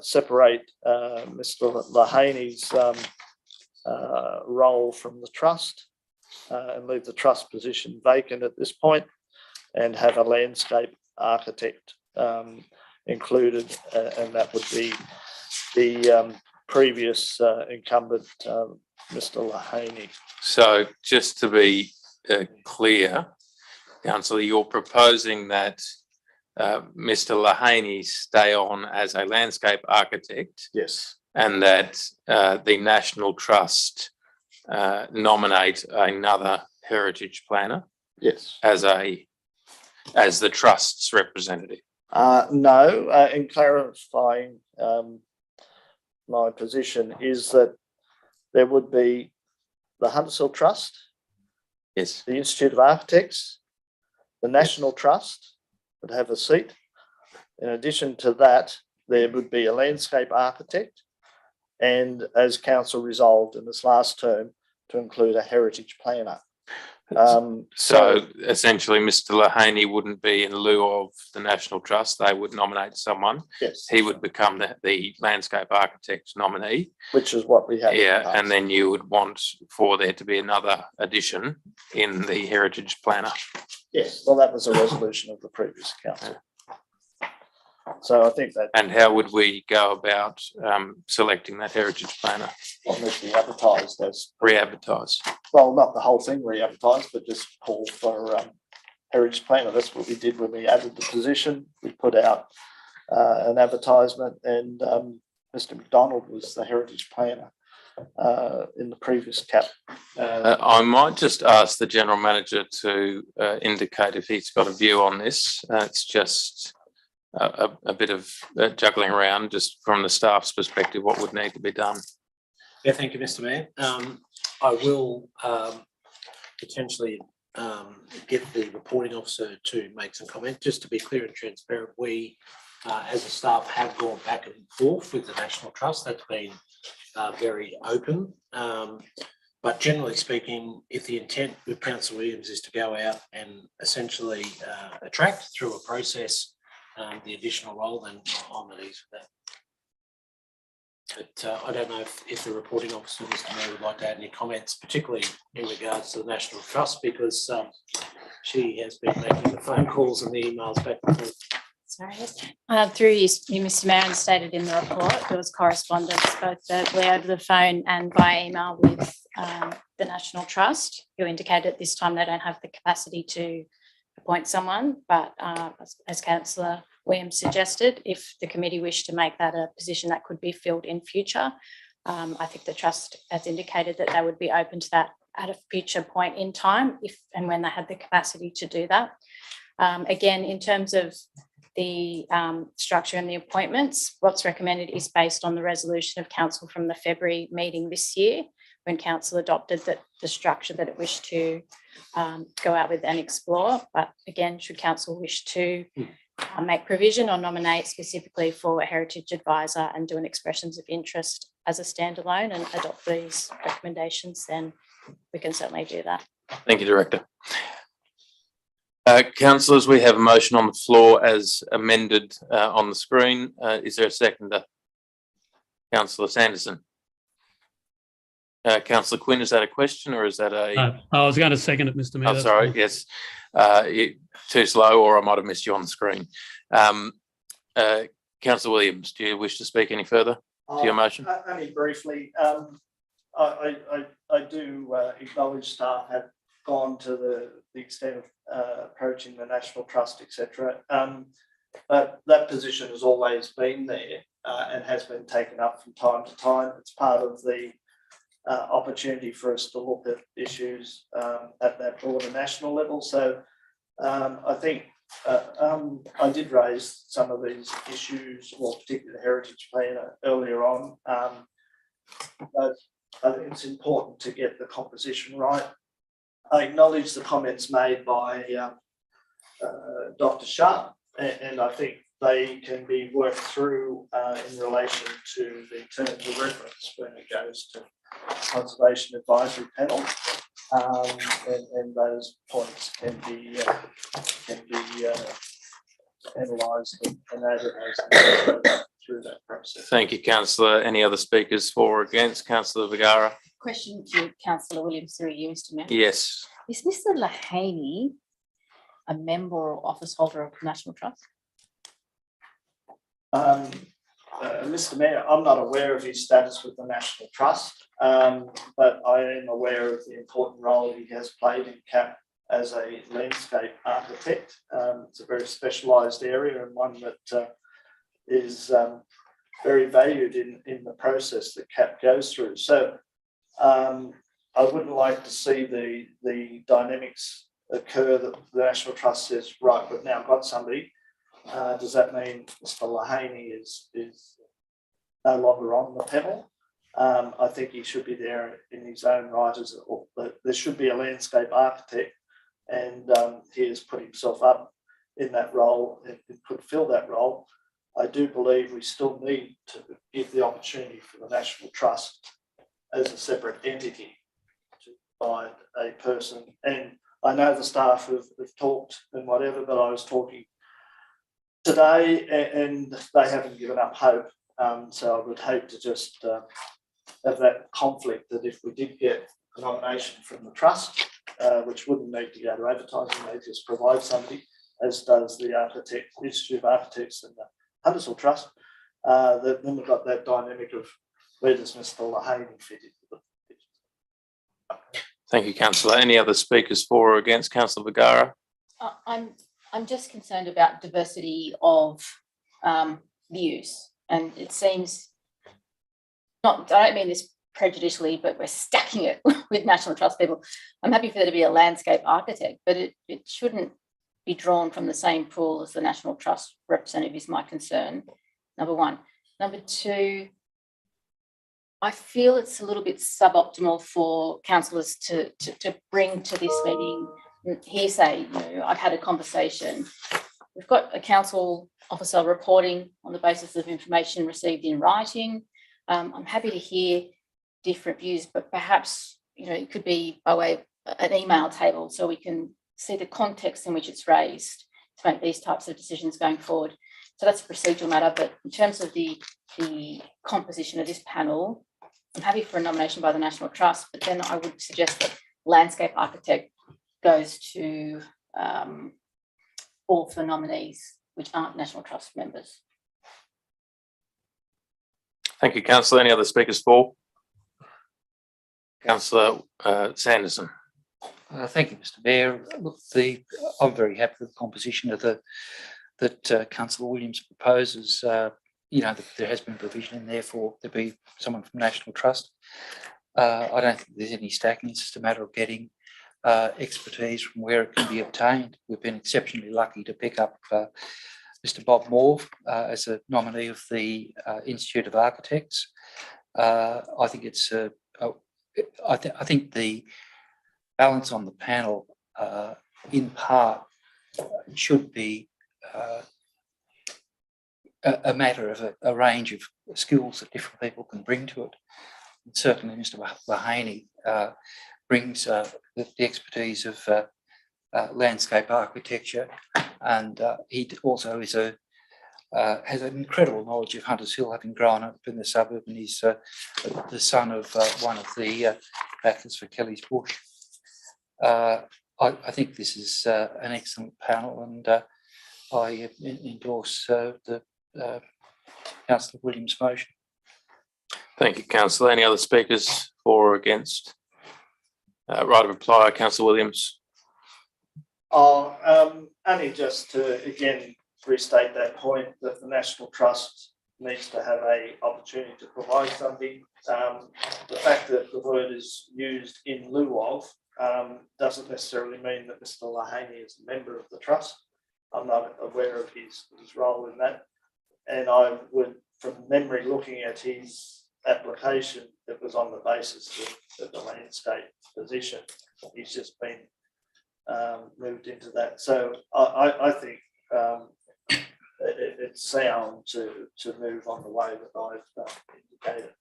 separate Mr. Lahaney's role from the trust and leave the trust position vacant at this point, and have a landscape architect included, and that would be the previous incumbent, Mr. Lahaney. So just to be clear, Councillor, you're proposing that Mr. Lahaney stay on as a landscape architect, Yes. and that the National Trust nominate another heritage planner Yes. as the trust's representative. No, in clarifying my position is that there would be the Huntersville Trust, Yes. the Institute of Architects, the National Trust would have a seat. In addition to that, there would be a landscape architect, and as council resolved in this last term, to include a heritage planner. So essentially, Mr. Lahaney wouldn't be in lieu of the National Trust. They would nominate someone. Yes, He would become the landscape architect nominee. which is what we have. in the Yeah, past. and then you would want for there to be another addition in the heritage planner. Yes, well, that was a resolution of the previous council. So I think that And how would we go about selecting that heritage planner? must be advertised as, Re-advertise. well, not the whole thing re-advertised, but just call for heritage planner. That's what we did when we added the position. We put out an advertisement, and Mr. McDonald was the heritage planner in the previous CAP. I might just ask the general manager to indicate if he's got a view on this. It's just a bit of juggling around, just from the staff's perspective, what would need to be done. Yeah, thank you, Mr. Mayor. I will potentially get the reporting officer to make some comment. Just to be clear and transparent, we as a staff have gone back and forth with the National Trust. That's been very open. But But generally speaking, if the intent with Councillor Williams is to go out and essentially attract through a process the additional role, then I'm at ease with that. But I don't know if the reporting officer, Mr. Mayor, would like to add any comments, particularly in regards to the National Trust, because she has been making the phone calls and the emails back and forth. Sorry. Through you, Mr. Mayor, and stated in the report, there was correspondence both verbally over the phone and by email with the National Trust, who indicated at this time they don't have the capacity to appoint someone, but as Councillor Williams suggested, if the committee wished to make that a position that could be filled in future, I think the Trust has indicated that they would be open to that at a future point in time, if and when they had the capacity to do that. Again, in terms of the structure and the appointments, what's recommended is based on the resolution of council from the February meeting this year, when council adopted the structure that it wished to go out with and explore. But again, should council wish to make provision or nominate specifically for a heritage advisor and do an expressions of interest as a standalone and adopt these recommendations, then we can certainly do that. Thank you, Director. Councillors, we have a motion on the floor as amended on the screen. Is there a seconder? Councillor Sanderson. Councillor Quinn, is that a question or is that a? I was going to second it, Mr. Mayor. Oh, sorry, yes. Too slow, or I might have missed you on the screen. Councillor Williams, do you wish to speak any further to your motion? Only briefly. I do acknowledge staff have gone to the extent of approaching the National Trust, etc. But that position has always been there and has been taken up from time to time. It's part of the opportunity for us to look at issues at that broader national level. So I think I did raise some of these issues, well, particularly the heritage plan earlier on. But I think it's important to get the composition right. I acknowledge the comments made by Dr. Sharp, and I think they can be worked through in relation to the terms of reference when it goes to Conservation Advisory Panel, and those points can be analysed and added through that process. Thank you, Councillor. Any other speakers for or against? Councillor Vergara? Question to Councillor Williams through you, Mr. Mayor. Yes. Is Mr. Lahaney a member or office holder of the National Trust? Mr. Mayor, I'm not aware of his status with the National Trust, but I am aware of the important role he has played in CAP as a landscape architect. It's a very specialised area and one that is very valued in the process that CAP goes through. So I wouldn't like to see the dynamics occur that the National Trust says, right, we've now got somebody. Does that mean Mr. Lahaney is no longer on the panel? I think he should be there in his own right. There should be a landscape architect, and he has put himself up in that role and could fill that role. I do believe we still need to give the opportunity for the National Trust as a separate entity to find a person. And I know the staff have talked and whatever, but I was talking today and they haven't given up hope. So I would hate to just have that conflict that if we did get a nomination from the Trust, which wouldn't need to go to advertising, they just provide somebody, as does the Institute of Architects and the Huntersville Trust, then we've got that dynamic of where does Mr. Lahaney fit into the Thank you, Councillor. Any other speakers for or against? Councillor Vergara? I'm just concerned about diversity of views, and it seems I don't mean this prejudicially, but we're stacking it with National Trust people. I'm happy for there to be a landscape architect, but it shouldn't be drawn from the same pool as the National Trust representative is my concern, number one. Number two, I feel it's a little bit suboptimal for councillors to bring to this meeting hearsay. I've had a conversation. We've got a council officer reporting on the basis of information received in writing. I'm happy to hear different views, but perhaps it could be by way of an email table so we can see the context in which it's raised to make these types of decisions going forward. So that's a procedural matter, but in terms of the composition of this panel, I'm happy for a nomination by the National Trust, but then I would suggest that landscape architect goes to all 4 nominees which aren't National Trust members. Thank you, councillor. Any other speakers for? Councillor Sanderson. Thank you, Mr. Mayor. Look, I'm very happy with the composition of that Councillor Williams proposes. That there has been provision in there for there be someone from National Trust. I don't think there's any stacking. It's just a matter of getting expertise from where it can be obtained. We've been exceptionally lucky to pick up Mr. Bob Moore as a nominee of the Institute of Architects. I think it's I think the balance on the panel in part should be a matter of a range of skills that different people can bring to it. And certainly Mr. Mahaney brings the expertise of landscape architecture, and he also is has an incredible knowledge of Hunters Hill, having grown up in the suburb, and he's the son of one of the backers for Kelly's Bush. I think this is an excellent panel, and I endorse the Councillor Williams' motion. Thank you, councillor. Any other speakers for or against? Right of reply, councillor Williams. Only just to again restate that point that the National Trust needs to have an opportunity to provide something. The fact that the word is used in lieu of doesn't necessarily mean that Mr. Mahaney is a member of the trust. I'm not aware of his role in that. And I would, from memory, looking at his application, it was on the basis of the landscape position. He's just been moved into that. So I think it's sound to move on the way that I've indicated.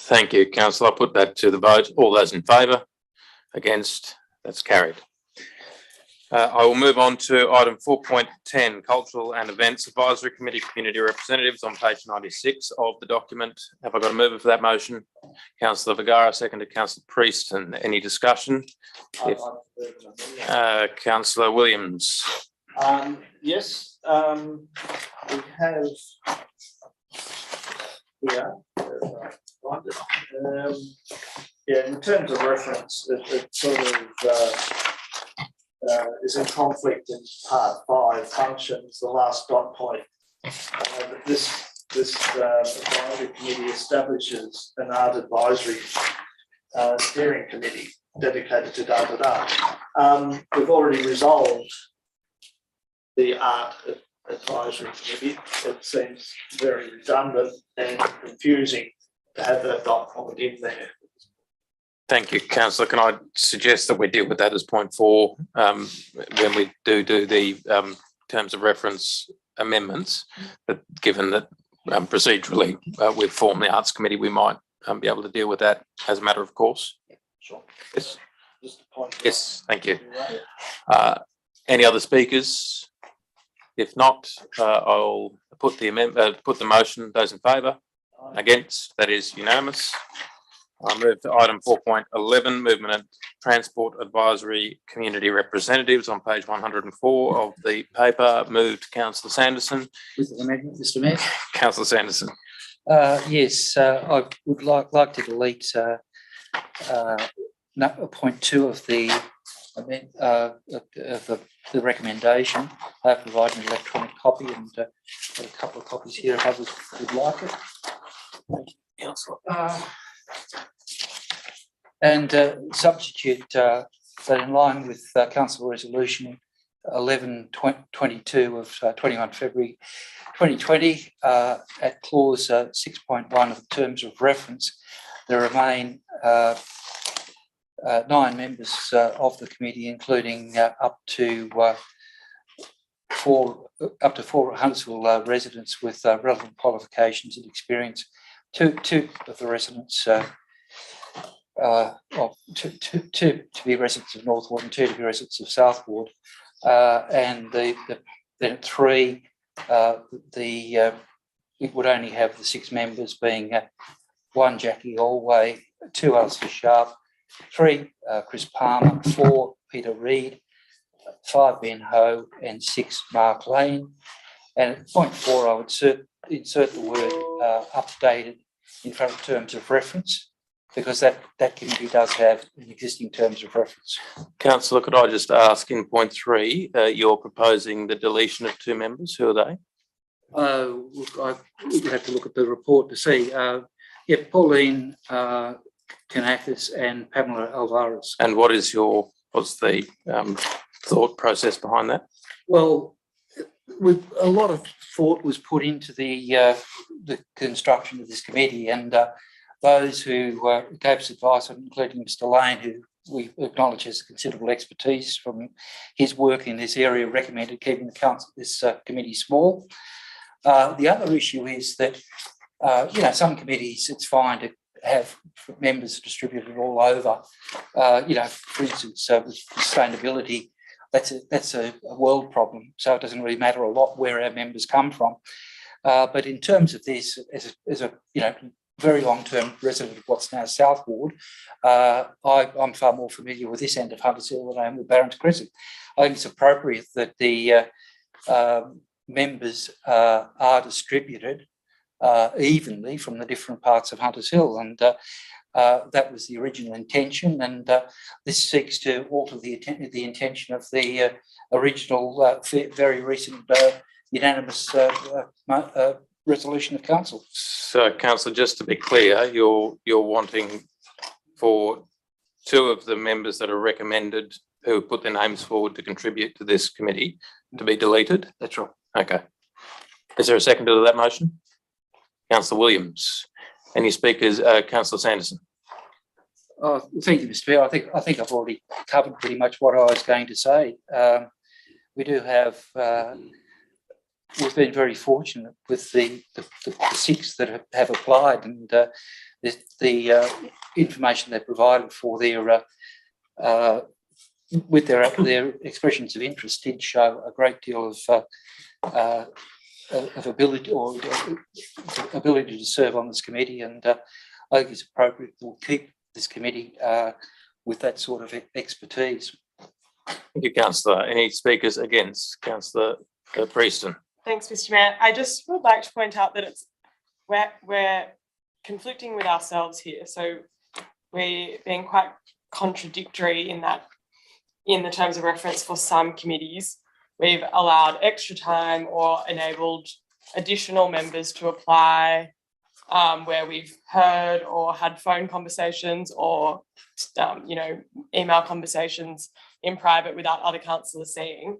Thank you, councillor. I'll put that to the vote. All those in favour? Against? That's carried. I will move on to item 4.10, Cultural and Events Advisory Committee Community Representatives on page 96 of the document. Have I got a mover for that motion? Councillor Vergara, seconded Councillor Priest. And any discussion? Councillor Williams. Yes, we have here. Yeah, in terms of reference, it sort of is in conflict in part 5 functions, the last dot point. This advisory committee establishes an art advisory steering committee dedicated to We've already resolved the art advisory committee. It seems very redundant and confusing to have that dot point in there. Thank you, councillor. Can I suggest that we deal with that as point 4 when we do the terms of reference amendments, but given that procedurally we've formed the arts committee, we might be able to deal with that as a matter of course. Yeah, sure. Yes. Just a point. Yes, thank you. Any other speakers? If not, I'll put the motion. Those in favour? Against? That is unanimous. I move to item 4.11, Movement and Transport Advisory Community Representatives on page 104 of the paper. Moved Councillor Sanderson. With the amendment, Mr. Mayor. Councillor Sanderson. Yes, I would like to delete point 2 of the the recommendation. I have provided an electronic copy and got a couple of copies here if others would like it. Thank you, Councillor. And substitute that in line with Council Resolution 1122 of 21 February 2020 at clause 6.1 of the terms of reference, there remain 9 members of the committee, including up to 4 Huntsville residents with relevant qualifications and experience. Two of the residents two to be residents of North Ward and two to be residents of South Ward, and then three, it would only have the 6 members being 1 Jackie Allway, 2 Alistair Sharp, 3 Chris Palmer, 4 Peter Reid, 5 Ben Ho, and 6 Mark Lane. And at point 4, I would insert the word updated in front of terms of reference, because that committee does have an existing terms of reference. Councillor, could I just ask in point 3, you're proposing the deletion of 2 members. Who are they? Look, I would have to look at the report to see. Pauline Kanakis and Pamela Alvarez. And what's the thought process behind that? Well, a lot of thought was put into the construction of this committee, and those who gave us advice, including Mr. Lane, who we acknowledge has considerable expertise from his work in this area, recommended keeping this committee small. The other issue is that, some committees, it's fine to have members distributed all over. For instance, with sustainability, that's a world problem, so it doesn't really matter a lot where our members come from. But in terms of this, as a very long-term resident of what's now South Ward, I'm far more familiar with this end of Hunters Hill than I am with Barrington Crescent. I think it's appropriate that the members are distributed evenly from the different parts of Hunters Hill, and that was the original intention, and this seeks to alter the intention of the original very recent unanimous resolution of council. So, Councillor, just to be clear, you're wanting for 2 of the members that are recommended, who put their names forward to contribute to this committee, to be deleted? That's right. Okay. Is there a seconder to that motion? Councillor Williams. Any speakers? Councillor Sanderson. Oh, thank you, Mr. Mayor. I think I've already covered pretty much what I was going to say. We do have. We've been very fortunate with the 6 that have applied, and the information they provided for their with their expressions of interest did show a great deal of ability or ability to serve on this committee, and I think it's appropriate that we'll keep this committee with that sort of expertise. Thank you, Councillor. Any speakers against? Councillor Prieston. Thanks, Mr. Mayor. I just would like to point out that we're conflicting with ourselves here. So we're being quite contradictory in that, in the terms of reference, for some committees, we've allowed extra time or enabled additional members to apply, where we've heard or had phone conversations or email conversations in private without other councillors seeing.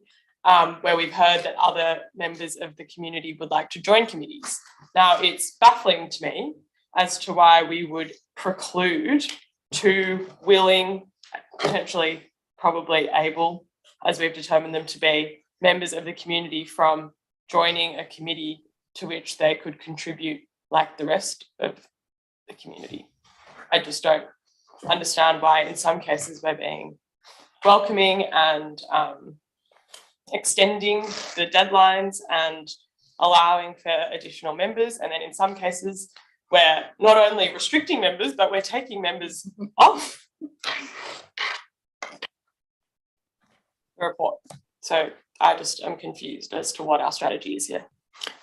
Where we've heard that other members of the community would like to join committees. Now, it's baffling to me as to why we would preclude 2 willing, potentially probably able, as we've determined them to be, members of the community from joining a committee to which they could contribute like the rest of the community. I just don't understand why in some cases we're being welcoming and extending the deadlines and allowing for additional members, and then in some cases we're not only restricting members but we're taking members off the report. So I just am confused as to what our strategy is here.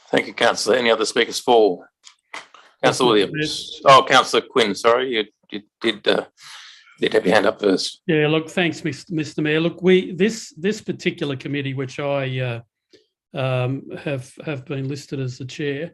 Thank you, Councillor. Any other speakers for? Councillor Williams. Oh, Councillor Quinn, sorry, you did have your hand up first. Yeah, look, thanks, Mr. Mayor. Look, this particular committee, which I have been listed as the chair,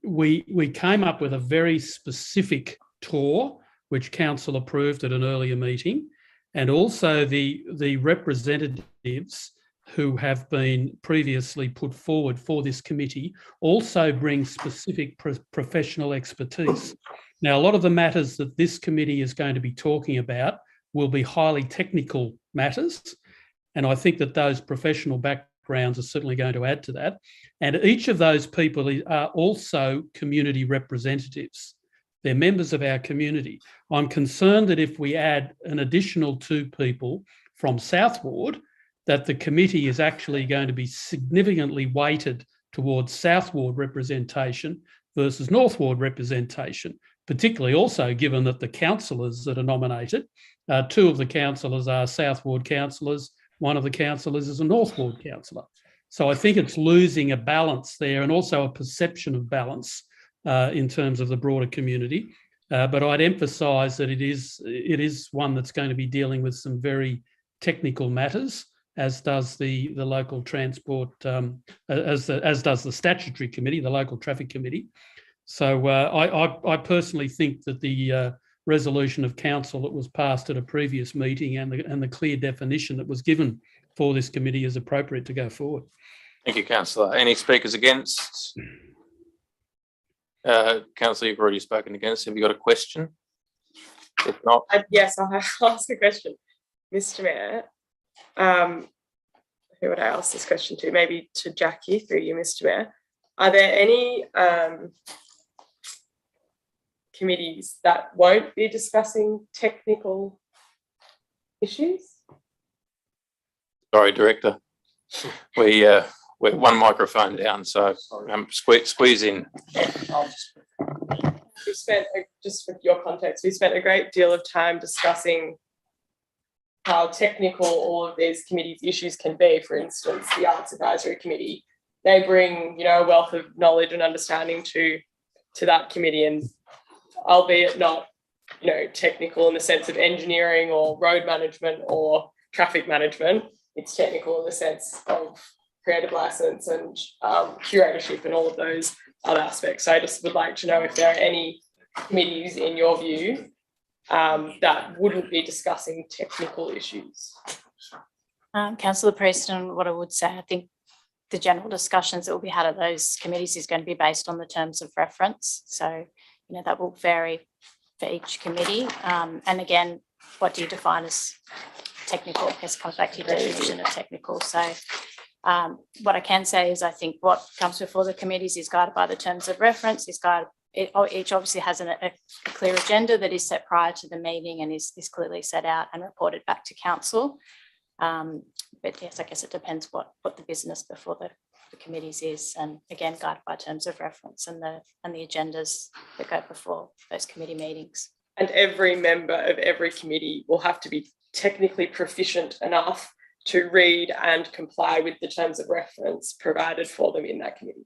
we came up with a very specific tour, which council approved at an earlier meeting, and also the representatives who have been previously put forward for this committee also bring specific professional expertise. Now, a lot of the matters that this committee is going to be talking about will be highly technical matters, and I think that those professional backgrounds are certainly going to add to that. And each of those people are also community representatives. They're members of our community. I'm concerned that if we add an additional 2 people from South Ward, that the committee is actually going to be significantly weighted towards South Ward representation versus North Ward representation, particularly also given that the councillors that are nominated, 2 of the councillors are South Ward councillors, 1 of the councillors is a North Ward councillor. So I think it's losing a balance there and also a perception of balance in terms of the broader community. But I'd emphasise that it is one that's going to be dealing with some very technical matters, as does the local transport, as does the statutory committee, the local traffic committee. So I personally think that the resolution of council that was passed at a previous meeting and the clear definition that was given for this committee is appropriate to go forward. Thank you, councillor. Any speakers against? Councillor, you've already spoken against. Have you got a question? If not, Yes, I'll ask a question. Mr. Mayor, who would I ask this question to? Maybe to Jackie, through you, Mr. Mayor. Are there any committees that won't be discussing technical issues? sorry, Director. We're 1 microphone down, so squeeze in. We spent, just for your context, we spent a great deal of time discussing how technical all of these committees' issues can be. For instance, the Arts Advisory Committee, they bring, a wealth of knowledge and understanding to that committee, and albeit not, technical in the sense of engineering or road management or traffic management, it's technical in the sense of creative license and curatorship and all of those other aspects. So I just would like to know if there are any committees, in your view, that wouldn't be discussing technical issues. Councillor Preston, what I would say, I think the general discussions that will be had at those committees is going to be based on the terms of reference. So, that will vary for each committee. And again, what do you define as technical? I guess it comes back to your definition of technical. So what I can say is I think what comes before the committees is guided by the terms of reference, each obviously has a clear agenda that is set prior to the meeting and is clearly set out and reported back to council. But yes, I guess it depends what the business before the committees is, and again guided by terms of reference and the agendas that go before those committee meetings. And every member of every committee will have to be technically proficient enough to read and comply with the terms of reference provided for them in that committee.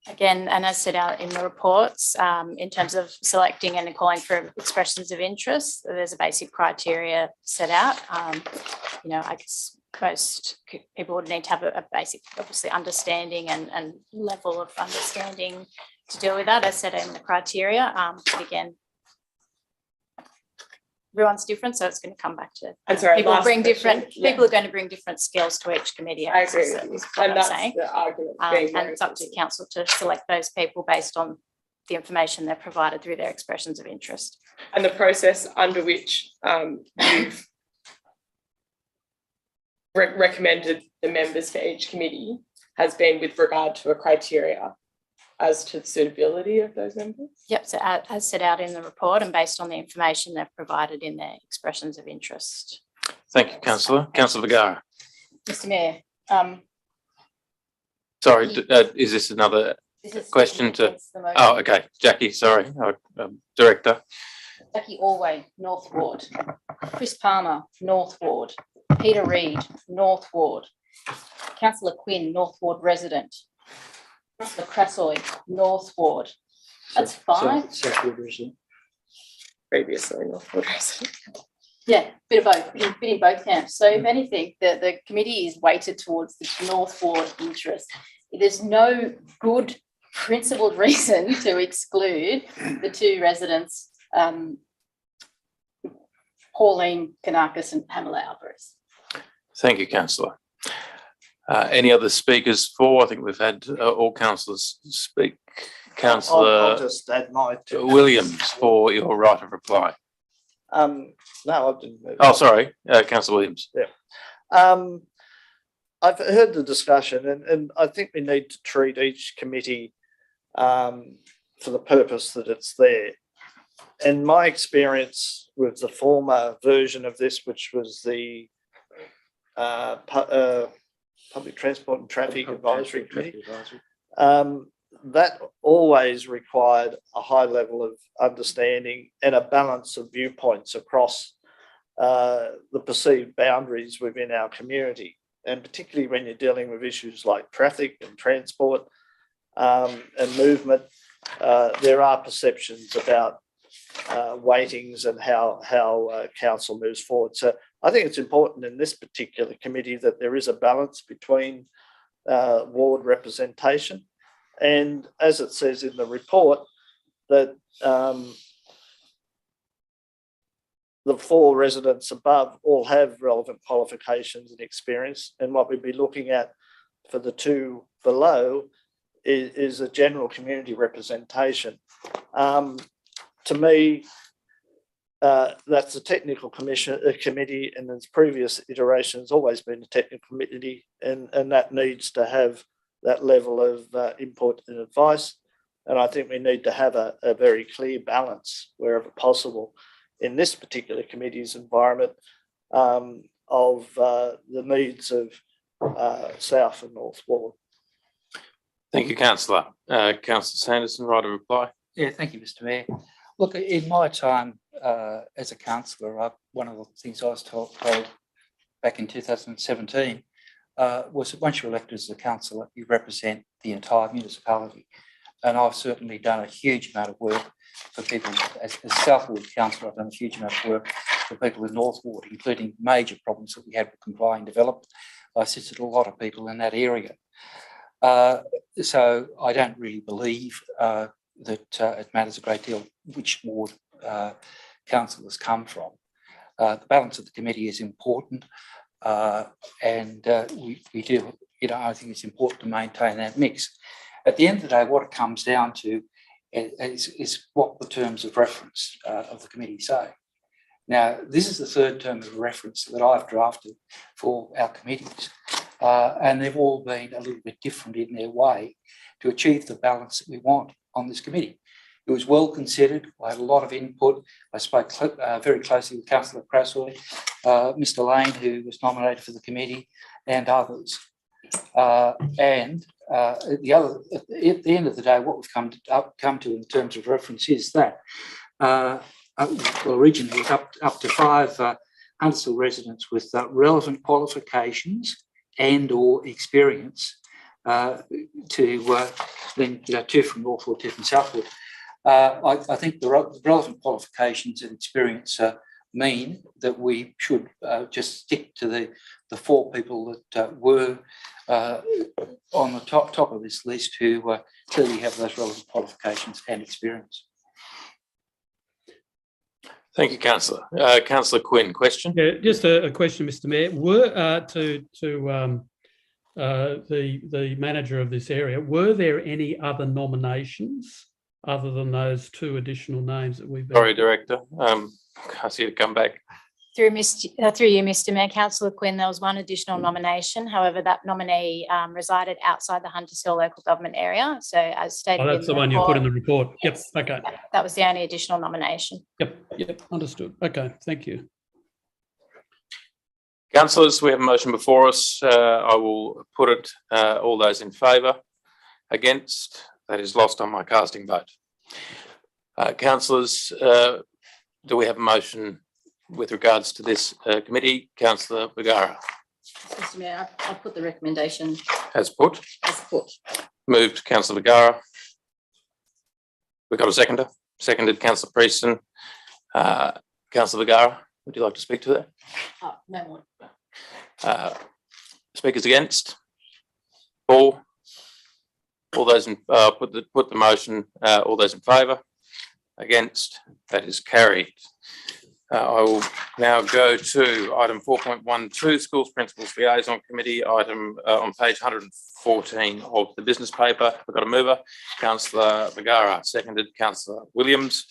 Again, and as set out in the reports, in terms of selecting and calling for expressions of interest, there's a basic criteria set out. I guess most people would need to have a basic, obviously, understanding and level of understanding to deal with that, as set out in the criteria. But again, everyone's different, so it's going to come back to people bring different. Yeah. People are going to bring different skills to each committee. I agree with you. And that's the argument. And it's up to council to select those people based on the information they're provided through their expressions of interest. And the process under which you've recommended the members for each committee has been with regard to a criteria as to the suitability of those members? Yep, so as set out in the report and based on the information they've provided in their expressions of interest. Thank you, Councillor. Councillor Vergara. Mr Mayor. Sorry, is this another question to? Oh, okay. Jackie, sorry. Director. Jackie Orway, North Ward. Chris Palmer, North Ward. Peter Reid, North Ward. Councillor Quinn, North Ward resident. Councillor Crassoy, North Ward. That's 5. South Ward resident. Previously North Ward resident. Yeah, bit of both, bit in both camps. So if anything, the committee is weighted towards the North Ward interest. There's no good principled reason to exclude the 2 residents, Pauline Kanakis and Pamela Alvarez. Thank you, Councillor. Any other speakers for? I think we've had all councillors speak. Councillor I'll just add my Williams for your right of reply. No, I didn't. Oh, sorry, Councillor Williams. Yeah. I've heard the discussion, and I think we need to treat each committee for the purpose that it's there. And my experience with the former version of this, which was the Public Transport and Traffic Advisory Committee, that always required a high level of understanding and a balance of viewpoints across the perceived boundaries within our community. And particularly when you're dealing with issues like traffic and transport and movement, there are perceptions about weightings and how council moves forward. So I think it's important in this particular committee that there is a balance between ward representation, and as it says in the report, that the 4 residents above all have relevant qualifications and experience, and what we'd be looking at for the 2 below is a general community representation. To me, that's a technical committee, and its previous iteration has always been a technical committee, and that needs to have that level of input and advice. And I think we need to have a very clear balance wherever possible in this particular committee's environment of the needs of South and North Ward. Thank you, Councillor. Councillor Sanderson, right of reply. Yeah, thank you, Mr. Mayor. Look, in my time as a councillor, one of the things I was told back in 2017 was that once you're elected as a councillor, you represent the entire municipality. And I've certainly done a huge amount of work for people, as South Ward councillor, I've done a huge amount of work for people in North Ward, including major problems that we had with complying development. I assisted a lot of people in that area. So I don't really believe that it matters a great deal which ward councillors come from. The balance of the committee is important, and we do, I think it's important to maintain that mix. At the end of the day, what it comes down to is what the terms of reference of the committee say. Now, this is the 3rd term of reference that I've drafted for our committees, and they've all been a little bit different in their way to achieve the balance that we want on this committee. It was well considered. I had a lot of input. I spoke very closely with Councillor Crassoy, Mr. Lane, who was nominated for the committee, and others. At the end of the day, what we've come to in terms of reference is that originally it was up to 5 Huntsville residents with relevant qualifications and or experience to then 2 from Northwood, 2 from Southwood. I think the relevant qualifications and experience mean that we should just stick to the 4 people that were on the top of this list who clearly have those relevant qualifications and experience. Thank you, Councillor. Councillor Quinn, question? Yeah, just a question, Mr. Mayor. Were the manager of this area, were there any other nominations other than those 2 additional names that we've been? Sorry, Director. I see you come back. Through you, Mr. Mayor, Councillor Quinn, there was 1 additional nomination. However, that nominee resided outside the Huntersville local government area. So as stated in the report. That's the one you put in the report. Yes. Yep, okay. That was the only additional nomination. Yep, understood. Okay, thank you. Councillors, we have a motion before us. I will put it, all those in favour, against, that is lost on my casting vote. Councillors, do we have a motion with regards to this committee? Councillor Vergara. Mr. Mayor, I'll put the recommendation As put. as put. Moved, Councillor Vergara. We've got a seconder. Seconded, Councillor Preston. Councillor Vergara, would you like to speak to that? No more. Speakers against? All those in put the motion. All those in favour? Against? That is carried. I will now go to item 4.12, Schools Principals Liaison Committee, item on page 114 of the business paper. We've got a mover, Councillor Vergara, seconded Councillor Williams.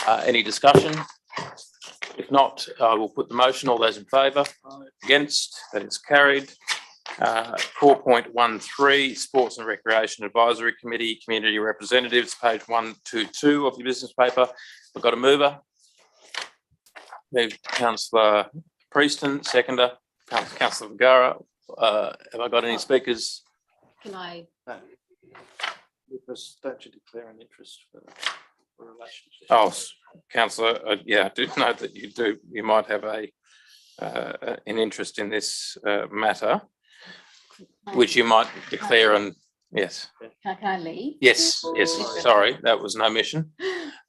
Any discussion? If not, I will put the motion. All those in favour? Against? That is carried. 4.13, Sports and Recreation Advisory Committee, Community Representatives, page 122 of the business paper. I've got a mover. Moved Councillor Prieston, seconder, Councillor Vergara. Have I got any speakers? Can I? No. Because don't you declare an interest for a relationship? Oh, Councillor, yeah, I do note that you might have an interest in this matter, which you might declare and, yes. Can I leave? Yes, sorry, that was an omission.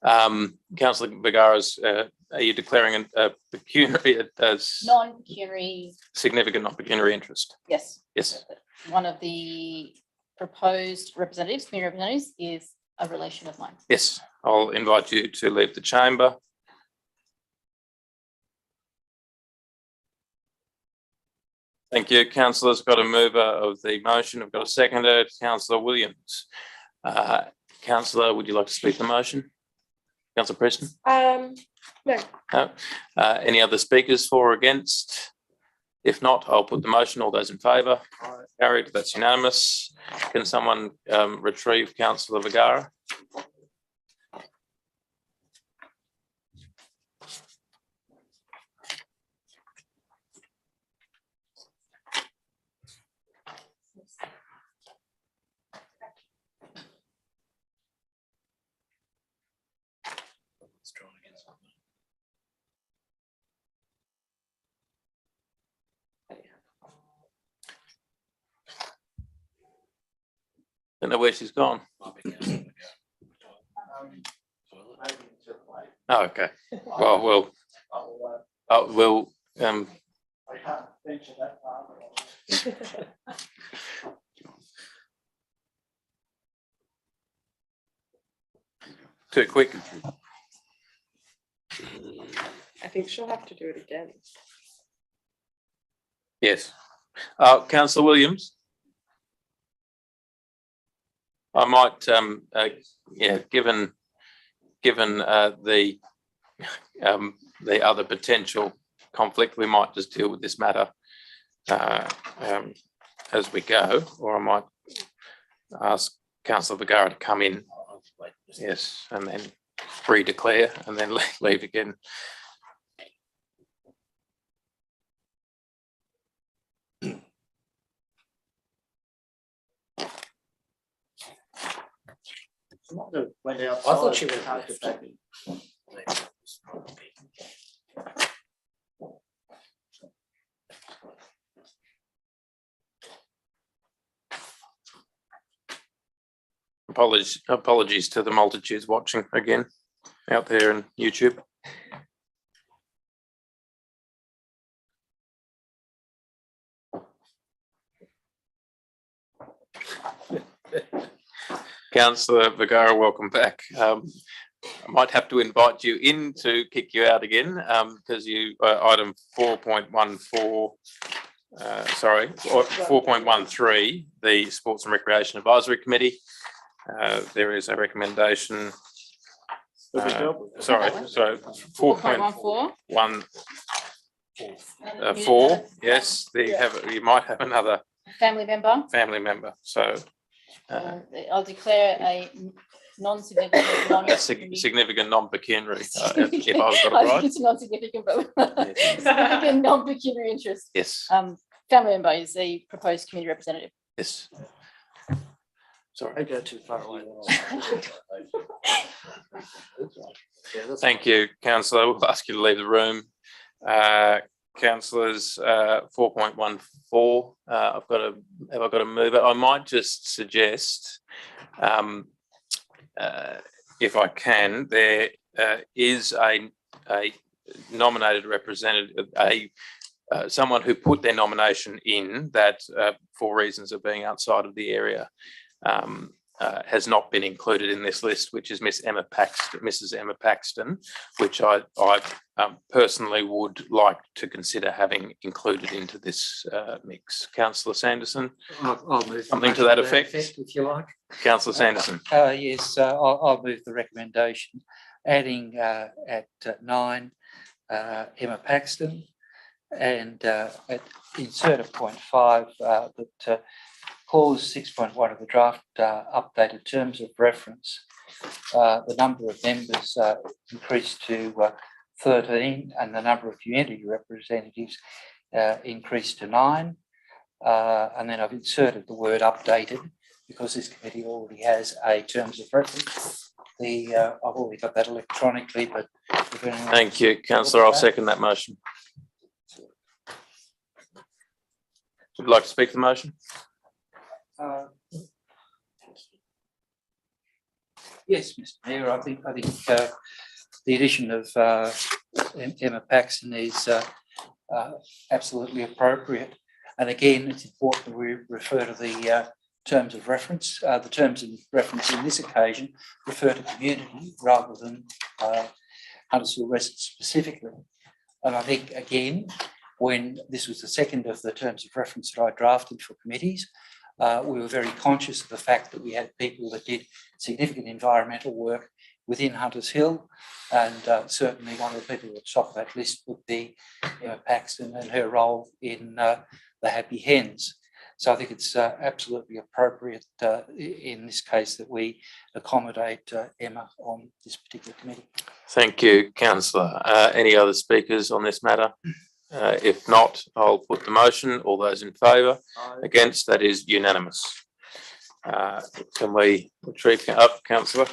Councillor Vergara's, are you declaring a pecuniary as Non-pecuniary, significant non-pecuniary interest? yes. Yes. One of the proposed representatives, community representatives, is a relation of mine. Yes, I'll invite you to leave the chamber. Thank you. Councillor's got a mover of the motion. I've got a seconder, Councillor Williams. Councillor, would you like to speak the motion? Councillor Preston? No. No. Any other speakers for or against? If not, I'll put the motion. All those in favour? Carried. That's unanimous. Can someone retrieve Councillor Vergara? Don't know where she's gone. Oh, okay. Well, we'll I can't venture that far. too quick. I think she'll have to do it again. Yes. Councillor Williams? I might, yeah, given the other potential conflict, we might just deal with this matter as we go, or I might ask Councillor Vergara to come in, yes, and then re-declare and then leave again. Went outside. I thought she was. Apologies to the multitudes watching again out there on YouTube. Councillor Vergara, welcome back. I might have to invite you in to kick you out again because you item 4.14. Sorry, 4.13, the Sports and Recreation Advisory Committee. There is a recommendation. Sorry, 4.14. 4. Yes, you might have another Family member. So I'll declare a non-significant. significant non-pecuniary. If I've got it right. It's non-significant, but significant non-pecuniary interest. Yes. Family member is the proposed community representative. Yes. Sorry. I go too far away. Thank you, Councillor. We'll ask you to leave the room. Councillors, 4.14. Have I got to move it? I might just suggest, if I can, there is a nominated representative, someone who put their nomination in that for reasons of being outside of the area has not been included in this list, which is Mrs. Emma Paxton, which I personally would like to consider having included into this mix. Councillor Sanderson, I'll move something to that effect, if you like. Councillor Sanderson. Yes, I'll move the recommendation, adding at 9 Emma Paxton, and insert a point 5 that clause 6.1 of the draft updated terms of reference the number of members increased to 13, and the number of community representatives increased to 9. And then I've inserted the word updated because this committee already has a terms of reference. I've already got that electronically, but if anyone... Thank you, councillor. I'll second that motion. Would you like to speak to the motion? Yes, Mr. Mayor. I think the addition of Emma Paxton is absolutely appropriate. And again, it's important that we refer to the terms of reference. The terms of reference in this occasion refer to community rather than Huntersville residents specifically. And I think, again, when this was the second of the terms of reference that I drafted for committees, we were very conscious of the fact that we had people that did significant environmental work within Hunters Hill, and certainly one of the people at the top of that list would be Emma Paxton and her role in the Happy Hens. So I think it's absolutely appropriate in this case that we accommodate Emma on this particular committee. Thank you, councillor. Any other speakers on this matter? If not, I'll put the motion. All those in favour? Against? That is unanimous. Can we retrieve up, councillor?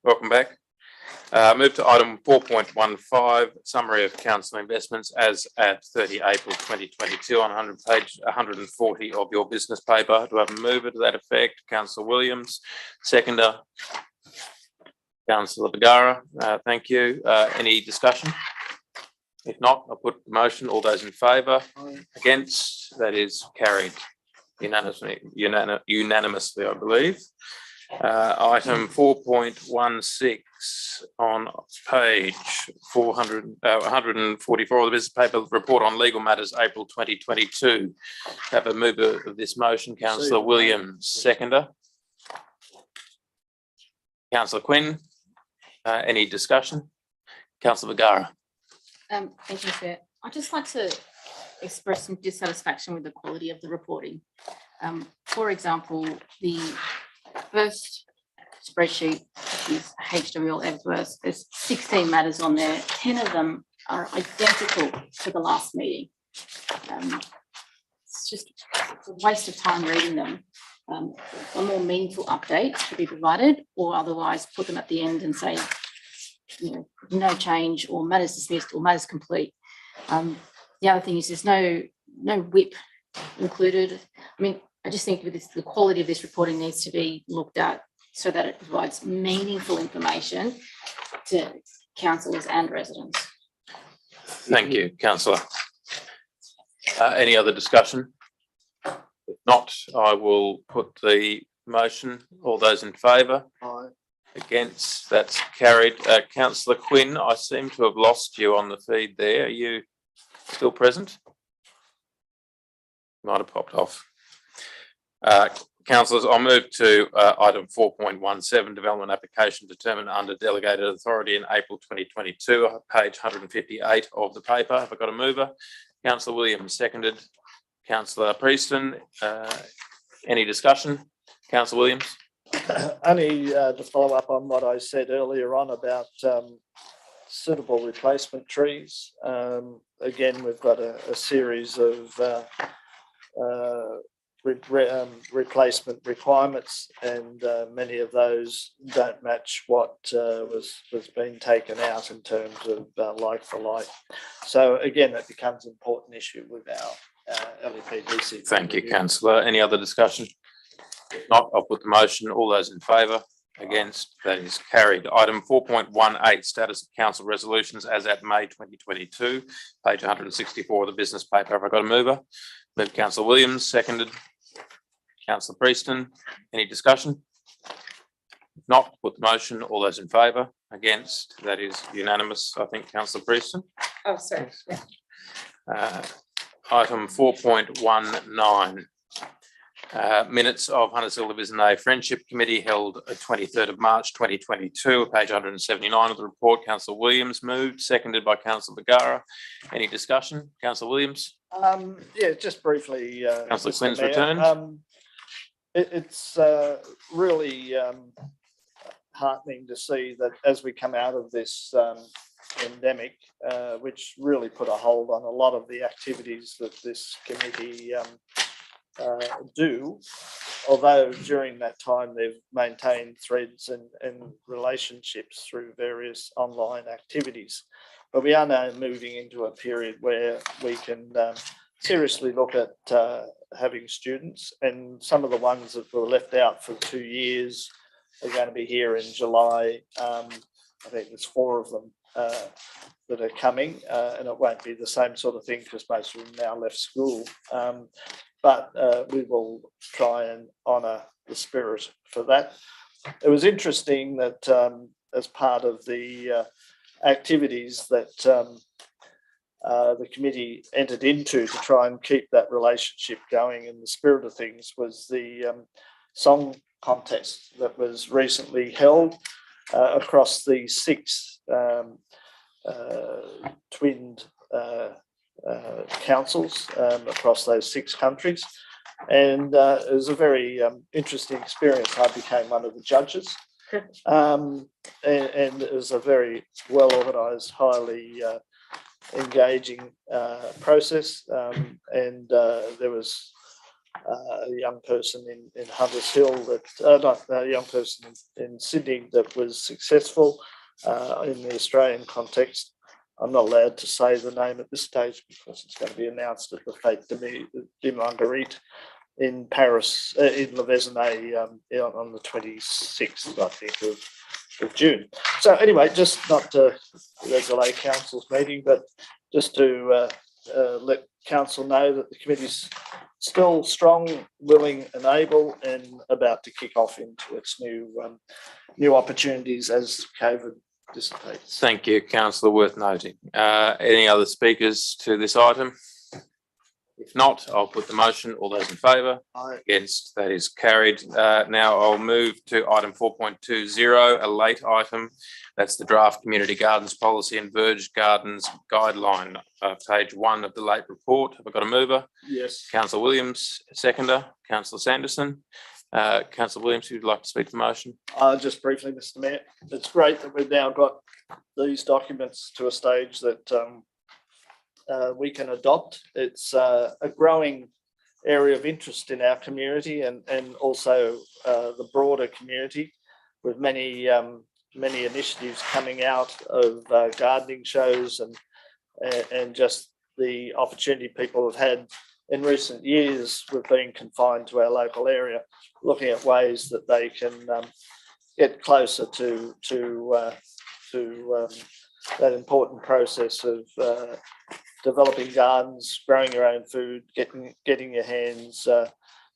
Welcome back. Move to item 4.15, summary of council investments as at 30 April 2022 on page 140 of your business paper. Do I have a mover to that effect? Councillor Williams. Seconder, Councillor Vergara. Thank you. Any discussion? If not, I'll put the motion. All those in favour? Against? That is carried unanimously, I believe. Item 4.16 on page 144 of the business paper, report on legal matters April 2022. Have a mover of this motion, Councillor Williams. Seconder, Councillor Quinn. Any discussion? Councillor Vergara. Thank you, Chair. I'd just like to express some dissatisfaction with the quality of the reporting. For example, the first spreadsheet is HWL Ebsworth. There's 16 matters on there. 10 of them are identical to the last meeting. It's just a waste of time reading them. A more meaningful update to be provided, or otherwise put them at the end and say, you know, no change, or matters dismissed, or matters complete. The other thing is there's no whip included. I mean, I just think with this, the quality of this reporting needs to be looked at so that it provides meaningful information to councillors and residents. Thank you, councillor. Any other discussion? If not, I will put the motion. All those in favour? Aye. Against? That's carried. Councillor Quinn, I seem to have lost you on the feed there. Are you still present? Might have popped off. Councillors, I'll move to item 4.17, development application determined under delegated authority in April 2022, page 158 of the paper. Have I got a mover? Councillor Williams, seconded. Councillor Prieston, any discussion? Councillor Williams. Only to follow up on what I said earlier on about suitable replacement trees. Again, we've got a series of replacement requirements, and many of those don't match what was being taken out in terms of like for like. So again, that becomes an important issue with our LEPDC. Thank you, councillor. Any other discussion? If not, I'll put the motion. All those in favour? Against? That is carried. Item 4.18, status of council resolutions as at May 2022, page 164 of the business paper. Have I got a mover? Move Councillor Williams, seconded. Councillor Prieston, any discussion? If not, put the motion. All those in favour? Against? That is unanimous. I think, Councillor Prieston. Oh, sorry. Item 4.19. Minutes of Huntersville Division A Friendship Committee held 23rd of March 2022, page 179 of the report. Councillor Williams moved, seconded by Councillor Vergara. Any discussion? Councillor Williams? Yeah, just briefly. Councillor Mr. Quinn's Mayor, returned. it's really heartening to see that as we come out of this pandemic, which really put a hold on a lot of the activities that this committee do, although during that time they've maintained threads and relationships through various online activities. But we are now moving into a period where we can seriously look at having students, and some of the ones that were left out for 2 years are going to be here in July. I think there's 4 of them that are coming, and it won't be the same sort of thing because most of them now left school. But we will try and honour the spirit for that. It was interesting that as part of the activities that the committee entered into to try and keep that relationship going in the spirit of things was the song contest that was recently held across the 6 twinned councils across those 6 countries, and it was a very interesting experience. I became one of the judges, and it was a very well organised, highly engaging process, and there was a young person in Hunters Hill that not a young person in Sydney that was successful in the Australian context. I'm not allowed to say the name at this stage because it's going to be announced at the Fête de Marguerite in Paris, in Le Vésinet, on the 26th, I think, of June. So anyway, just not to delay council's meeting, but just to let council know that the committee's still strong, willing and able, and about to kick off into its new opportunities as COVID dissipates. Thank you, councillor. Worth noting. Any other speakers to this item? If not, I'll put the motion. All those in favour? Aye. Against? That is carried. Now I'll move to item 4.20, a late item. That's the draft community gardens policy and Verge Gardens guideline, page 1 of the late report. Have I got a mover? Yes. Councillor Williams, seconder. Councillor Sanderson. Councillor Williams, who'd like to speak to the motion? Just briefly, Mr. Mayor, it's great that we've now got these documents to a stage that we can adopt. It's a growing area of interest in our community and also the broader community, with many initiatives coming out of gardening shows and just the opportunity people have had in recent years with being confined to our local area, looking at ways that they can get closer to that important process of developing gardens, growing your own food, getting your hands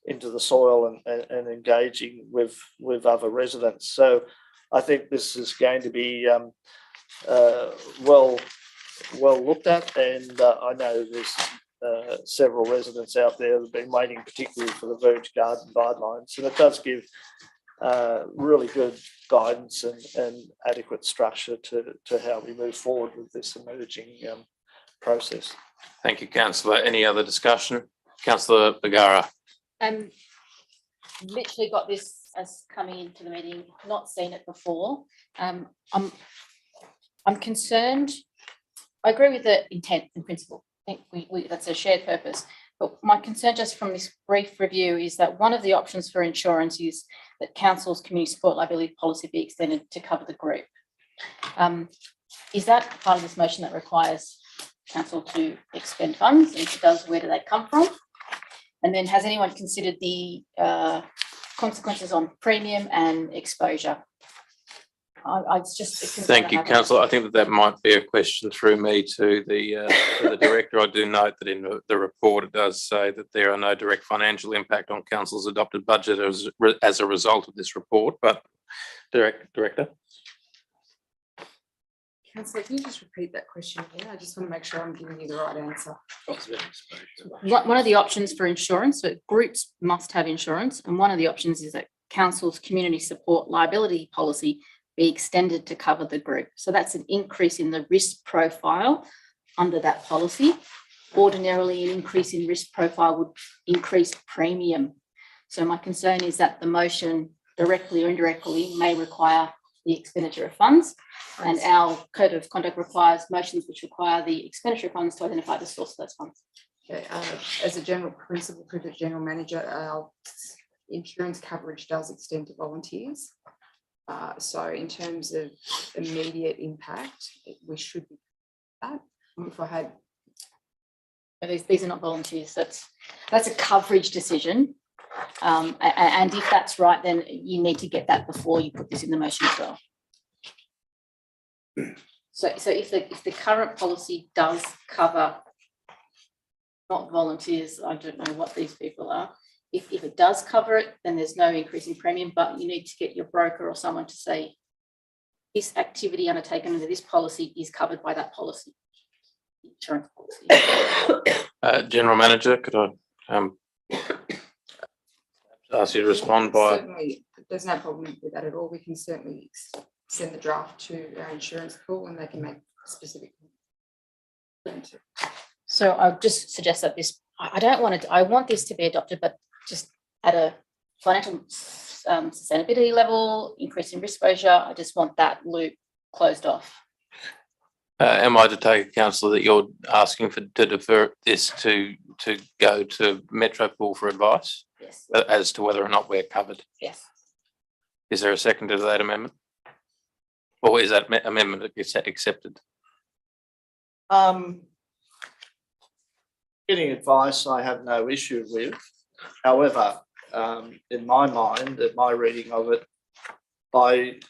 into the soil and engaging with other residents. So I think this is going to be well looked at, and I know there's several residents out there that have been waiting particularly for the Verge Garden guidelines, and it does give really good guidance and adequate structure to how we move forward with this emerging process. Thank you, councillor. Any other discussion? Councillor Bagara. Literally got this as coming into the meeting, not seen it before. I'm concerned. I agree with the intent and principle. I think that's a shared purpose. But my concern just from this brief review is that one of the options for insurance is that council's community support liability policy be extended to cover the group. Is that part of this motion that requires council to expend funds? And if it does, where do they come from? And then has anyone considered the consequences on premium and exposure? I just thank you, councillor. I think that might be a question through me to the director. I do note that in the report it does say that there are no direct financial impact on council's adopted budget as a result of this report. But director. Councillor, can you just repeat that question again? I just want to make sure I'm giving you the right answer. One of the options for insurance, but groups must have insurance, and one of the options is that council's community support liability policy be extended to cover the group. So that's an increase in the risk profile under that policy. Ordinarily, an increase in risk profile would increase premium. So my concern is that the motion, directly or indirectly, may require the expenditure of funds. And our code of conduct requires motions which require the expenditure of funds to identify the source of those funds. Okay, as a general principle, through the general manager, our insurance coverage does extend to volunteers. So in terms of immediate impact, we should be that. If I had, these are not volunteers. That's a coverage decision. And if that's right, then you need to get that before you put this in the motion as well. So if the current policy does cover not volunteers, I don't know what these people are. If it does cover it, then there's no increase in premium, but you need to get your broker or someone to say this activity undertaken under this policy is covered by that policy, insurance policy. General Manager, could I ask you to respond by? Certainly, there's no problem with that at all. We can certainly send the draft to our insurance pool and they can make specific. So I would just suggest that I want this to be adopted, but just at a financial sustainability level, increase in risk exposure, I just want that loop closed off. Am I to take, councillor, that you're asking to defer this to go to Metro Pool for advice? Yes. As to whether or not we're covered? Yes. Is there a second to that amendment? Or is that amendment accepted? Getting advice I have no issue with. However, in my mind, at my reading of it, by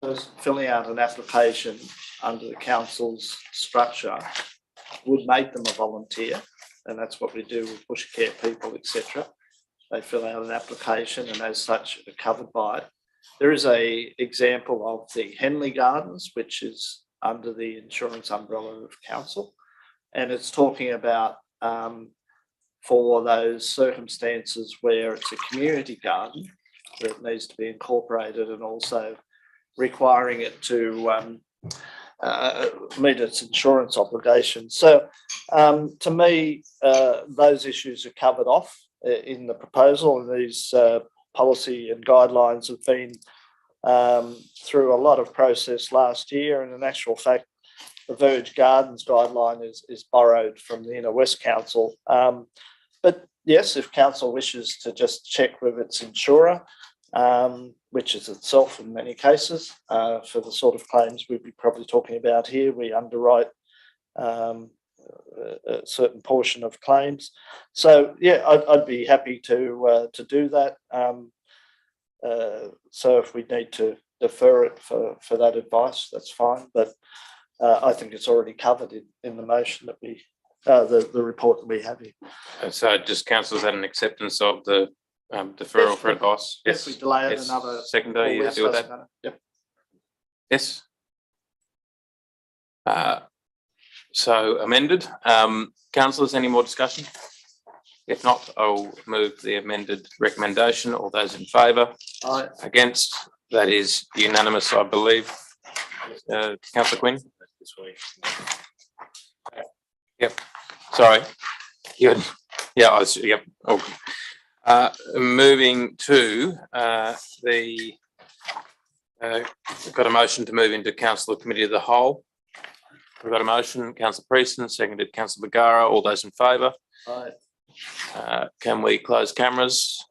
first filling out an application under the council's structure would make them a volunteer, and that's what we do with bush care people, etc. They fill out an application and as such are covered by it. There is an example of the Henley Gardens, which is under the insurance umbrella of council, and it's talking about for those circumstances where it's a community garden, where it needs to be incorporated, and also requiring it to meet its insurance obligations. So to me, those issues are covered off in the proposal, and these policy and guidelines have been through a lot of process last year, and in actual fact, the Verge Gardens guideline is borrowed from the Inner West Council. But yes, if council wishes to just check with its insurer, which is itself in many cases, for the sort of claims we'd be probably talking about here, we underwrite a certain portion of claims. So yeah, I'd be happy to do that. So if we need to defer it for that advice, that's fine. But I think it's already covered in the motion that we, the report that we have here. So just councillors had an acceptance of the deferral for advice? Yes, we delay it Yes. another. Seconder, are you happy with that? Yep. Yes. So amended. Councillors, any more discussion? If not, I'll move the amended recommendation. All those in favour? Aye. Against? That is unanimous, I believe. Councillor Quinn? Yep. Sorry. Good. Yeah, I was, yep. Okay. Moving to we've got a motion to move into Councillor Committee of the Whole. We've got a motion, Councillor Prieston, seconded Councillor Bagara. All those in favour? Aye. Can we close cameras?